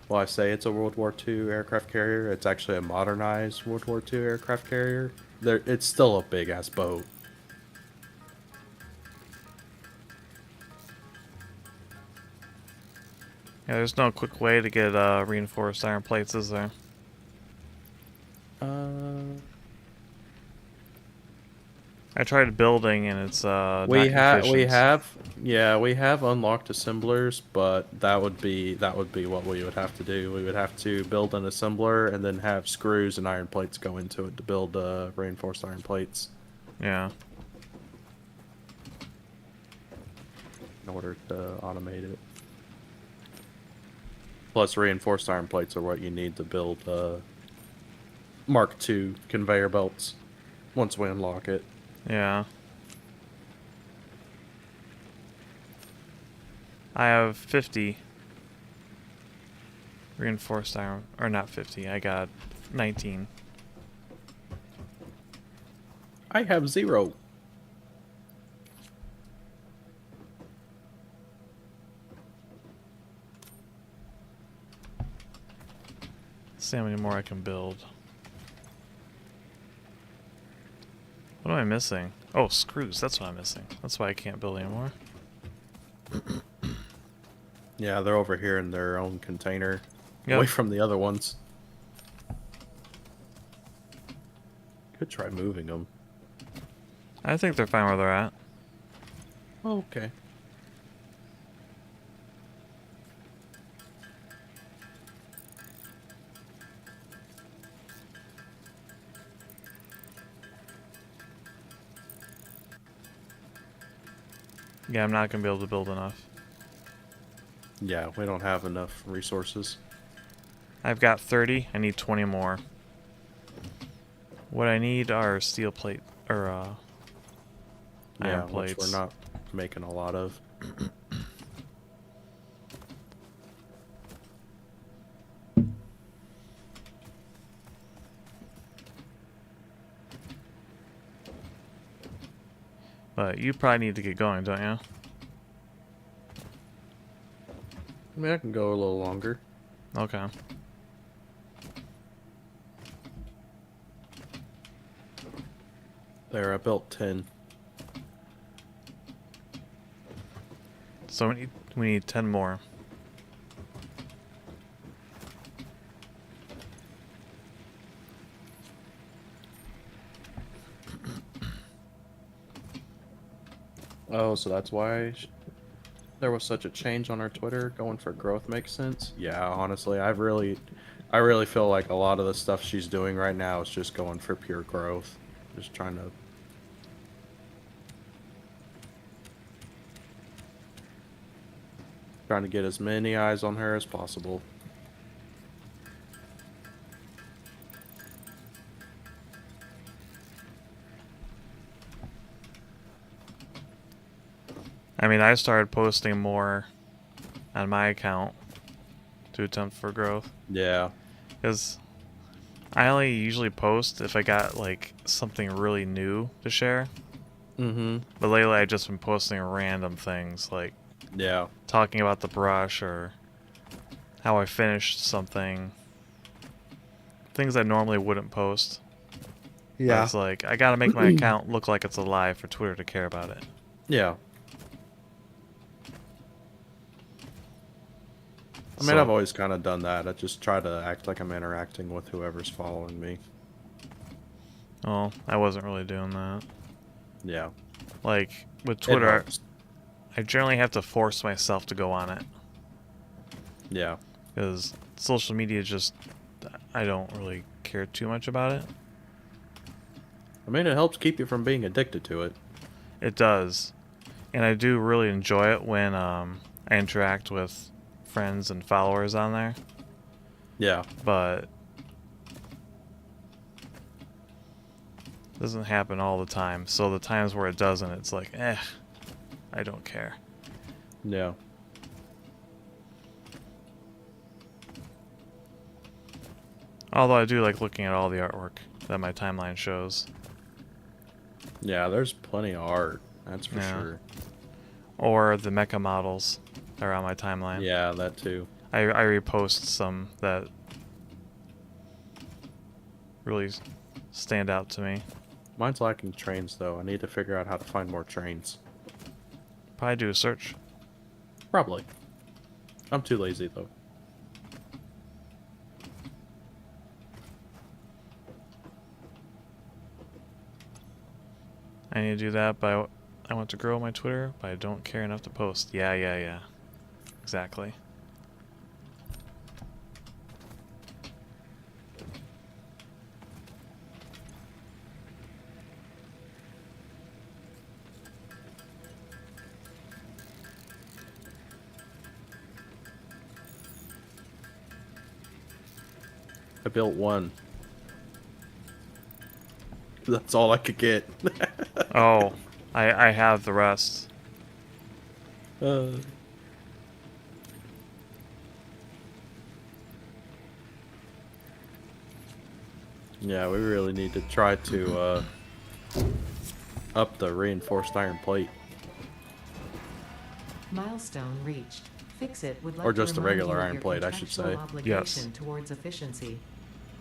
Well, I say it's a World War II aircraft carrier, it's actually a modernized World War II aircraft carrier. It's still a big-ass boat. Yeah, there's no quick way to get reinforced iron plates, is there? I tried building and it's we not efficient. we have unlocked assemblers, but that would be what we would have to do. We would have to build an assembler and then have screws and iron plates go into it to build reinforced iron plates. Yeah. In order to automate it. Plus, reinforced iron plates are what you need to build Mark II conveyor belts once we unlock it. Yeah. I have 50 reinforced iron, or not 50, I got 19. I have 0. Let's see how many more I can build. What am I missing? Oh, screws, that's what I'm missing. That's why I can't build anymore. Yeah, they're over here in their own container, Yep. away from the other ones. Could try moving them. I think they're fine where they're at. Oh, okay. Yeah, I'm not going to be able to build enough. Yeah, we don't have enough resources. I've got 30. I need 20 more. What I need are steel plate, or Yeah, iron plates. which we're not making a lot of. But you probably need to get going, don't you? I mean, I can go a little longer. Okay. There, I built 10. So we need 10 more. Oh, so that's why there was such a change on our Twitter. Going for growth makes sense. Yeah, honestly, I really feel like a lot of the stuff she's doing right now is just going for pure growth. Just trying to get as many eyes on her as possible. I mean, I started posting more on my account to attempt for growth. Yeah. Because I only usually post if I got, like, something really new to share. Mm-hmm. But lately I've just been posting random things, like Yeah. talking about the brush or how I finished something. Things I normally wouldn't post. But it's like, I gotta make my account look like it's alive for Twitter to care about it. Yeah. I mean, So- I've always kind of done that. I just try to act like I'm interacting with whoever's following me. Oh, I wasn't really doing that. Yeah. Like, with It Twitter, helps. I generally have to force myself to go on it. Yeah. Because social media just, I don't really care too much about it. I mean, it helps keep you from being addicted to it. It does. And I do really enjoy it when I interact with friends and followers on there. Yeah. But it doesn't happen all the time. So the times where it doesn't, it's like, I don't care. Yeah. Although I do like looking at all the artwork that my timeline shows. Yeah, there's plenty of art. That's for Yeah. sure. Or the mecha models that are on my timeline. Yeah, that too. I repost some that really stand out to me. Mine's lacking trains, though. I need to figure out how to find more trains. Probably do a search. Probably. I'm too lazy, though. I need to do that, but I want to grow my Twitter, but I don't care enough to post. Yeah. Exactly. I built one. That's all I could get. Oh, I have the rest. Yeah, we really need to try to up the reinforced iron plate. Milestone reached. Fix-It would like Or to just a remind regular you of iron your plate, I should contractual say. obligation Yes. towards efficiency.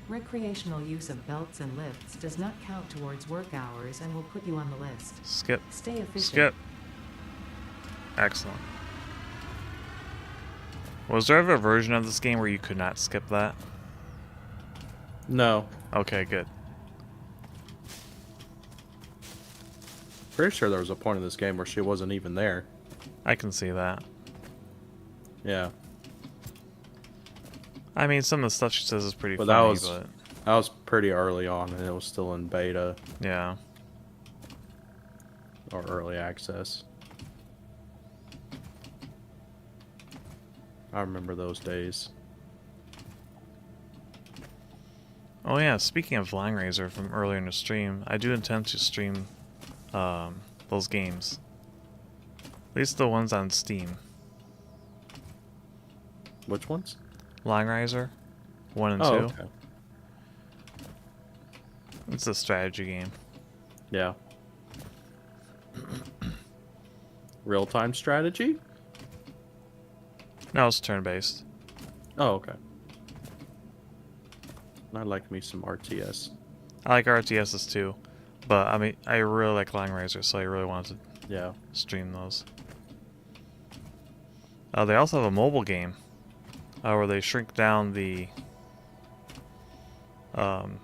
Recreational use of belts and lifts does not count towards work hours and will put you on the list. Skip. Stay efficient. Skip. Excellent. Was there ever a version of this game where you could not skip that? No. Okay, good. Pretty sure there was a point in this game where she wasn't even there. I can see that. Yeah. I mean, some of the stuff she says is pretty But funny, that was pretty early on, and it was still in beta yeah. or early access. I remember those days. Oh yeah, speaking of Line Razor from earlier in the stream, I do intend to stream those games. At least the ones on Steam. Which ones? Line Riser 1 and 2. Oh, okay. It's a strategy game. Yeah. Real-time strategy? No, it's turn-based. Oh, okay. I like me some RTS. I like RTSs too, but I mean, I really like Line Razor, so I really wanted to Yeah. stream those. They also have a mobile game where they shrink down the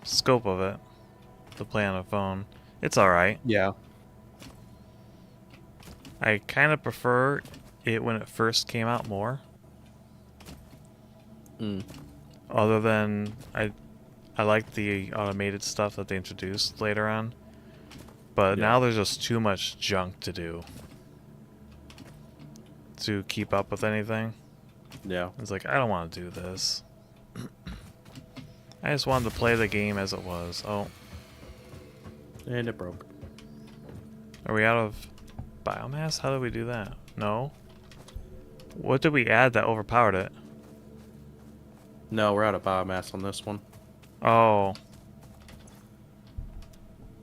scope of it to play on a phone. It's alright. Yeah. I kind of prefer it when it first came out more. Mm. Other than I like the automated stuff that they introduced later on. But Yeah. now there's just too much junk to do to keep up with anything. Yeah. It's like, I don't want to do this. I just wanted to play the game as it was. Oh, And it broke. are we out of biomass? How did we do that? No. What did we add that overpowered it? No, we're out of biomass on this one. Oh.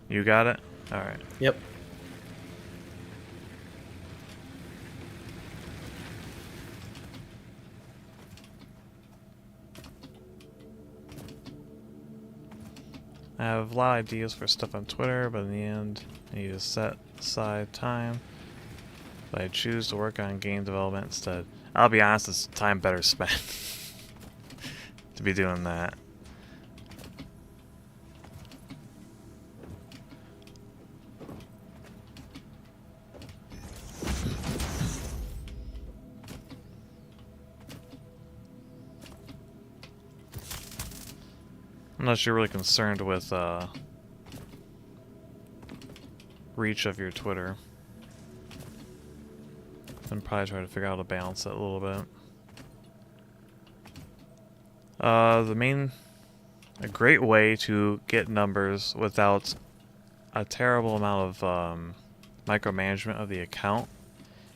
You got it? Alright. Yep. I have a lot of ideas for stuff on Twitter, but in the end, I need to set aside time. But I choose to work on game development instead. I'll be honest, it's time better spent to be doing that. Unless you're really concerned with reach of your Twitter. Then probably try to figure out how to balance it a little bit. A great way to get numbers without a terrible amount of micromanagement of the account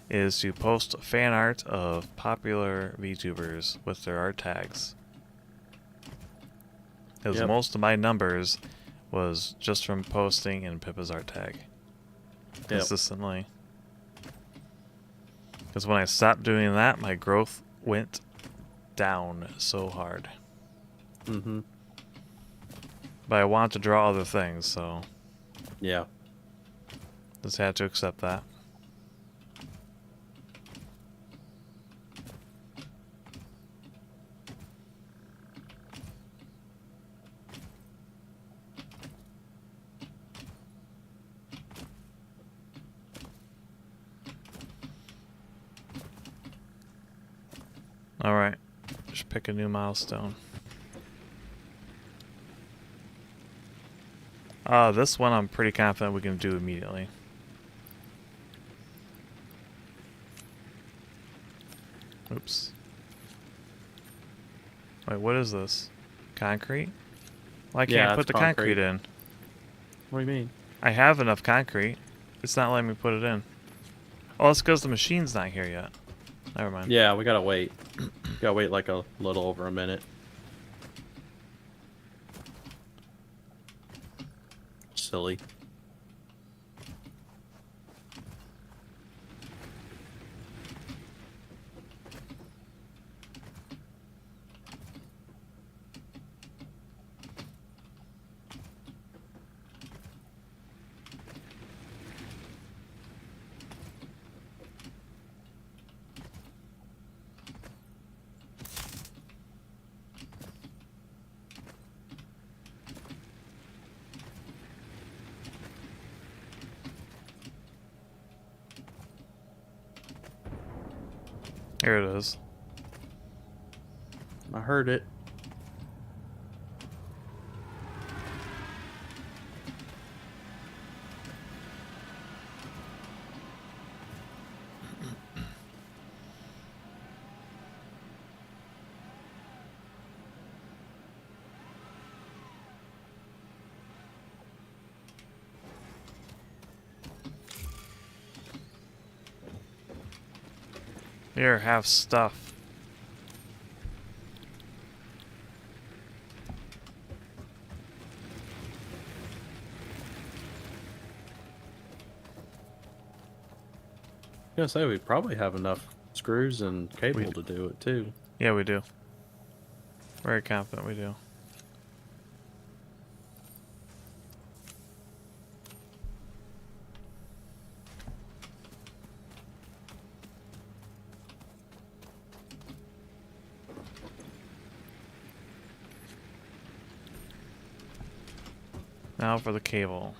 is to post fan art of popular VTubers with their art tags. Because Yep. most of my numbers was just from posting in Pippa's art tag consistently. Because when I stopped doing that, my growth went down so hard. Mm-hmm. But I wanted to draw other things, so Yeah. just had to accept that. Alright, just pick a new milestone. This one I'm pretty confident we can do immediately. Oops. Wait, what is this? Concrete? Why can't Yeah, I put it's the concrete concrete. in? What do you mean? I have enough concrete. It's not letting me put it in. Oh, it's because the machine's not here yet. Never mind. Yeah, we gotta wait. Gotta wait like a little over a minute. Silly. Here it is. I heard it. Here, have stuff. gonna say we probably have enough screws and cable We- to do it too. Yeah, we do. Very confident we do. Now for the cable.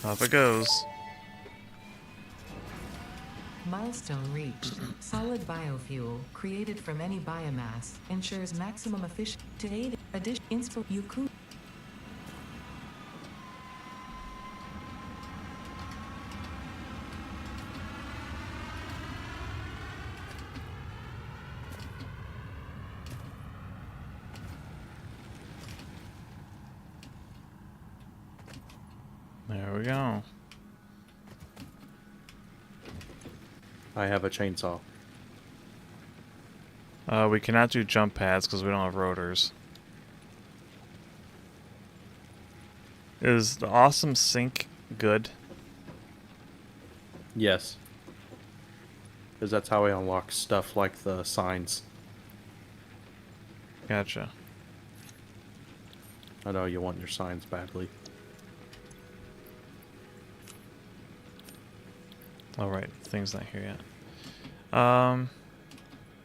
Off it goes. Milestone reached. Solid biofuel, created from any biomass, ensures maximum efficiency. To aid addition, inspo, you could. There we go. I have a chainsaw. We cannot do jump pads because we don't have rotors. Is the awesome sink good? Yes. Because that's how we unlock stuff like the signs. Gotcha. I know you want your signs badly. Alright, thing's not here yet.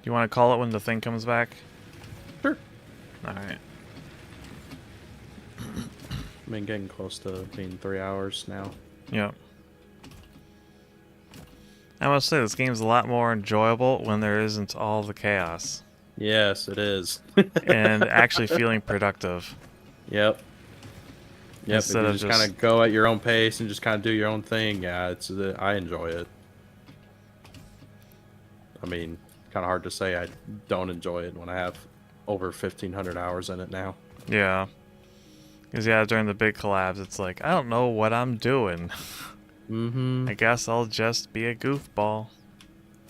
You want to call it when the thing comes back? Sure. Alright. I mean, getting close to being 3 hours now. Yep. I must say, this game's a lot more enjoyable when there isn't all the chaos. Yes, it is. And actually feeling productive. Yep. Yep, Instead if of you just just- kind of go at your own pace and just kind of do your own thing, yeah, I enjoy it. I mean, kind of hard to say I don't enjoy it when I have over 1,500 hours in it now. Yeah. Because, yeah, during the big collabs, it's like, I don't know what I'm doing. Mm-hmm. I guess I'll just be a goofball.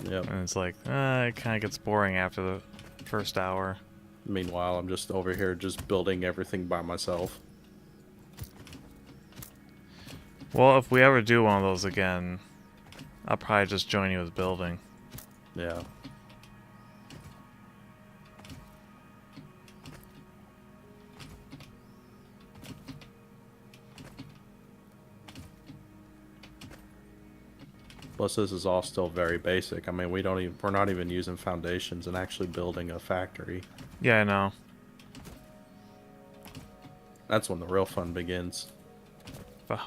Yep. And it's like, it kind of gets boring after the first hour. Meanwhile, I'm just over here just building everything by myself. Well, if we ever do one of those again, I'll probably just join you with building. Yeah. Plus, this is all still very basic. I mean, we're not even using foundations and actually building a factory. Yeah, I know. That's when the real fun begins.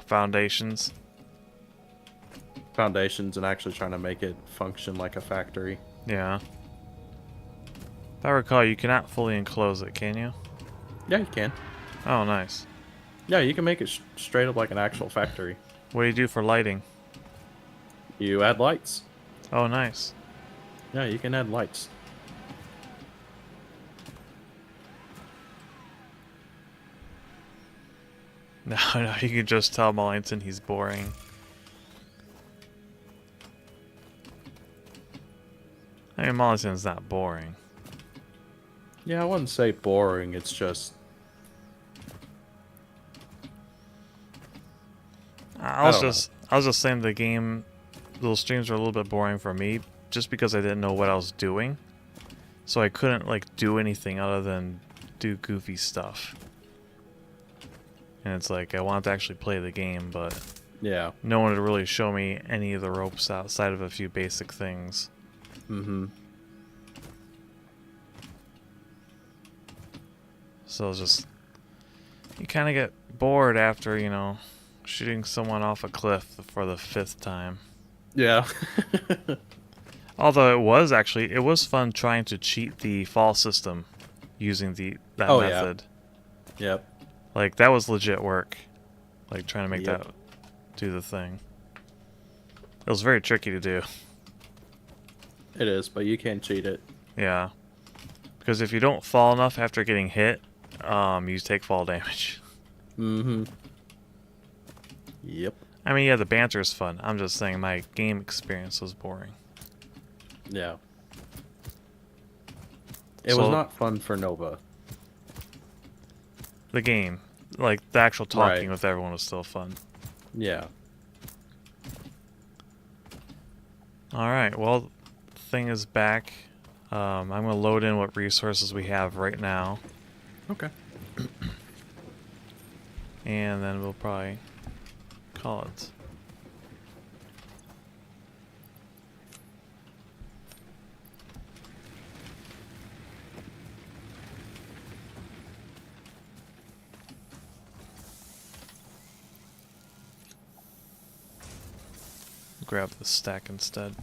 Foundations. Foundations and actually trying to make it function like a factory. Yeah. If I recall, you cannot fully enclose it, can you? Yeah, you can. Oh, nice. Yeah, you can make it straight up like an actual factory. What do you do for lighting? You add lights. Oh, nice. Yeah, you can add lights. No, no, you can just tell Mullington he's boring. I mean, Mullington's not boring. Yeah, I wouldn't say boring. It's just I don't was just saying the game, those streams were a little bit boring for me, just because I didn't know what I was doing, so I couldn't like do anything other than do goofy stuff. And it's like I wanted to actually play the game, but yeah. no one would really show me any of the ropes outside of a few basic things. Mm-hmm. So it's just you kind of get bored after, you know, shooting someone off a cliff for the 5th time. Yeah. Although it was fun trying to cheat the fall system using that Oh, yeah. method. Yep. Like that was legit work. Like trying to make Yep. that do the thing. It was very tricky to do. It is, but you can cheat it. Yeah. Because if you don't fall enough after getting hit, you take fall damage. Mm-hmm. Yep. I mean, yeah, the banter is fun. I'm just saying my game experience was boring. Yeah. It was So- not fun for Nova. The game, like the actual talking Right. with everyone, was still fun. Yeah. All right, well, the thing is back. I'm gonna load in what resources we have right now, Okay. and then we'll probably call it. Grab the stack instead.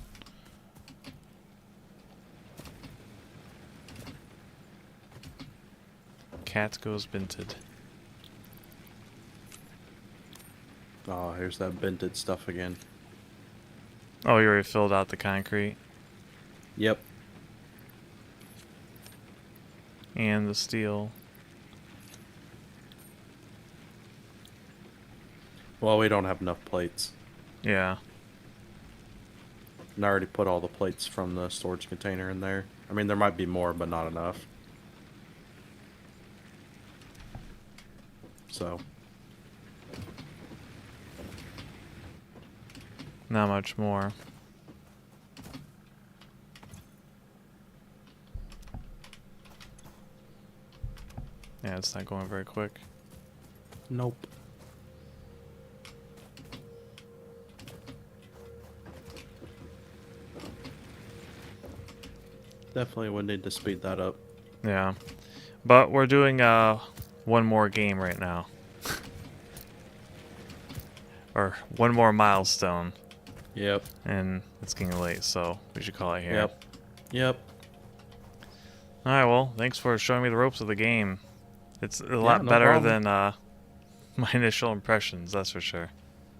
Cat goes binted. Oh, here's that vented stuff again. Oh, you already filled out the concrete Yep. and the steel. Well, we don't have enough plates. Yeah. And I already put all the plates from the storage container in there. I mean, there might be more, but not enough. So, Not much more. Yeah, it's not going very quick. nope. Definitely would need to speed that up. Yeah. But we're doing one more game right now. Or one more milestone. Yep. And it's getting late, so we should call it here. Yep. Yep. Alright, well, thanks for showing me the ropes of the game. It's a Yeah, lot no better problem. than my initial impressions, that's for sure.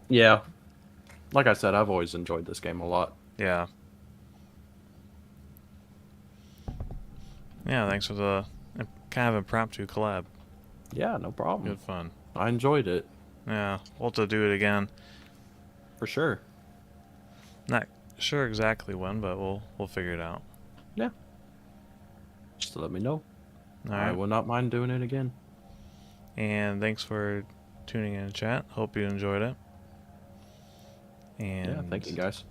Yeah. Like I said, I've always enjoyed this game a lot. Yeah. Yeah, thanks for the kind of impromptu collab. Yeah, no problem. Good fun. I enjoyed it. Yeah, we'll have to do it again. For sure. Not sure exactly when, but we'll figure it out. Yeah. Just to let me know. All I right. will not mind doing it again. And thanks for tuning in, chat. Hope you enjoyed it. And Yeah, thank you guys.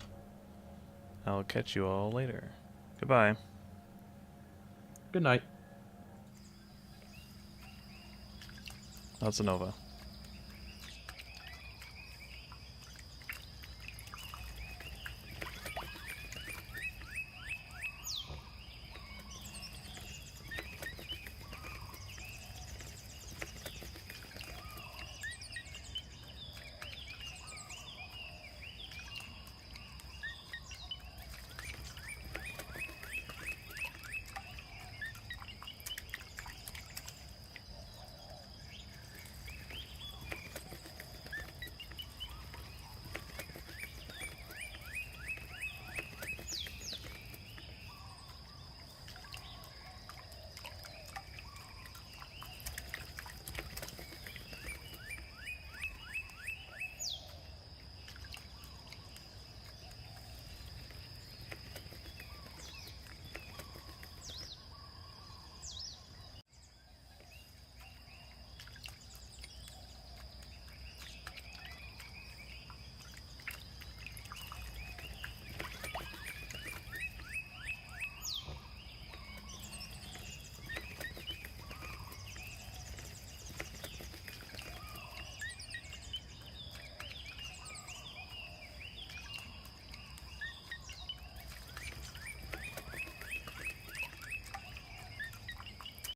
I'll catch you all later. Goodbye. Good night. That's a Nova.